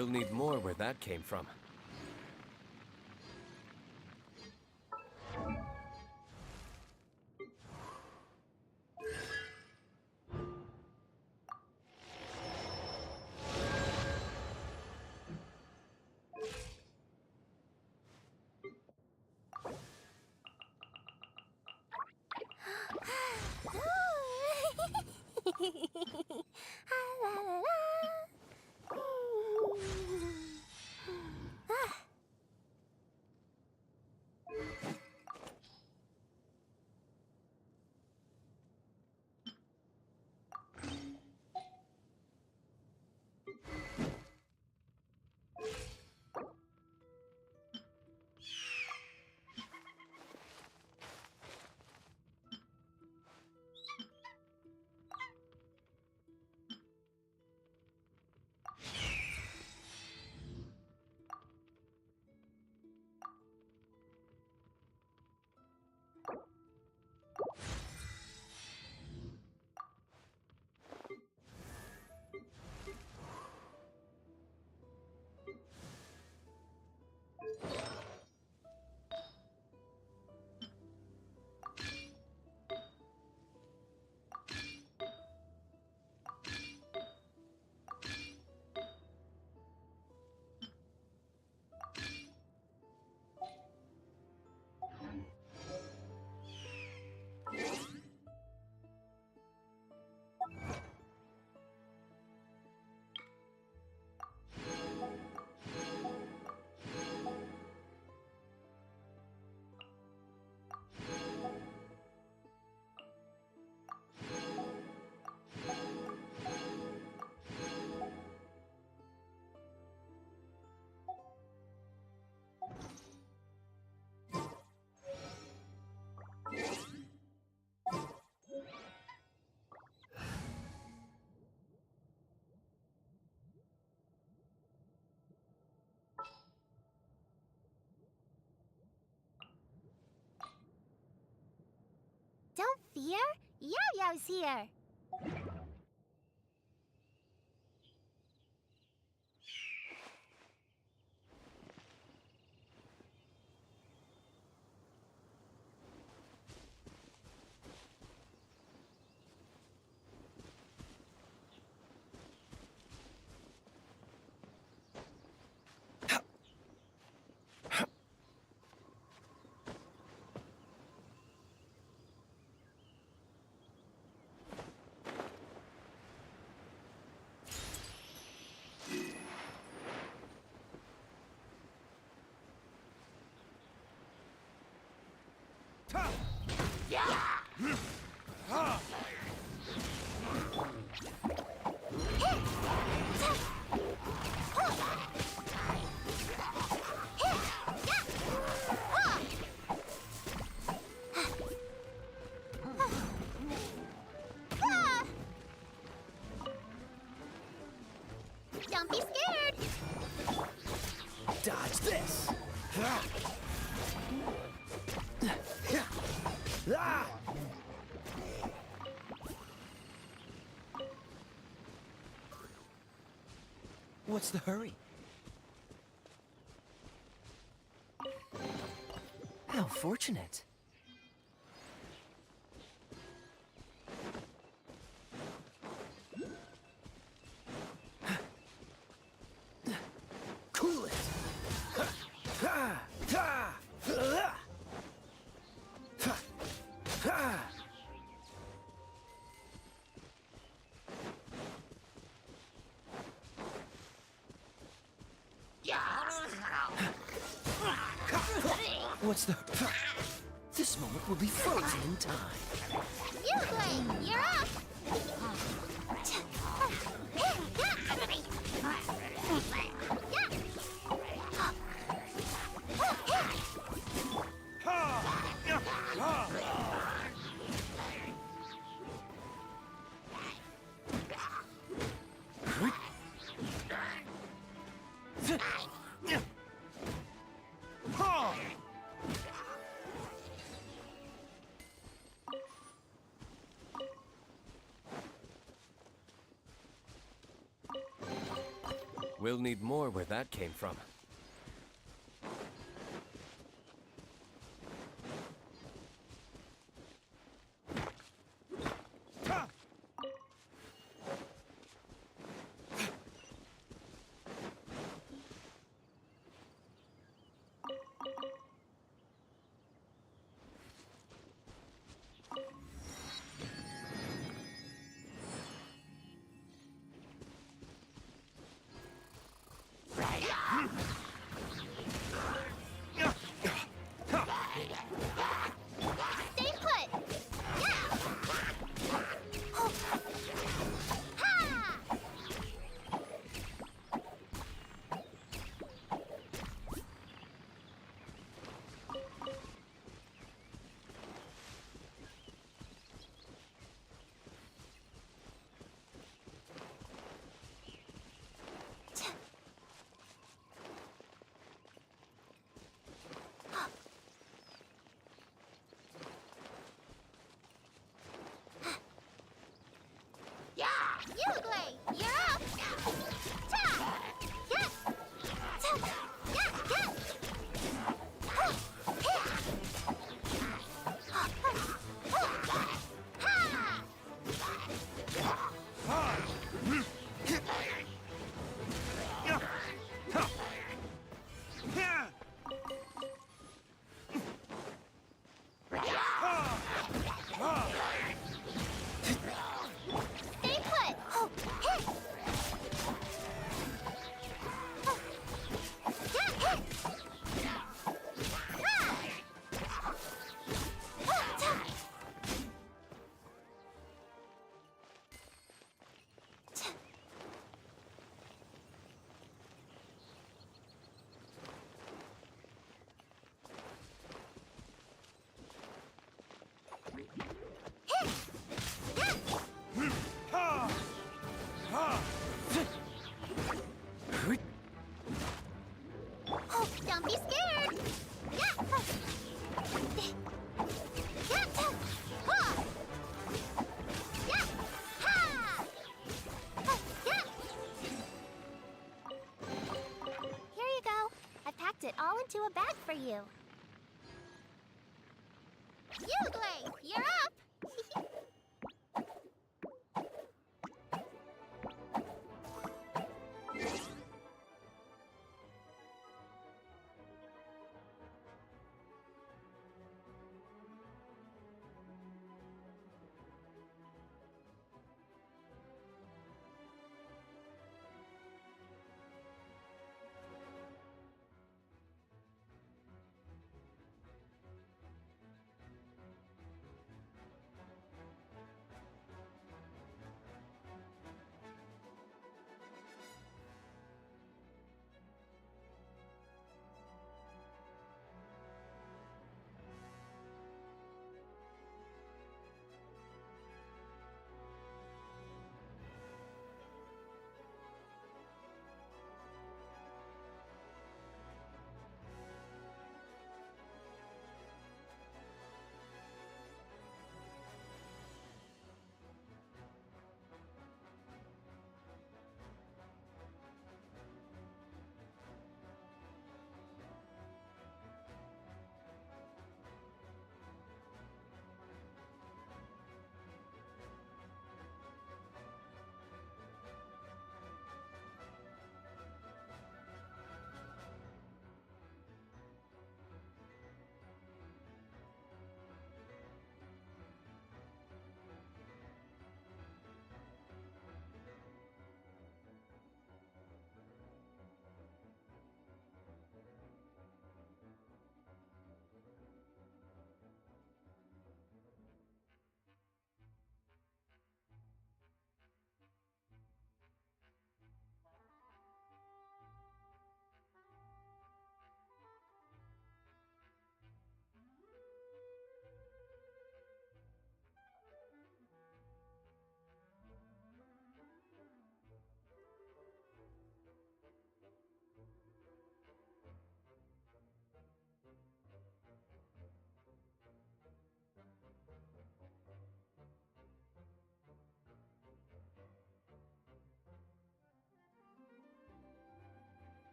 A: We'll need more where that came from.
B: Don't fear, Yao's here. Don't be scared!
K: Dodge this! What's the hurry? How fortunate. Cool it! What's the... This moment will be frozen in time.
B: You play! You're up!
A: We'll need more where that came from.
B: Stay put! Yeah! Ha! Uglay, you're up! Ta! Yeah! Ta! Yeah! Yeah! Huh! Stay put! Don't be scared! Yeah! Yeah! Ha! Yeah! Ha! Yeah! Here you go. I packed it all into a bag for you. Uglay, you're up!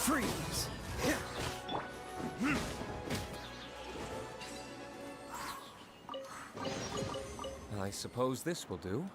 K: Freeze!
A: I suppose this will do.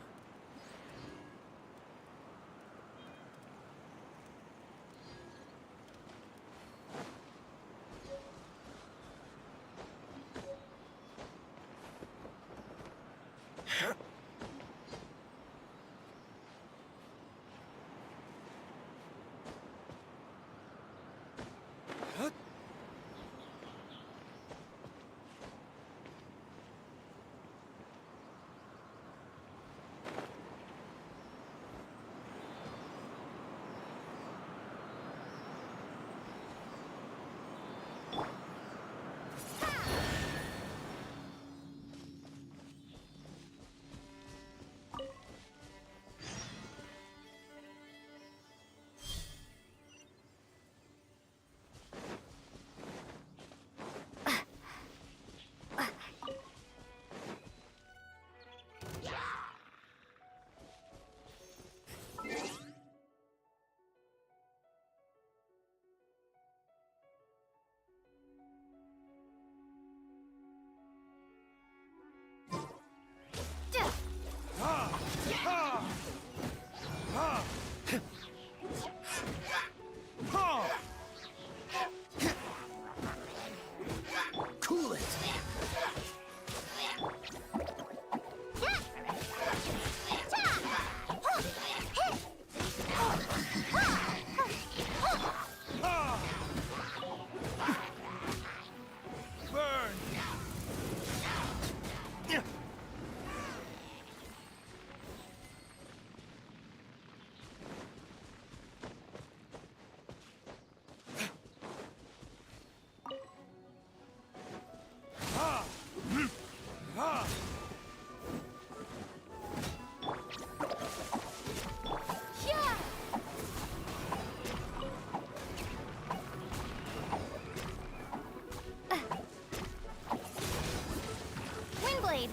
K: Cool it! Burn!
B: Windblade!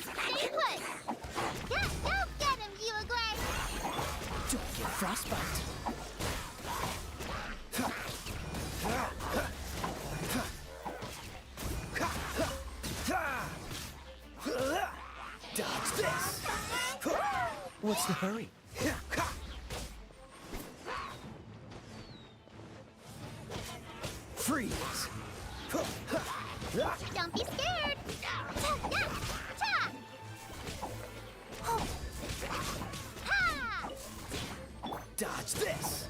B: Stay put! Go get him, Guaglar!
K: Don't get frostbite! Dodge this! What's the hurry? Freeze!
B: Don't be scared!
K: Dodge this!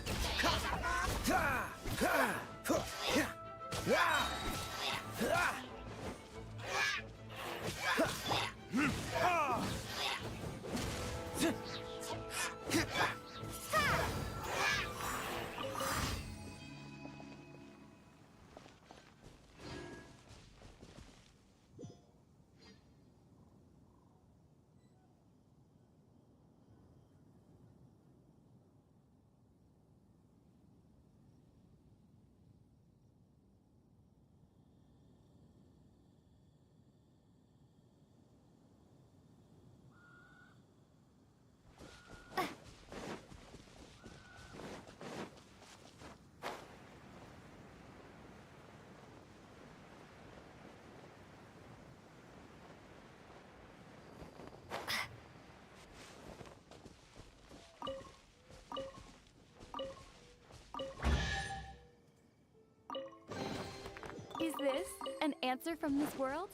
P: An answer from this world?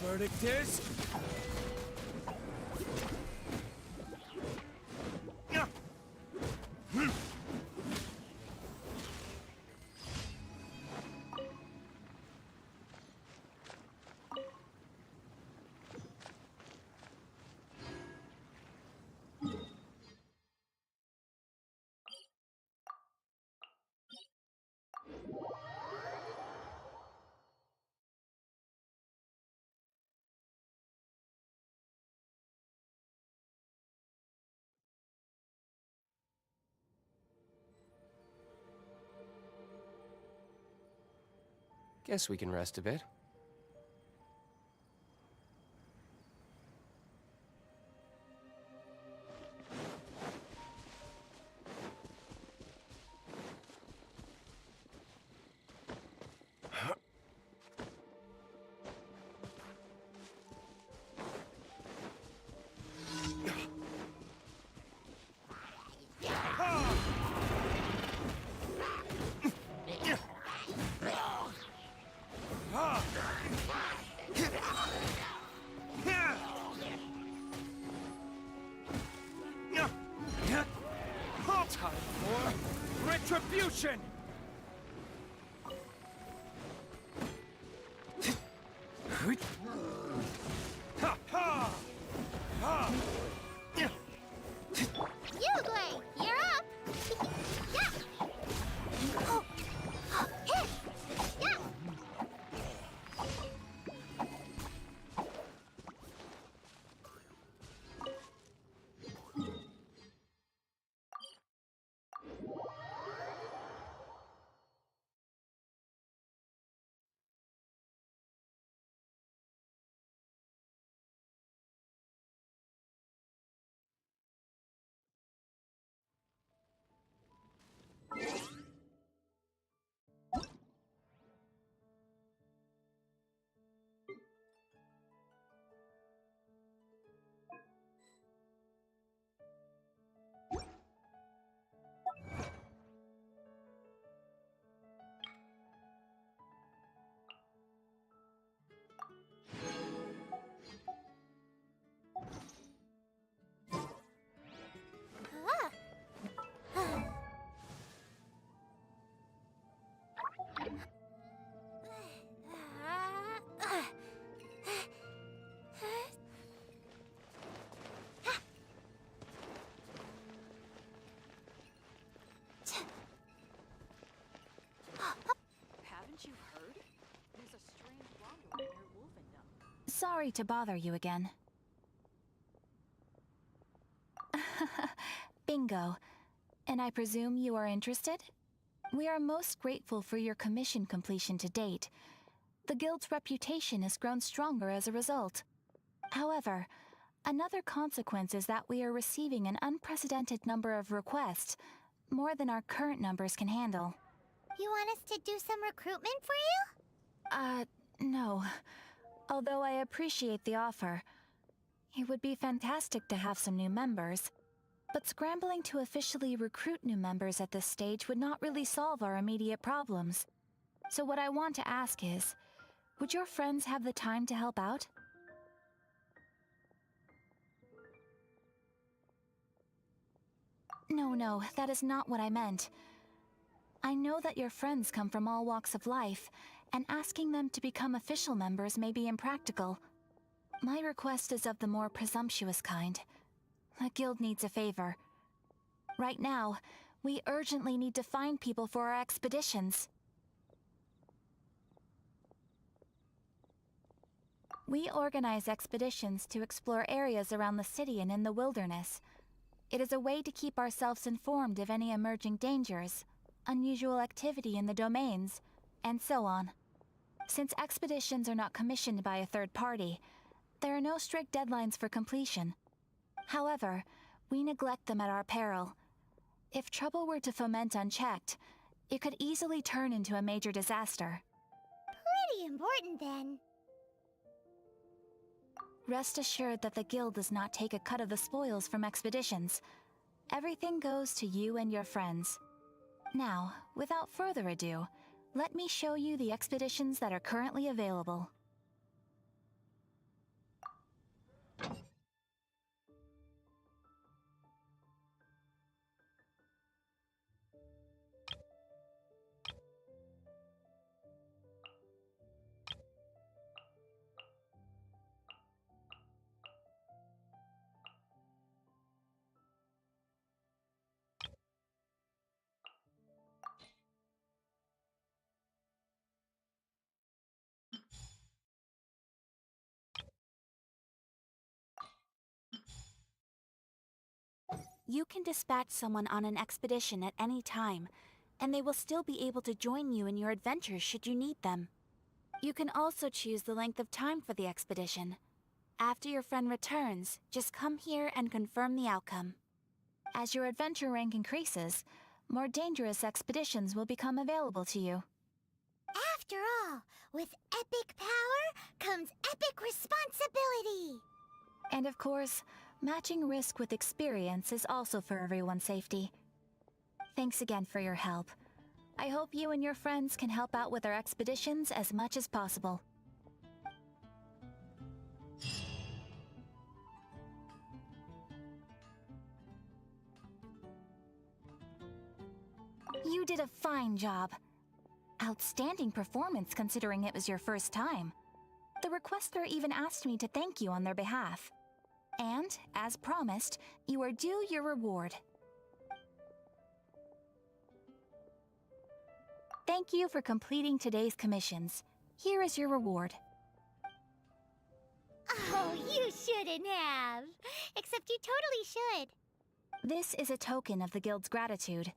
K: Verdict is...
A: Guess we can rest a bit.
K: Time for retribution!
B: Yuglei, you're up! Yeah! Oh. Hit! Yeah!
C: Sorry to bother you again. Bingo. And I presume you are interested? We are most grateful for your commission completion to date. The Guild's reputation has grown stronger as a result. However, another consequence is that we are receiving an unprecedented number of requests, more than our current numbers can handle.
B: You want us to do some recruitment for you?
C: No. Although I appreciate the offer. It would be fantastic to have some new members. But scrambling to officially recruit new members at this stage would not really solve our immediate problems. So what I want to ask is, would your friends have the time to help out? No, that is not what I meant. I know that your friends come from all walks of life, and asking them to become official members may be impractical. My request is of the more presumptuous kind. The Guild needs a favor. Right now, we urgently need to find people for our expeditions. We organize expeditions to explore areas around the city and in the wilderness. It is a way to keep ourselves informed of any emerging dangers, unusual activity in the domains, and so on. Since expeditions are not commissioned by a third party, there are no strict deadlines for completion. However, we neglect them at our peril. If trouble were to foment unchecked, it could easily turn into a major disaster.
B: Pretty important then.
C: Rest assured that the Guild does not take a cut of the spoils from expeditions. Everything goes to you and your friends. Now, without further ado, let me show you the expeditions that are currently available. You can dispatch someone on an expedition at any time, and they will still be able to join you in your adventures should you need them. You can also choose the length of time for the expedition. After your friend returns, just come here and confirm the outcome. As your adventure rank increases, more dangerous expeditions will become available to you.
B: After all, with epic power comes epic responsibility!
C: And of course, matching risk with experience is also for everyone's safety. Thanks again for your help. I hope you and your friends can help out with our expeditions as much as possible. You did a fine job. Outstanding performance considering it was your first time. The requester even asked me to thank you on their behalf. And, as promised, you are due your reward. Thank you for completing today's commissions. Here is your reward.
B: Oh, you shouldn't have. Except you totally should.
C: This is a token of the Guild's gratitude.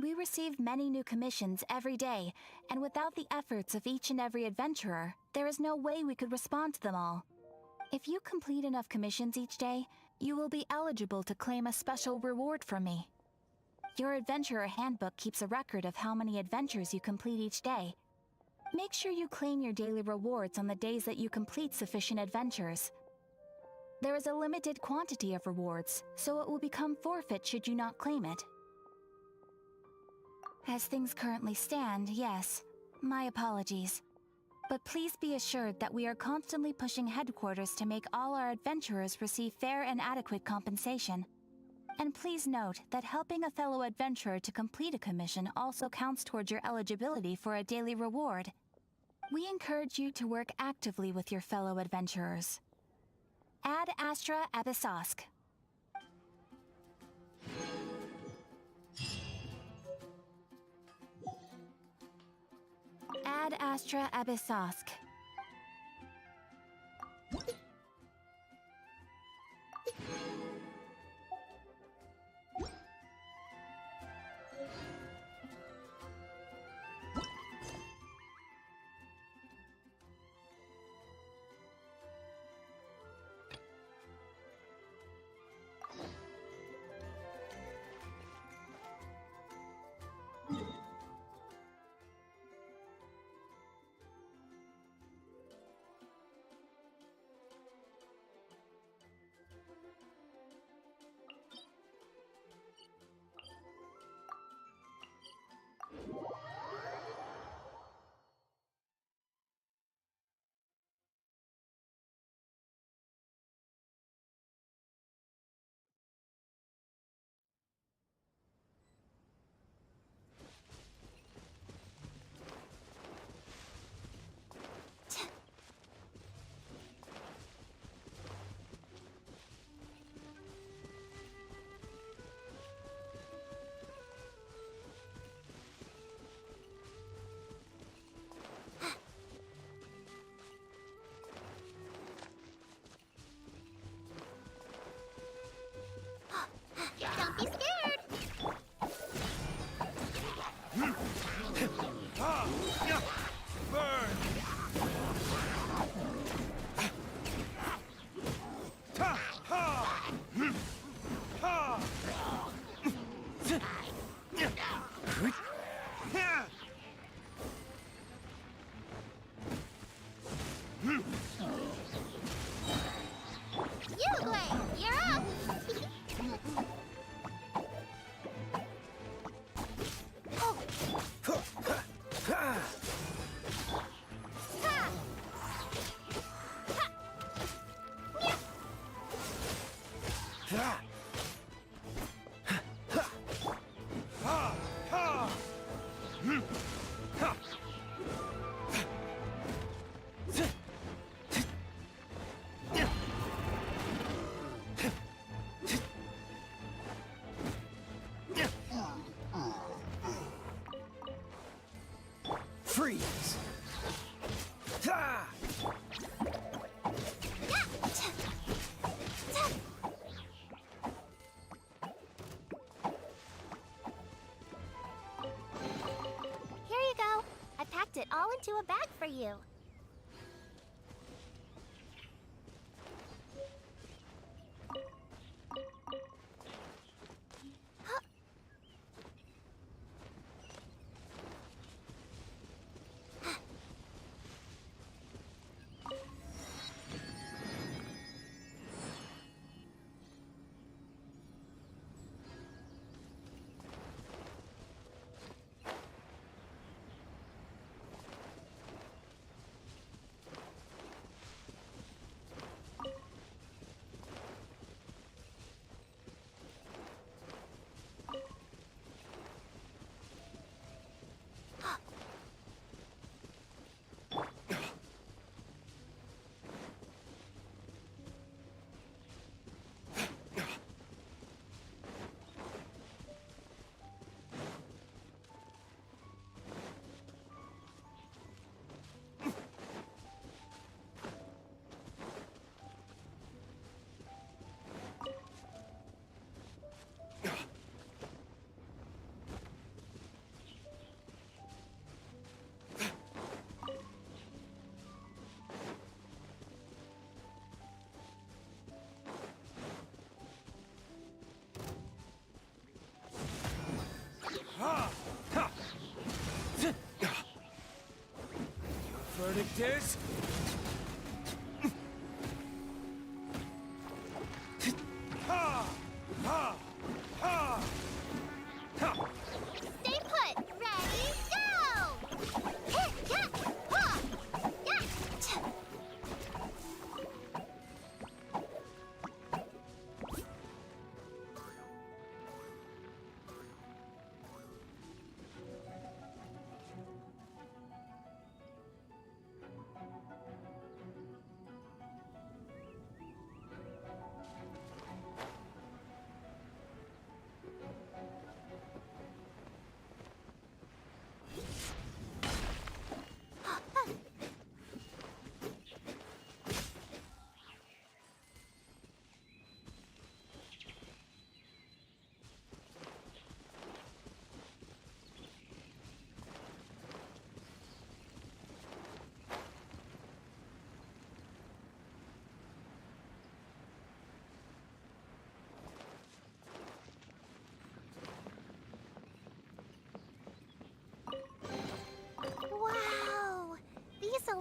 C: We receive many new commissions every day, and without the efforts of each and every adventurer, there is no way we could respond to them all. If you complete enough commissions each day, you will be eligible to claim a special reward from me. Your Adventurer Handbook keeps a record of how many adventures you complete each day. Make sure you claim your daily rewards on the days that you complete sufficient adventures. There is a limited quantity of rewards, so it will become forfeit should you not claim it. As things currently stand, yes, my apologies. But please be assured that we are constantly pushing headquarters to make all our adventurers receive fair and adequate compensation. And please note that helping a fellow adventurer to complete a commission also counts towards your eligibility for a daily reward. We encourage you to work actively with your fellow adventurers. Ad Astra Abyssosk. Ad Astra Abyssosk.
B: Don't be scared!
L: Burn! Ha! Ha! Ha!
B: Uruguay, you're up!
K: Freeze! Ha!
B: Here you go. I packed it all into a bag for you.
K: Verdict is...
L: Ha! Ha! Ha! Ha!
B: Stay put! Ready, go! Hit, ya, ha! Ya, ch.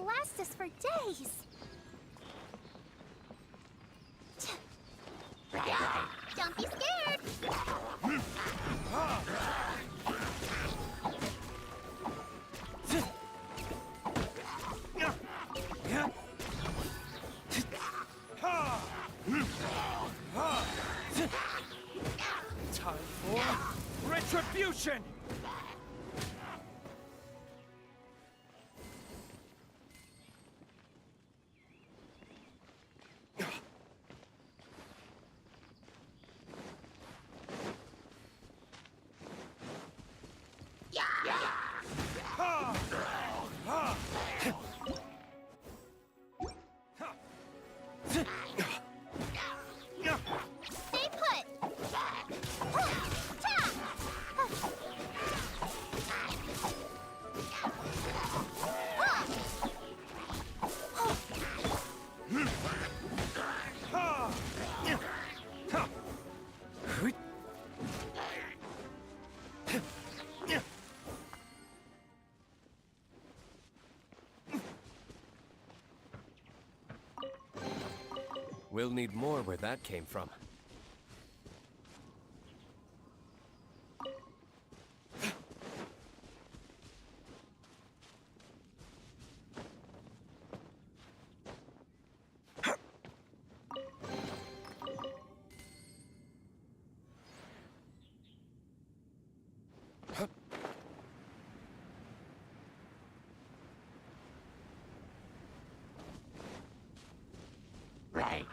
P: will last us for days. Don't be scared!
K: Time for retribution!
P: Stay put!
A: We'll need more where that came from.
L: Right.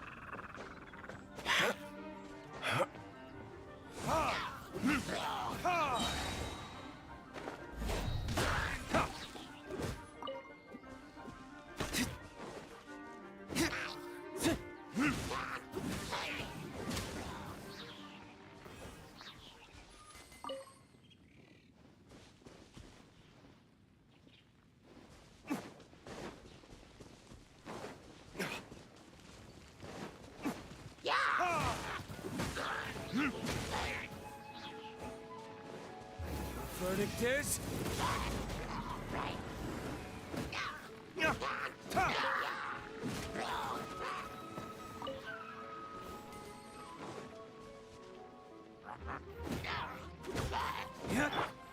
K: Verdict is...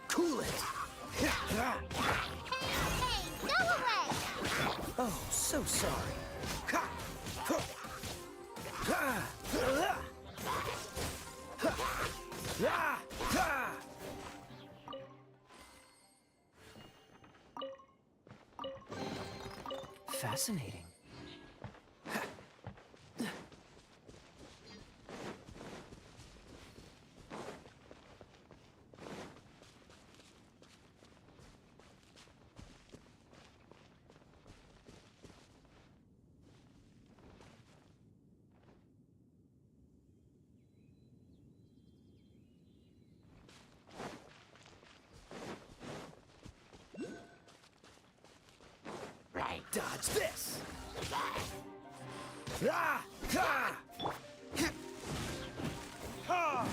K: Cool it!
P: Hey, go away!
K: Oh, so sorry. Fascinating.
L: Right.
K: Dodge this! Ah! Ha! Ha!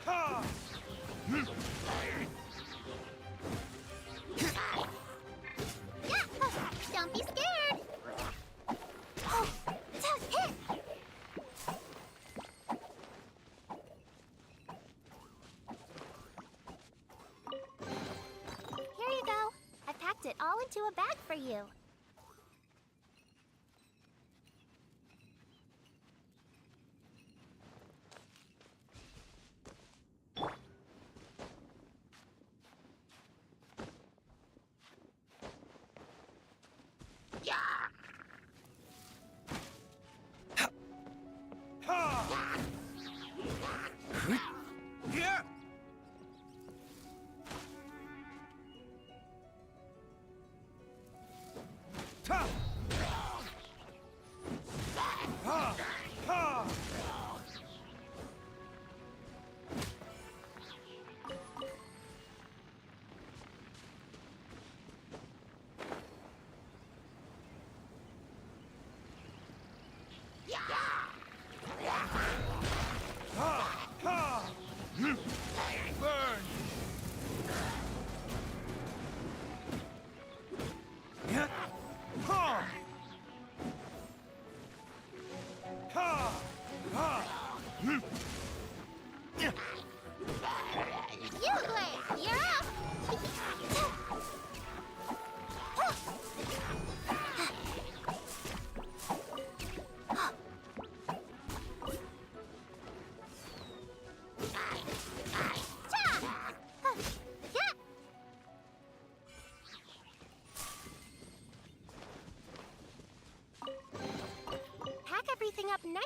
K: Ha!
P: Don't be scared! Hit! Here you go. I packed it all into a bag for you.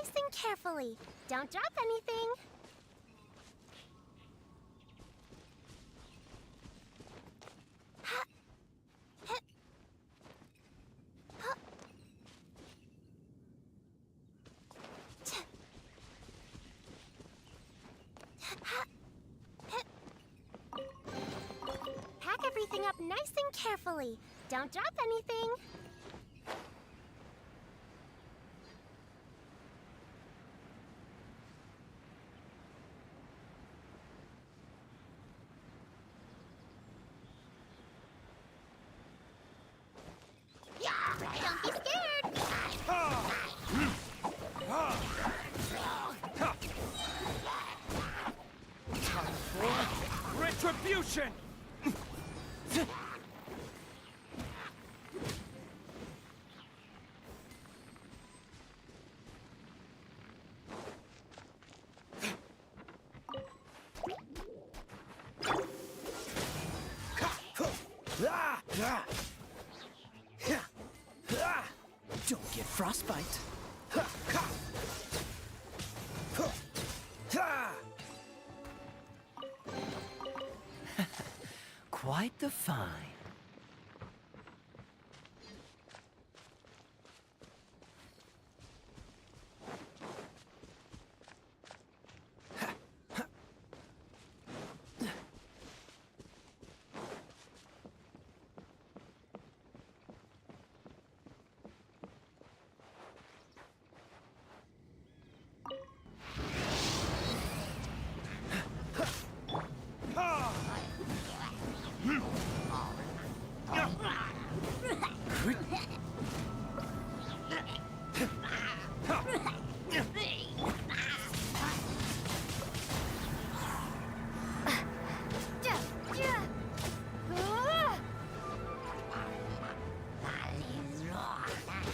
P: nice and carefully. Don't drop anything. Pack everything up nice and carefully. Don't drop anything. Don't be scared.
K: Time for retribution!
R: Don't get frostbite. Quite the find.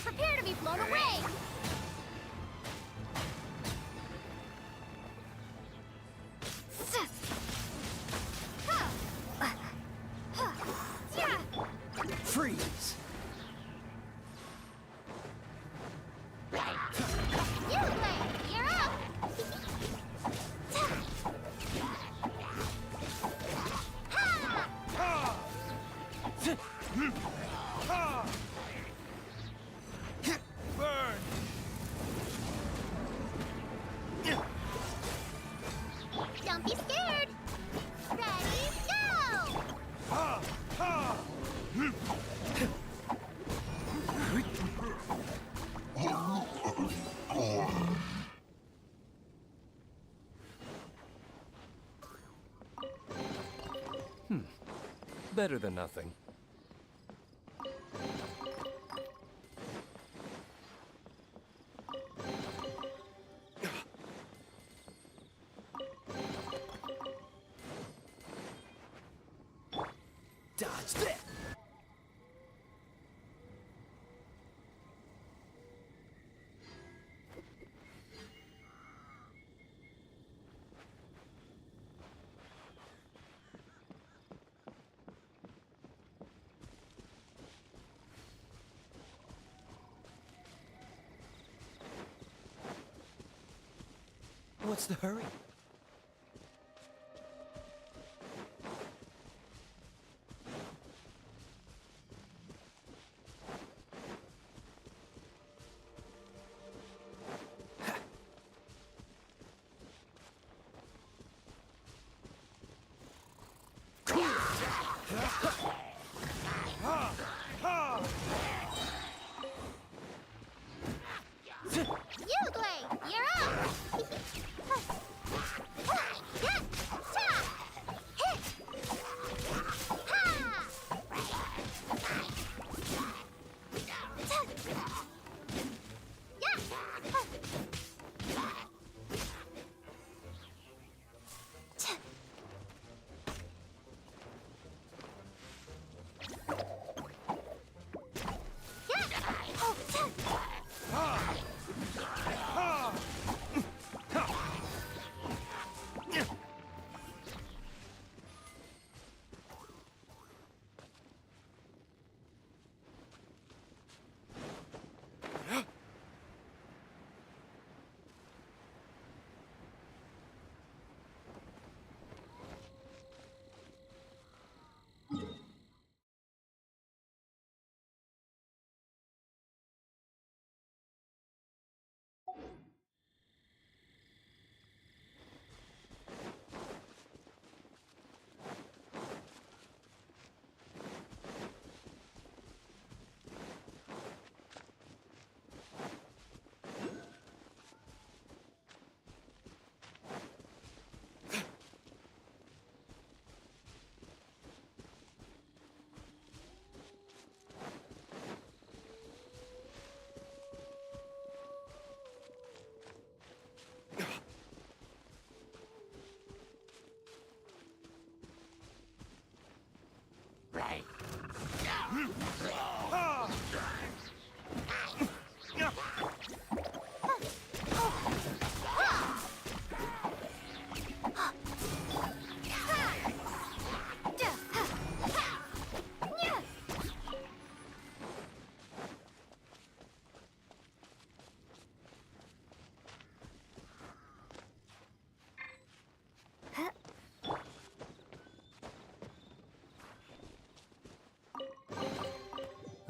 P: Prepare to be blown away.
R: Freeze!
P: You're up.
K: Burn!
P: Don't be scared. Ready, go!
A: Better than nothing.
K: Dodge this! What's the hurry?
P: Yugley, you're up.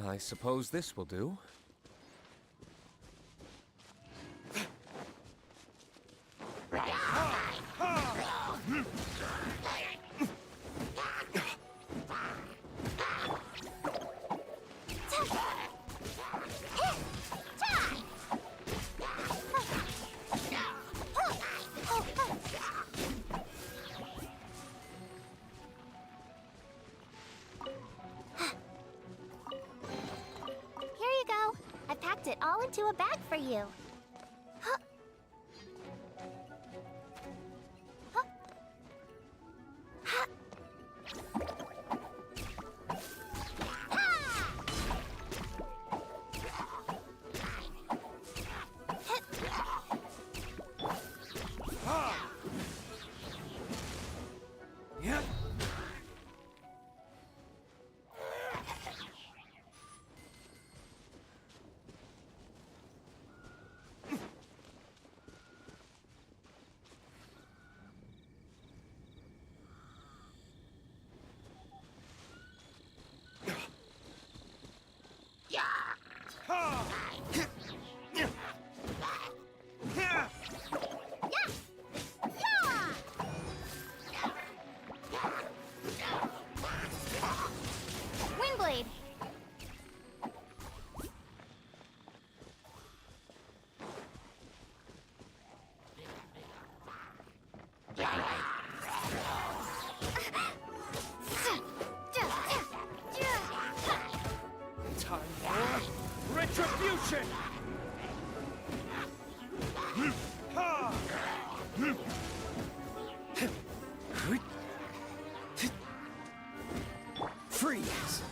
A: I suppose this will do.
B: Here you go. I packed it all into a bag for you. Huh. Huh. Ha.
A: Yeah.
B: Windblade.
K: Time for retribution! Freeze!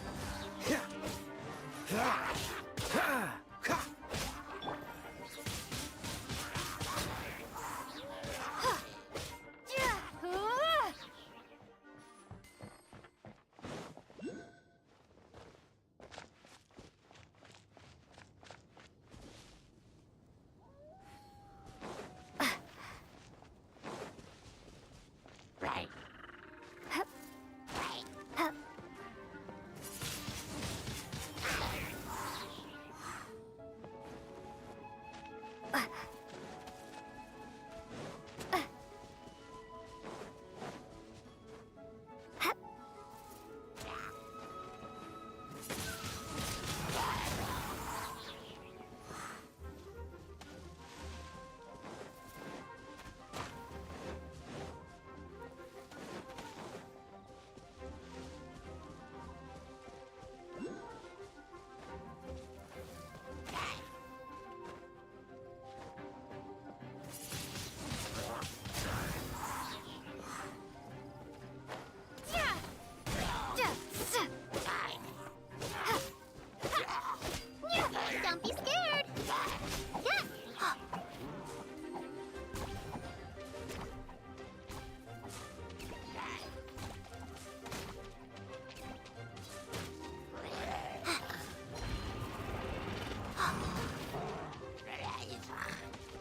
B: Don't be scared.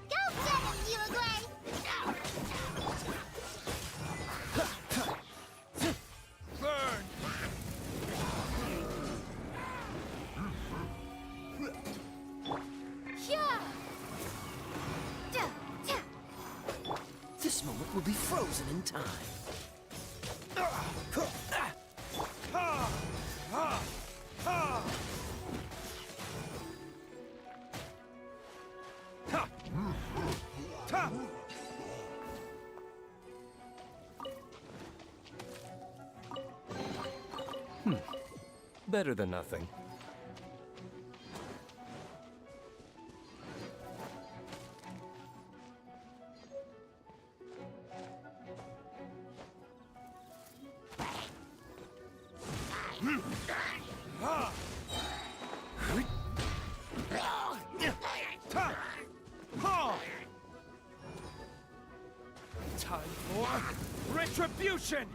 B: Go get him, Uruguay!
K: Burn! This moment will be frozen in time.
A: Better than nothing.
K: Time for retribution!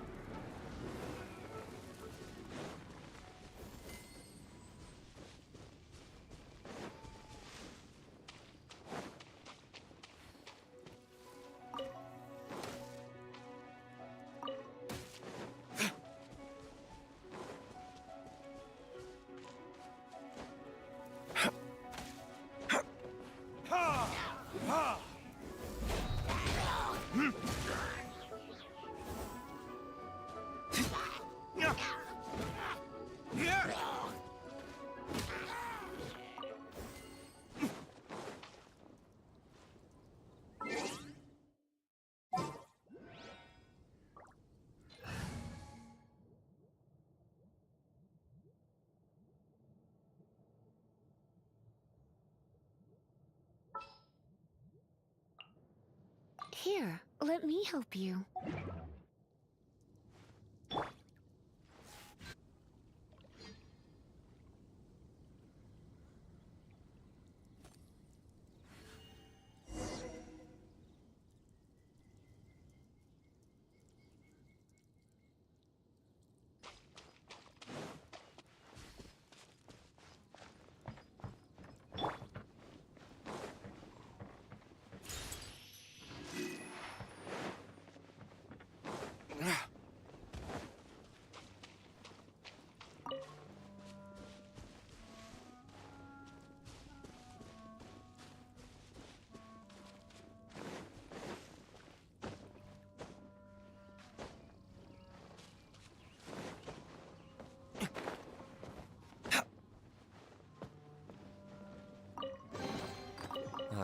F: Here, let me help you.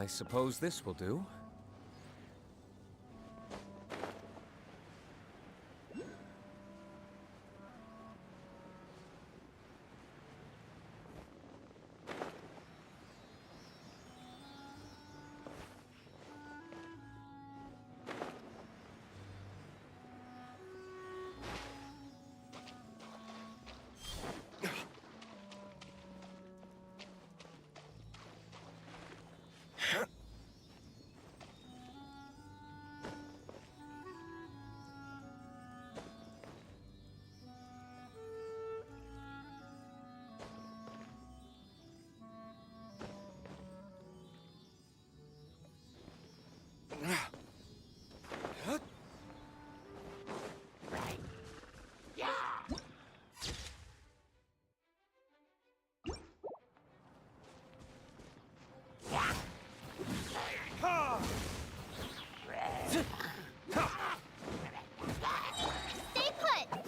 A: I suppose this will do.
B: Stay put!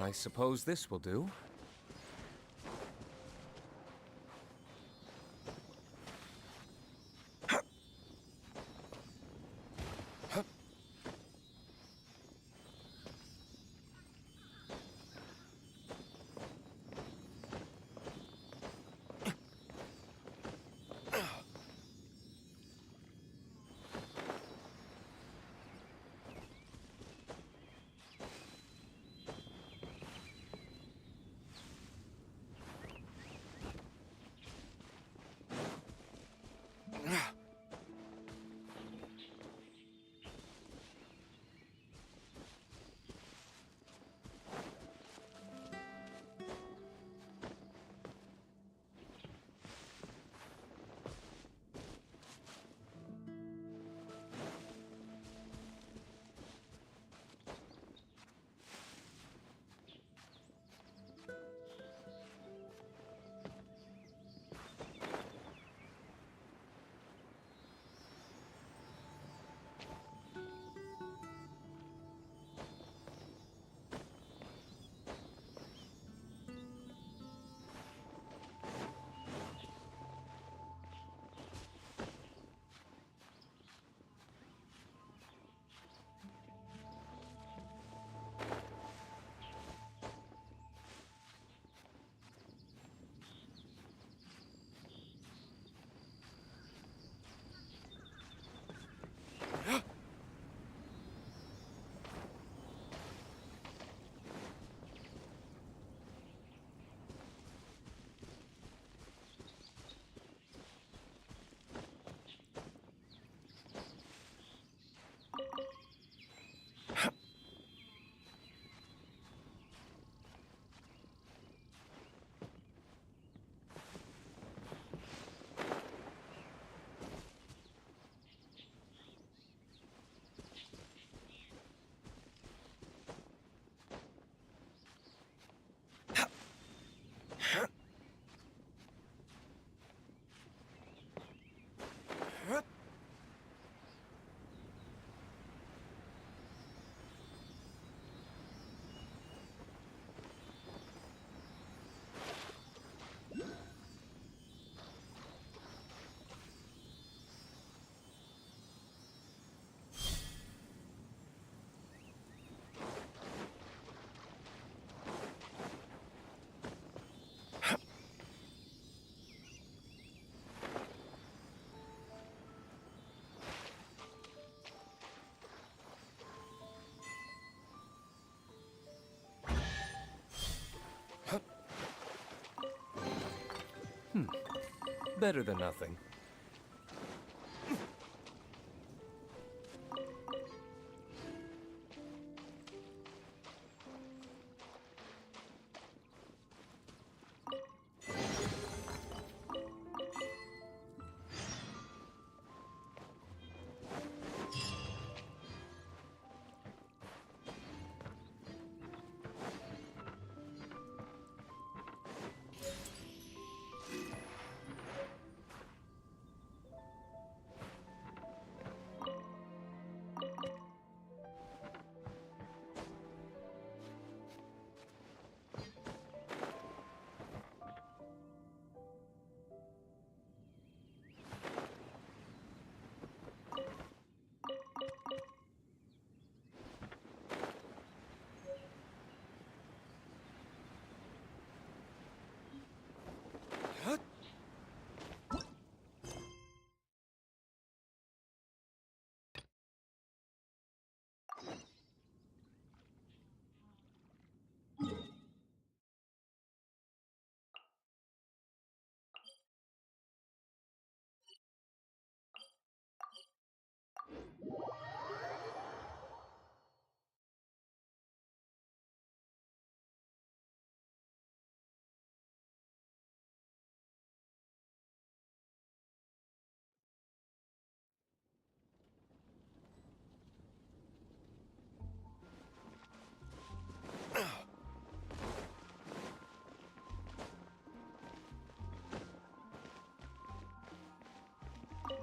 A: I suppose this will do. Better than nothing.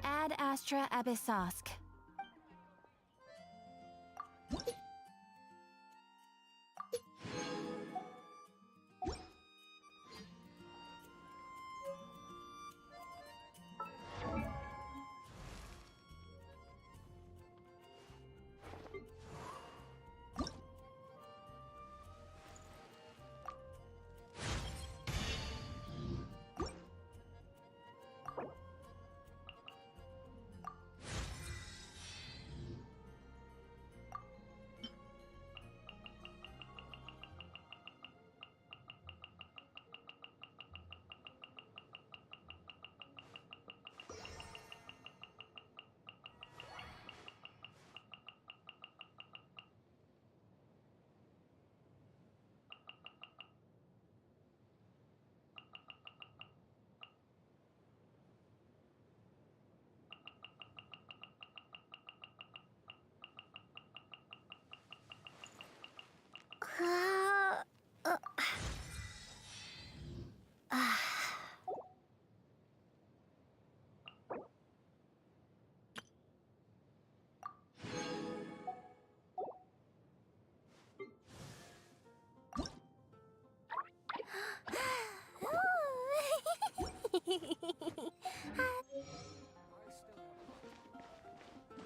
C: Ad Astra Abyssosk.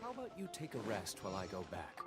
A: How about you take a rest while I go back?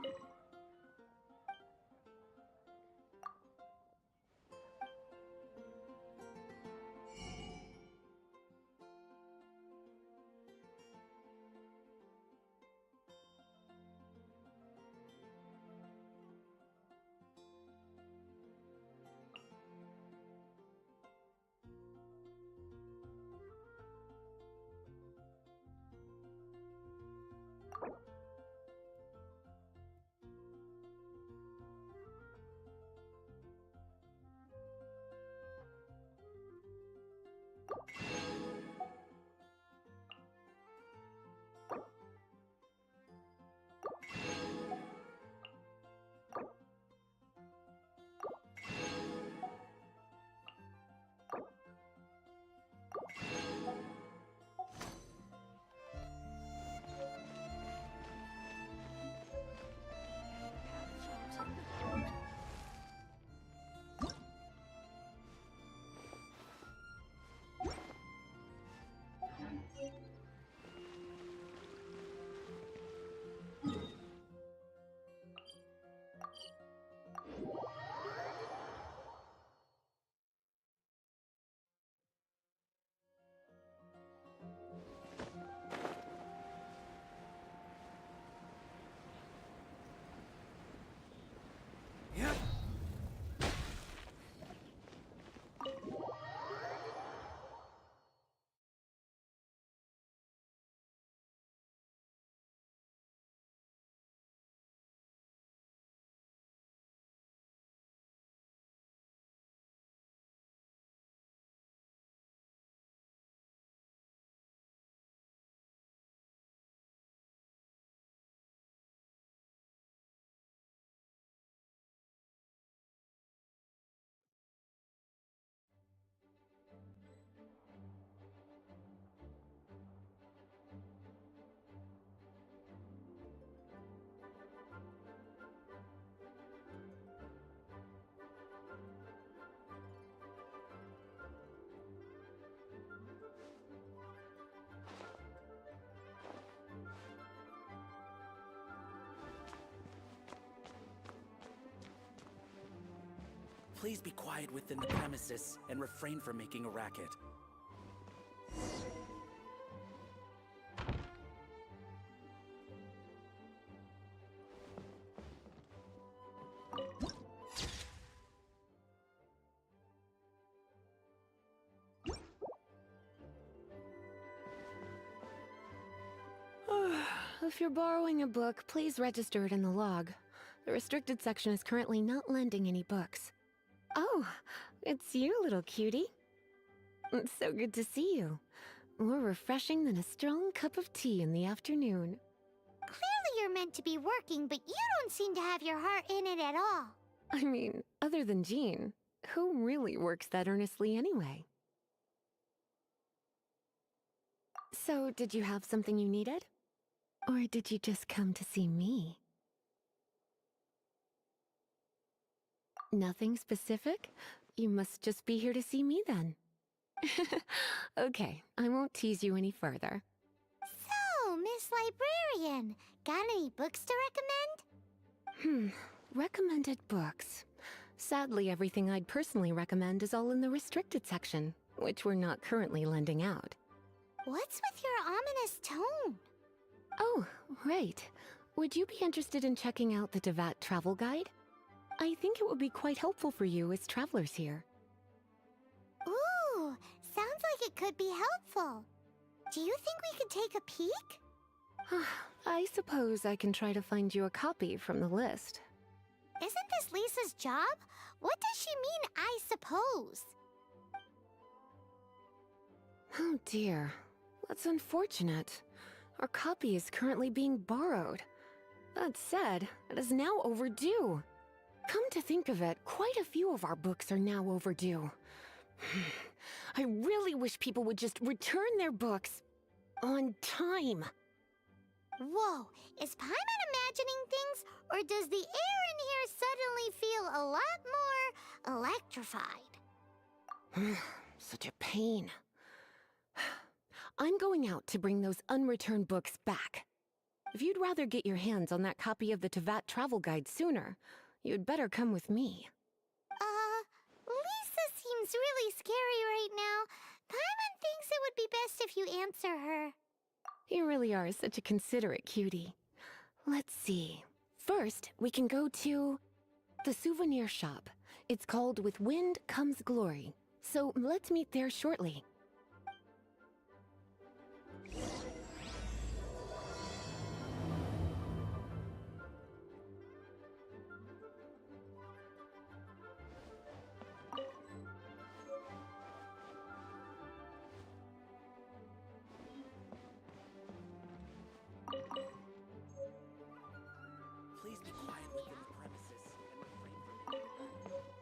R: please be quiet within the premises and refrain from making a racket.
F: If you're borrowing a book, please register it in the log. The restricted section is currently not lending any books. Oh, it's you, little cutie. It's so good to see you. More refreshing than a strong cup of tea in the afternoon.
B: Clearly you're meant to be working, but you don't seem to have your heart in it at all.
F: I mean, other than Jean, who really works that earnestly anyway? So, did you have something you needed? Or did you just come to see me? Nothing specific? You must just be here to see me then. Okay, I won't tease you any further.
B: So, Miss Librarian, got any books to recommend?
F: Recommended books. Sadly, everything I'd personally recommend is all in the restricted section, which we're not currently lending out.
B: What's with your ominous tone?
F: Oh, right. Would you be interested in checking out the Devat travel guide? I think it would be quite helpful for you as travelers here.
B: Ooh, sounds like it could be helpful. Do you think we could take a peek?
F: I suppose I can try to find you a copy from the list.
B: Isn't this Lisa's job? What does she mean, I suppose?
F: Oh dear, that's unfortunate. Our copy is currently being borrowed. That said, it is now overdue. Come to think of it, quite a few of our books are now overdue. I really wish people would just return their books on time.
B: Whoa, is Paimon imagining things, or does the air in here suddenly feel a lot more electrified?
F: Such a pain. I'm going out to bring those unreturned books back. If you'd rather get your hands on that copy of the Tevat travel guide sooner, you'd better come with me.
B: Lisa seems really scary right now. Paimon thinks it would be best if you answer her.
F: You really are such a considerate cutie. Let's see. First, we can go to the souvenir shop. It's called With Wind Comes Glory. So let's meet there shortly.
R: Please be quiet within the premises and refrain from making a racket.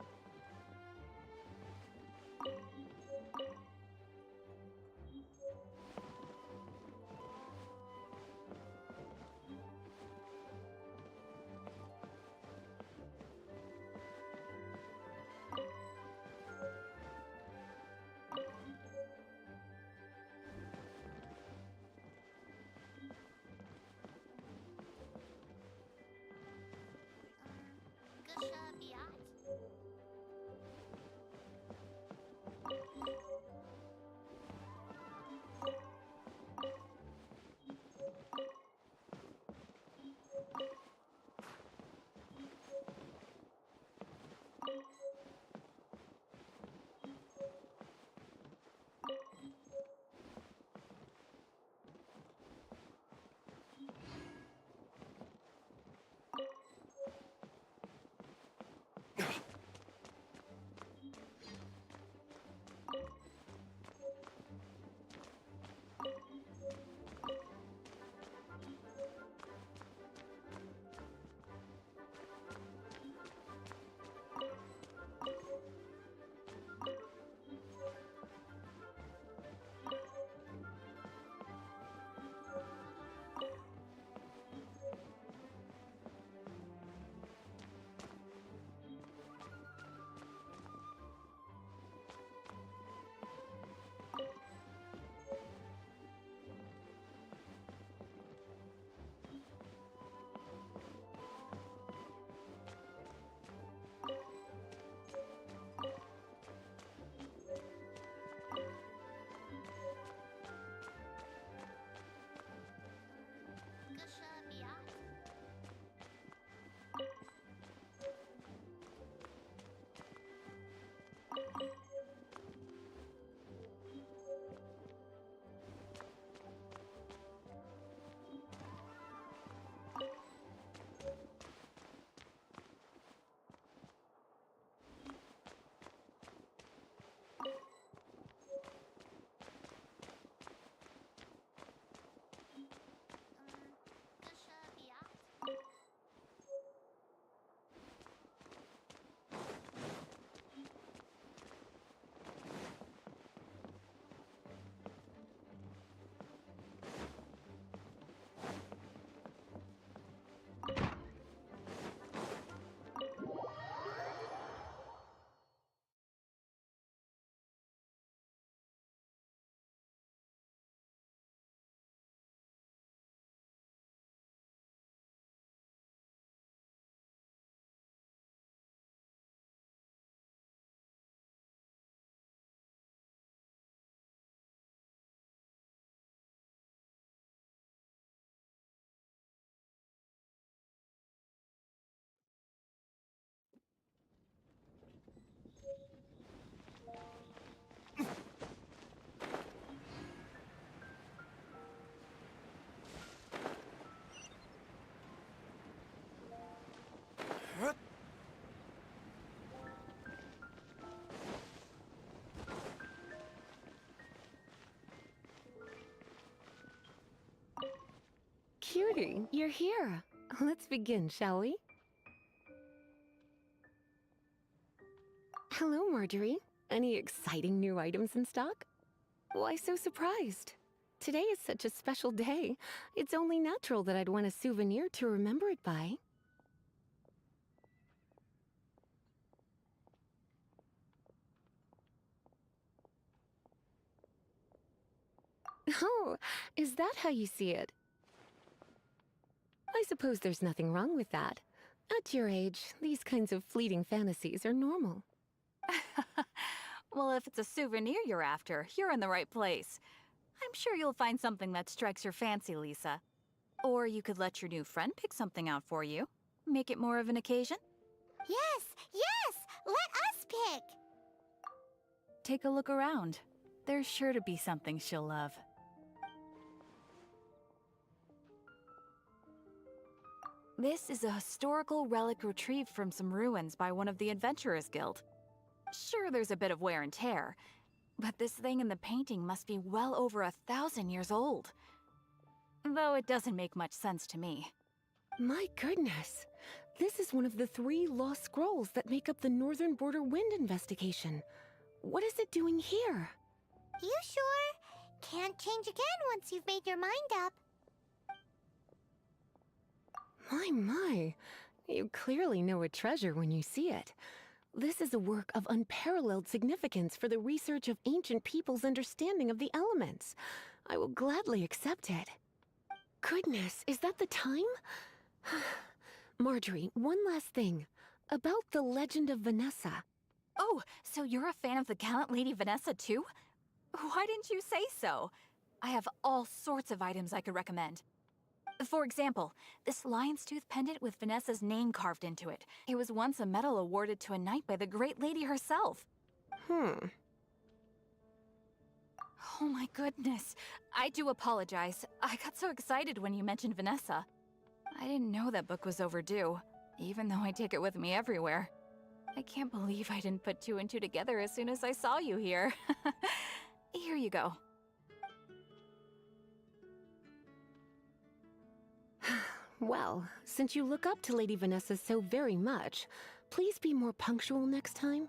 F: Hey, you're here. Let's begin, shall we? Hello, Marjorie. Any exciting new items in stock? Why so surprised? Today is such a special day. It's only natural that I'd want a souvenir to remember it by. Oh, is that how you see it? I suppose there's nothing wrong with that. At your age, these kinds of fleeting fantasies are normal.
C: Well, if it's a souvenir you're after, you're in the right place. I'm sure you'll find something that strikes your fancy, Lisa. Or you could let your new friend pick something out for you. Make it more of an occasion.
B: Yes, yes! Let us pick!
C: Take a look around. There's sure to be something she'll love. This is a historical relic retrieved from some ruins by one of the Adventurers Guild. Sure, there's a bit of wear and tear, but this thing in the painting must be well over 1,000 years old. Though it doesn't make much sense to me.
F: My goodness! This is one of the 3 lost scrolls that make up the Northern Border Wind investigation. What is it doing here?
B: You sure? Can't change again once you've made your mind up.
F: My. You clearly know a treasure when you see it. This is a work of unparalleled significance for the research of ancient people's understanding of the elements. I will gladly accept it. Goodness, is that the time? Marjorie, one last thing. About the legend of Vanessa.
C: Oh, so you're a fan of the gallant Lady Vanessa too? Why didn't you say so? I have all sorts of items I could recommend. For example, this lion's tooth pendant with Vanessa's name carved into it. It was once a medal awarded to a knight by the great lady herself. Oh my goodness. I do apologize. I got so excited when you mentioned Vanessa. I didn't know that book was overdue, even though I take it with me everywhere. I can't believe I didn't put 2 and 2 together as soon as I saw you here. Here you go.
F: Well, since you look up to Lady Vanessa so very much, please be more punctual next time.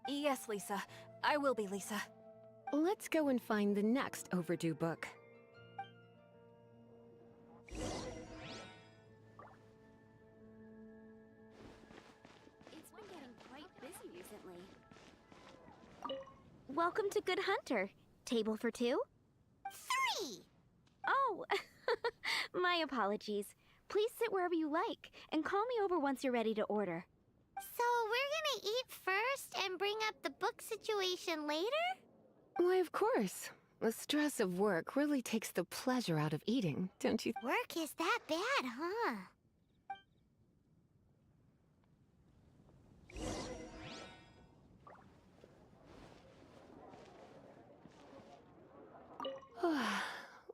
C: Yes, Lisa. I will be, Lisa.
F: Let's go and find the next overdue book.
E: It's been getting quite busy recently. Welcome to Good Hunter. Table for 2?
B: 3!
E: Oh, my apologies. Please sit wherever you like, and call me over once you're ready to order.
B: So we're gonna eat first and bring up the book situation later?
F: Why, of course. The stress of work really takes the pleasure out of eating, don't you?
B: Work is that bad, huh?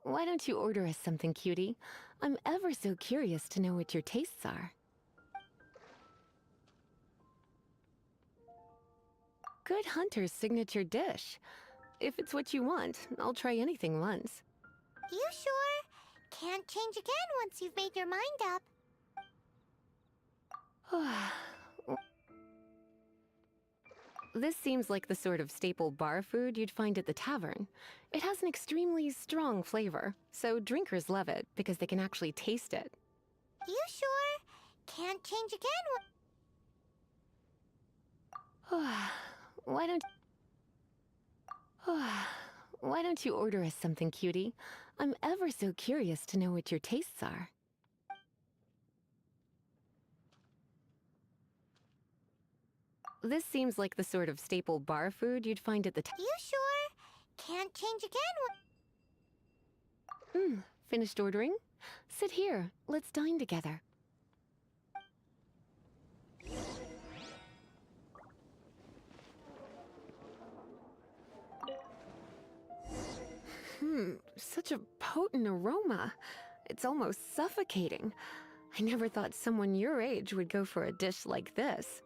F: Why don't you order us something, cutie? I'm ever so curious to know what your tastes are. Good Hunter's signature dish. If it's what you want, I'll try anything once.
B: You sure? Can't change again once you've made your mind up.
F: This seems like the sort of staple bar food you'd find at the tavern. It has an extremely strong flavor, so drinkers love it because they can actually taste it.
B: You sure? Can't change again
F: Why don't you order us something, cutie? I'm ever so curious to know what your tastes are. This seems like the sort of staple bar food you'd find at the
B: You sure? Can't change again
F: Finished ordering? Sit here. Let's dine together. Such a potent aroma. It's almost suffocating. I never thought someone your age would go for a dish like this.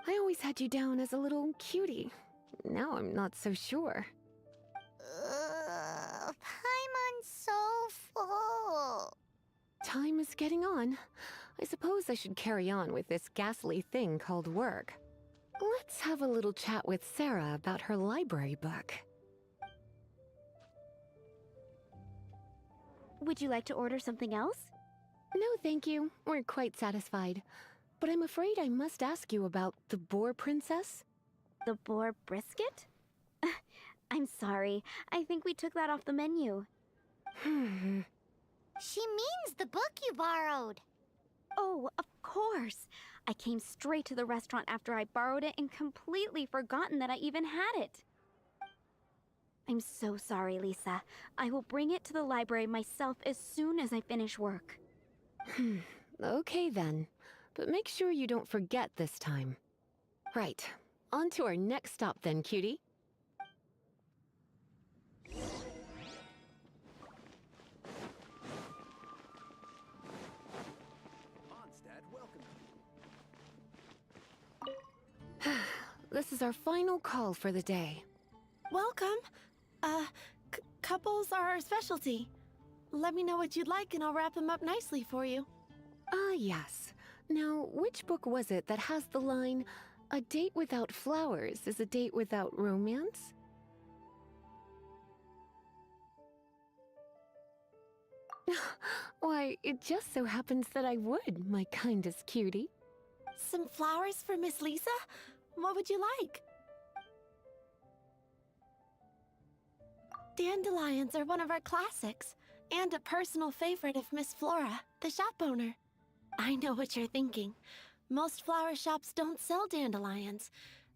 F: I always had you down as a little cutie. Now I'm not so sure.
B: Paimon's so full.
F: Time is getting on. I suppose I should carry on with this ghastly thing called work. Let's have a little chat with Sarah about her library book.
E: Would you like to order something else?
F: No, thank you. We're quite satisfied. But I'm afraid I must ask you about the Boar Princess.
E: The boar brisket? I'm sorry. I think we took that off the menu.
B: She means the book you borrowed.
E: Oh, of course. I came straight to the restaurant after I borrowed it and completely forgotten that I even had it. I'm so sorry, Lisa. I will bring it to the library myself as soon as I finish work.
F: Okay then. But make sure you don't forget this time. Right. On to our next stop then, cutie. This is our final call for the day.
H: Welcome. Couples are our specialty. Let me know what you'd like and I'll wrap them up nicely for you.
F: Ah, yes. Now, which book was it that has the line, "A date without flowers is a date without romance"? Why, it just so happens that I would, my kindest cutie.
H: Some flowers for Miss Lisa? What would you like? Dandelions are one of our classics, and a personal favorite of Miss Flora, the shop owner. I know what you're thinking. Most flower shops don't sell dandelions.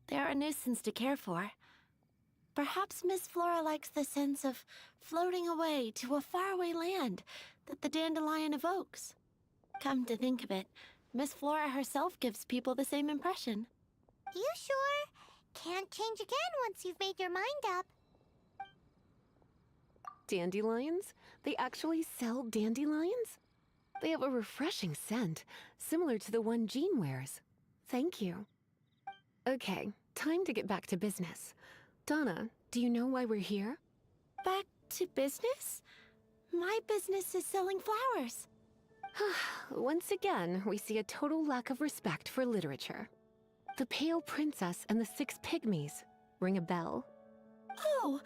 H: They're a nuisance to care for. Perhaps Miss Flora likes the sense of floating away to a faraway land that the dandelion evokes. Come to think of it, Miss Flora herself gives people the same impression.
B: You sure? Can't change again once you've made your mind up.
F: Dandelions? They actually sell dandelions? They have a refreshing scent, similar to the one Jean wears. Thank you. Okay, time to get back to business. Donna, do you know why we're here?
H: Back to business? My business is selling flowers.
F: Once again, we see a total lack of respect for literature. The Pale Princess and the Six Pygmies. Ring a bell?
H: Oh,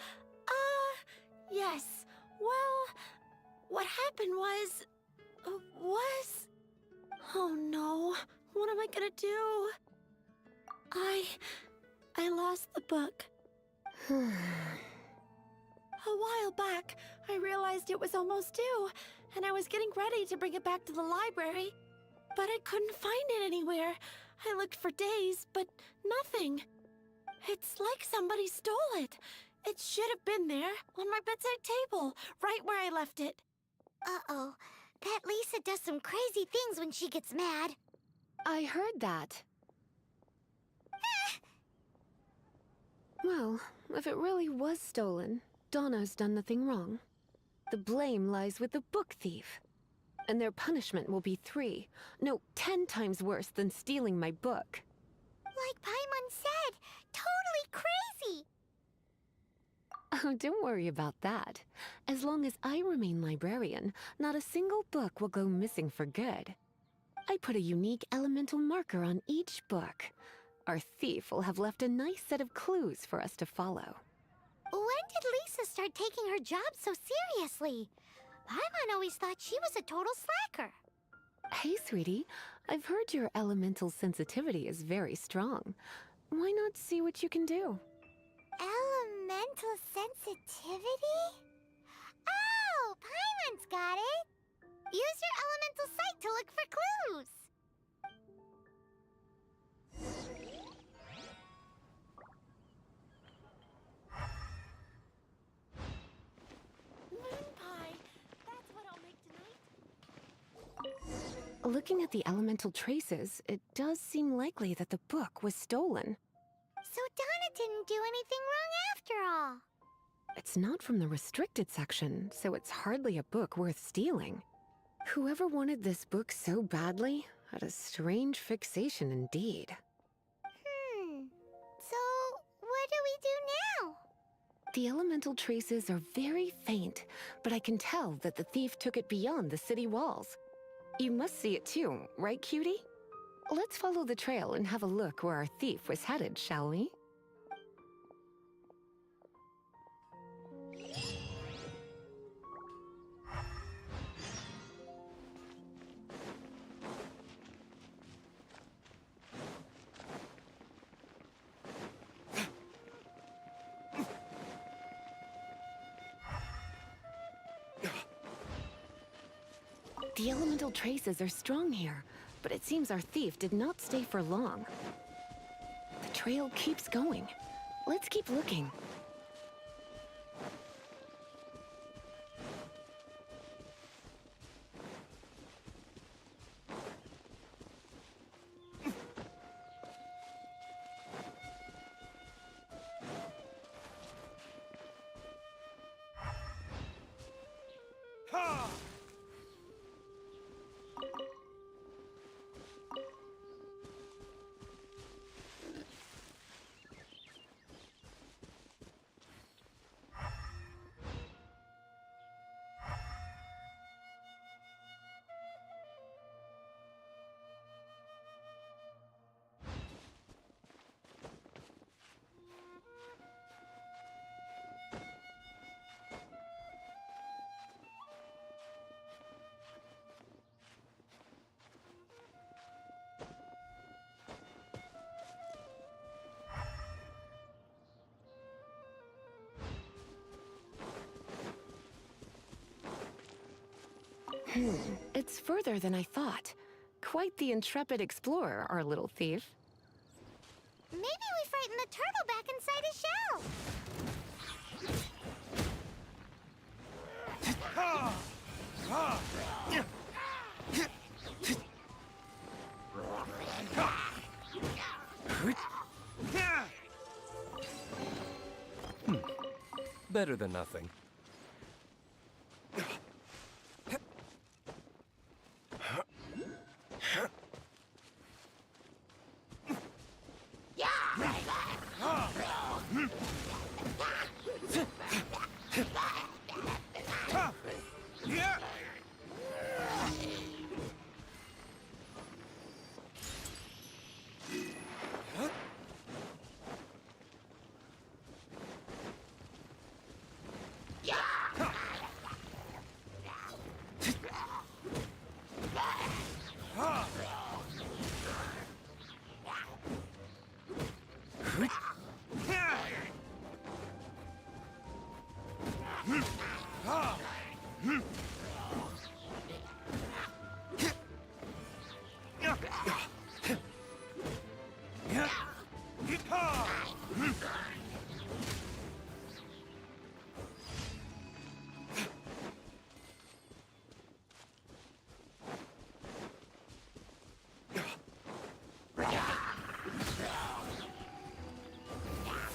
H: yes. Well, what happened was... Oh no, what am I gonna do? I lost the book. A while back, I realized it was almost due, and I was getting ready to bring it back to the library. But I couldn't find it anywhere. I looked for days, but nothing. It's like somebody stole it. It should have been there, on my bedside table, right where I left it.
B: Uh-oh. That Lisa does some crazy things when she gets mad.
F: I heard that. Well, if it really was stolen, Donna's done nothing wrong. The blame lies with the book thief. And their punishment will be 10 times worse than stealing my book.
B: Like Paimon said, totally crazy!
F: Oh, don't worry about that. As long as I remain librarian, not a single book will go missing for good. I put a unique elemental marker on each book. Our thief will have left a nice set of clues for us to follow.
B: When did Lisa start taking her job so seriously? Paimon always thought she was a total slacker.
F: Hey, sweetie. I've heard your elemental sensitivity is very strong. Why not see what you can do?
B: Elemental sensitivity? Oh, Paimon's got it! Use your elemental sight to look for clues!
H: Moon pie. That's what I'll make tonight.
F: Looking at the elemental traces, it does seem likely that the book was stolen.
B: So Donna didn't do anything wrong after all.
F: It's not from the restricted section, so it's hardly a book worth stealing. Whoever wanted this book so badly had a strange fixation indeed.
B: So what do we do now?
F: The elemental traces are very faint, but I can tell that the thief took it beyond the city walls. You must see it too, right, cutie? Let's follow the trail and have a look where our thief was headed, shall we? The elemental traces are strong here, but it seems our thief did not stay for long. The trail keeps going. Let's keep looking. It's further than I thought. Quite the intrepid explorer, our little thief.
B: Maybe we frightened the turtle back inside his shell.
A: Better than nothing.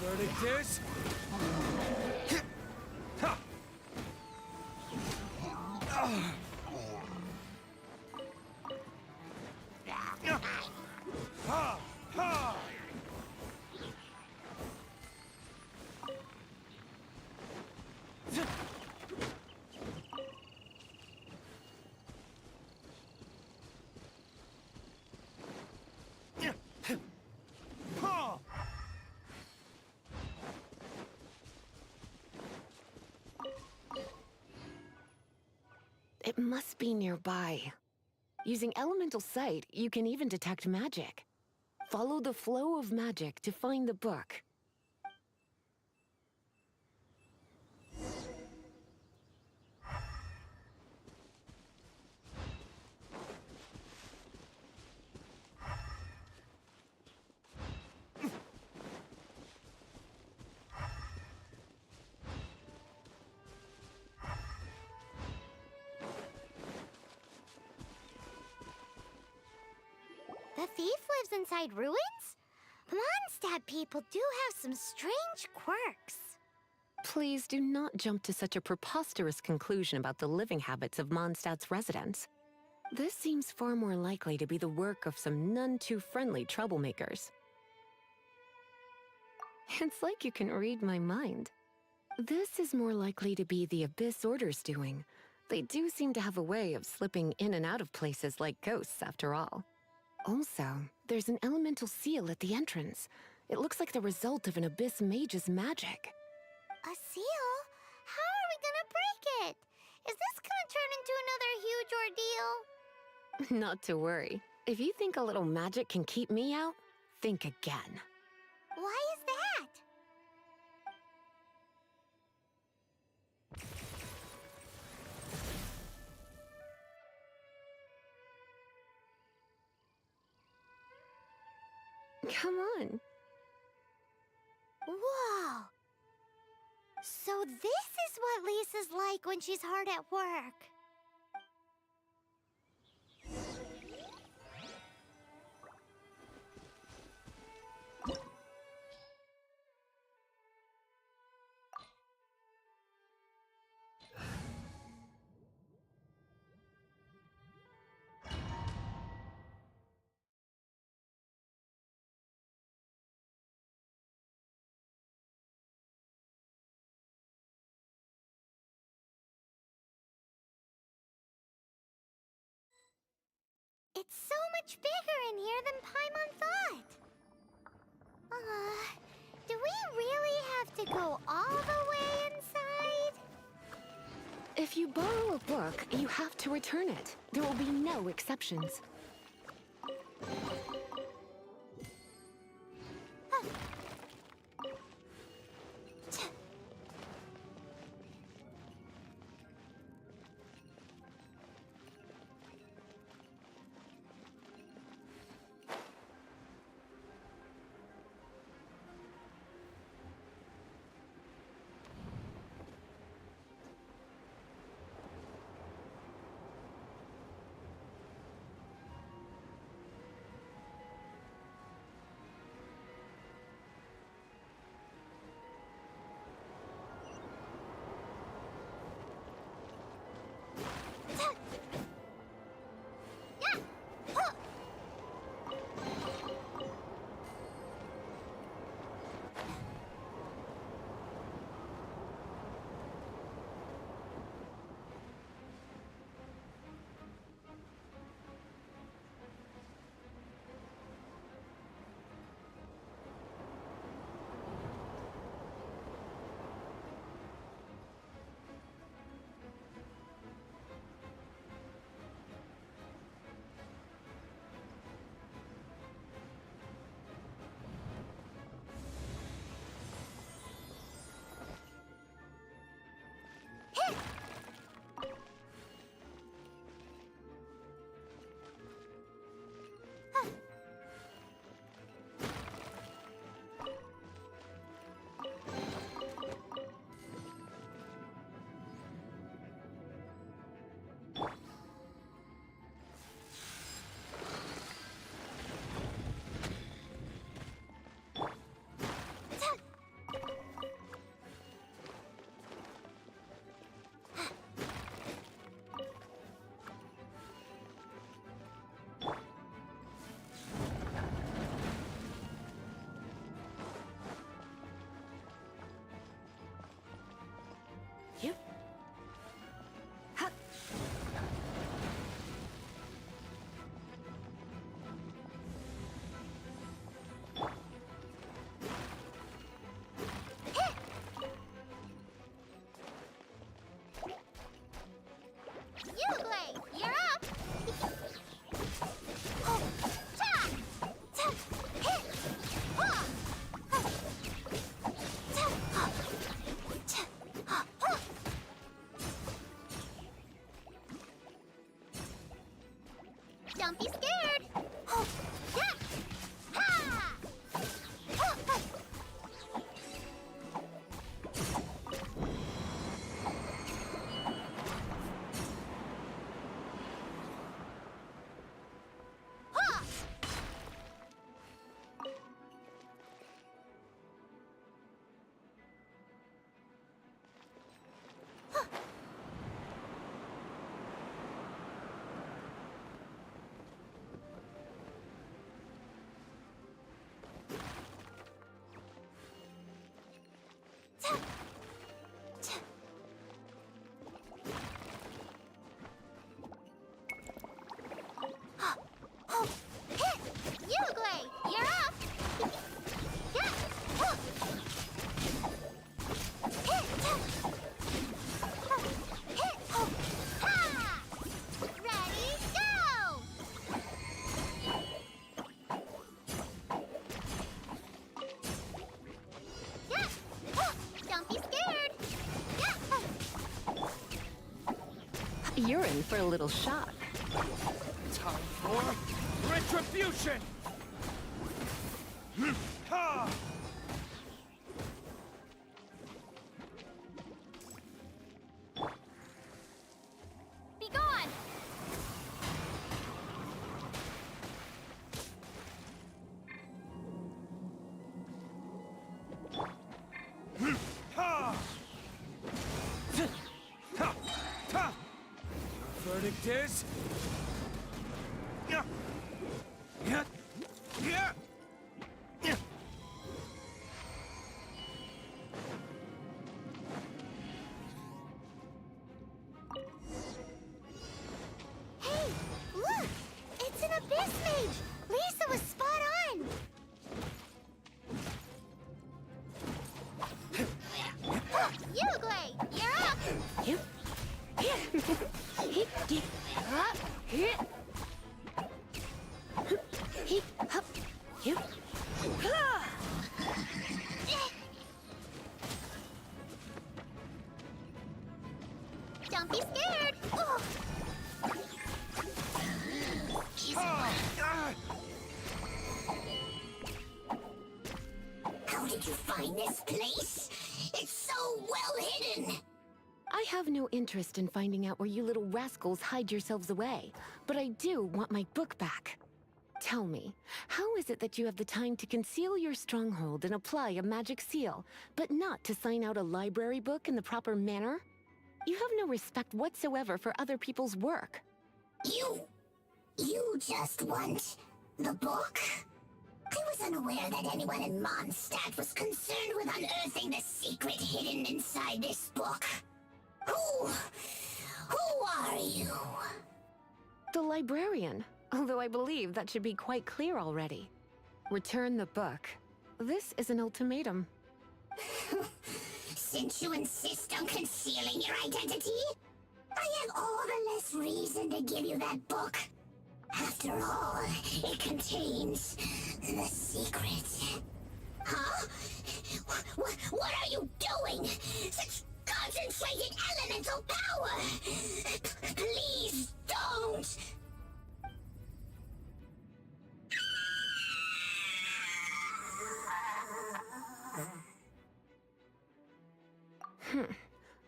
A: Verdict is...
F: It must be nearby. Using elemental sight, you can even detect magic. Follow the flow of magic to find the book.
B: The thief lives inside ruins? Mondstadt people do have some strange quirks.
F: Please do not jump to such a preposterous conclusion about the living habits of Mondstadt's residents. This seems far more likely to be the work of some none-too-friendly troublemakers. It's like you can read my mind. This is more likely to be the Abyss Order's doing, They do seem to have a way of slipping in and out of places like ghosts, after all. Also, there's an elemental seal at the entrance. It looks like the result of an Abyss mage's magic.
B: A seal? How are we gonna break it? Is this gonna turn into another huge ordeal?
F: Not to worry. If you think a little magic can keep me out, think again.
B: Why is that?
F: Come on.
B: Whoa! So this is what Lisa's like when she's hard at work. It's so much bigger in here than Paimon thought. Do we really have to go all the way inside?
F: If you borrow a book, you have to return it. There will be no exceptions. You're in for a little shock.
L: Time for retribution! Ha!
B: Be gone!
L: Ha! Ha! Ha! Your verdict is... Yeah. Yeah. Yeah. Yeah.
B: Hey, look! It's an Abyss Mage! Lisa was spot on! Uglay, you're up! Don't be scared! Oh.
M: How did you find this place? It's so well hidden!
F: I have no interest in finding out where you little rascals hide yourselves away, but I do want my book back. Tell me, how is it that you have the time to conceal your stronghold and apply a magic seal, but not to sign out a library book in the proper manner? You have no respect whatsoever for other people's work.
M: You just want the book? I was unaware that anyone in Mondstadt was concerned with unearthing the secret hidden inside this book. Who are you?
F: The librarian, although I believe that should be quite clear already. Return the book. This is an ultimatum.
M: Since you insist on concealing your identity, I have all the less reason to give you that book. After all, it contains the secret. Huh? What are you doing? Such concentrated elemental power! Please don't!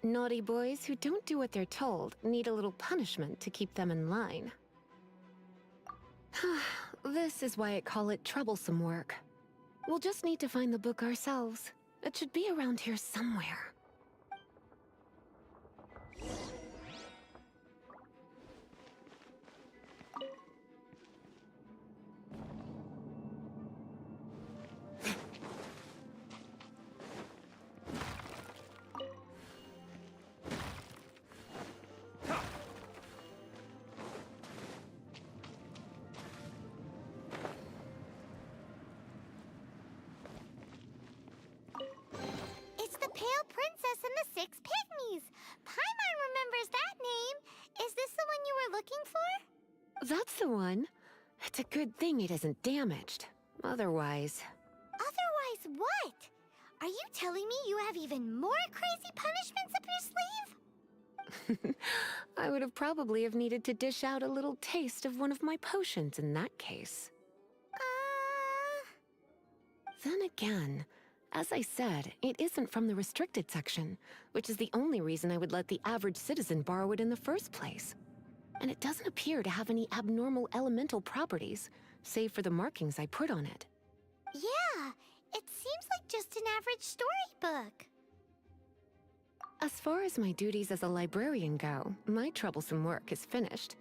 F: Naughty boys who don't do what they're told need a little punishment to keep them in line. This is why I call it troublesome work. We'll just need to find the book ourselves. It should be around here somewhere.
B: It's the Pale Princess and the Six Pygmies! Paimon remembers that name! Is this the one you were looking for?
F: That's the one. It's a good thing it isn't damaged. Otherwise...
B: Otherwise what? Are you telling me you have even more crazy punishments up your sleeve?
F: I would have probably have needed to dish out a little taste of one of my potions in that case. Then again, as I said, it isn't from the restricted section, which is the only reason I would let the average citizen borrow it in the first place. And it doesn't appear to have any abnormal elemental properties, save for the markings I put on it.
B: Yeah, it seems like just an average storybook.
F: As far as my duties as a librarian go, my troublesome work is finished.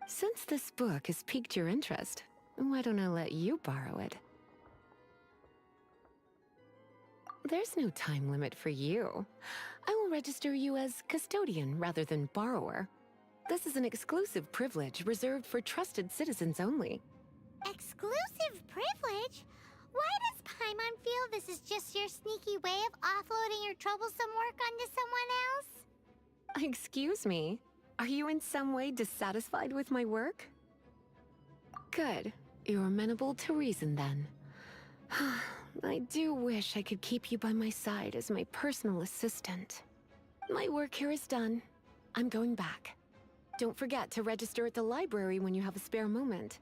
F: Since this book has piqued your interest, why don't I let you borrow it? There's no time limit for you. I will register you as custodian rather than borrower. This is an exclusive privilege reserved for trusted citizens only.
B: Exclusive privilege? Why does Paimon feel this is just your sneaky way of offloading your troublesome work onto someone else?
F: Excuse me, are you in some way dissatisfied with my work? Good. You're amenable to reason then. I do wish I could keep you by my side as my personal assistant. My work here is done. I'm going back. Don't forget to register at the library when you have a spare moment.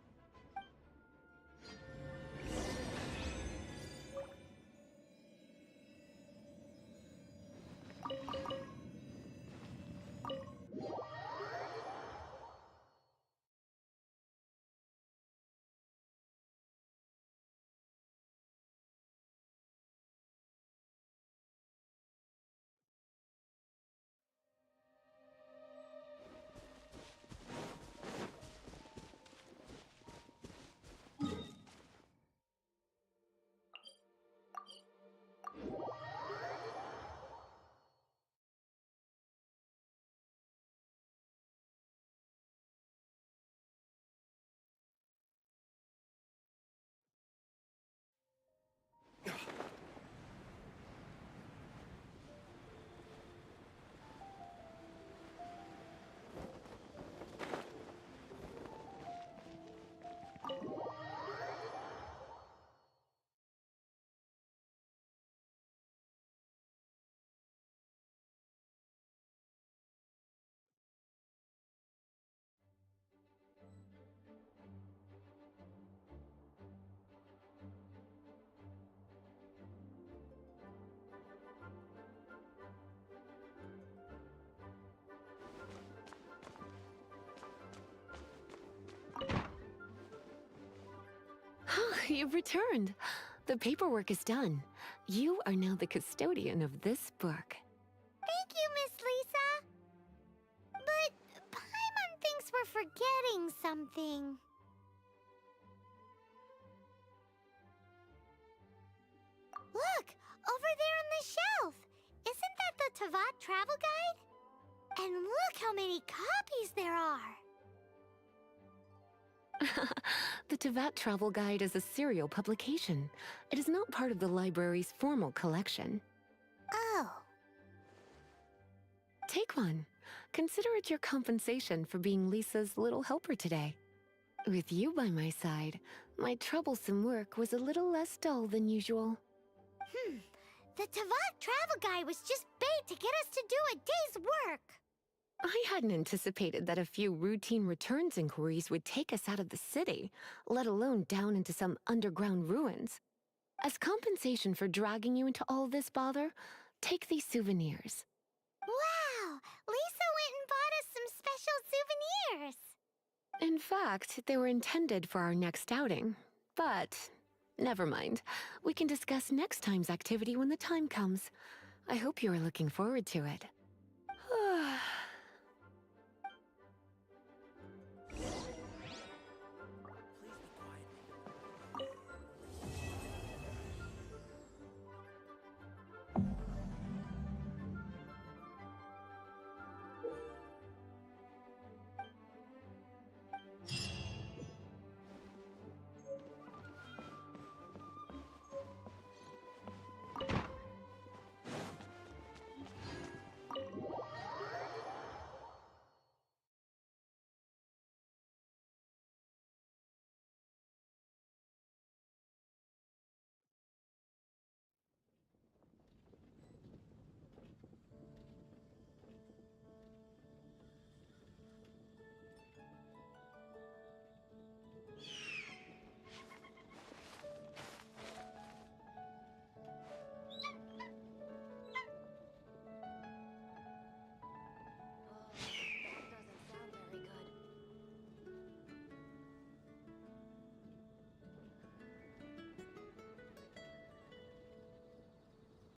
F: You've returned. The paperwork is done. You are now the custodian of this book.
B: Thank you, Miss Lisa. But Paimon thinks we're forgetting something. Look, over there on the shelf. Isn't that the Tavat travel guide? And look how many copies there are.
F: The Tavat Travel Guide is a serial publication. It is not part of the library's formal collection.
B: Oh.
F: Take one. Consider it your compensation for being Lisa's little helper today. With you by my side, my troublesome work was a little less dull than usual.
B: The Tavat travel guide was just bait to get us to do a day's work.
F: I hadn't anticipated that a few routine returns inquiries would take us out of the city, let alone down into some underground ruins. As compensation for dragging you into all this bother, take these souvenirs.
B: Wow! Lisa went and bought us some special souvenirs.
F: In fact, they were intended for our next outing. But, never mind. We can discuss next time's activity when the time comes. I hope you are looking forward to it.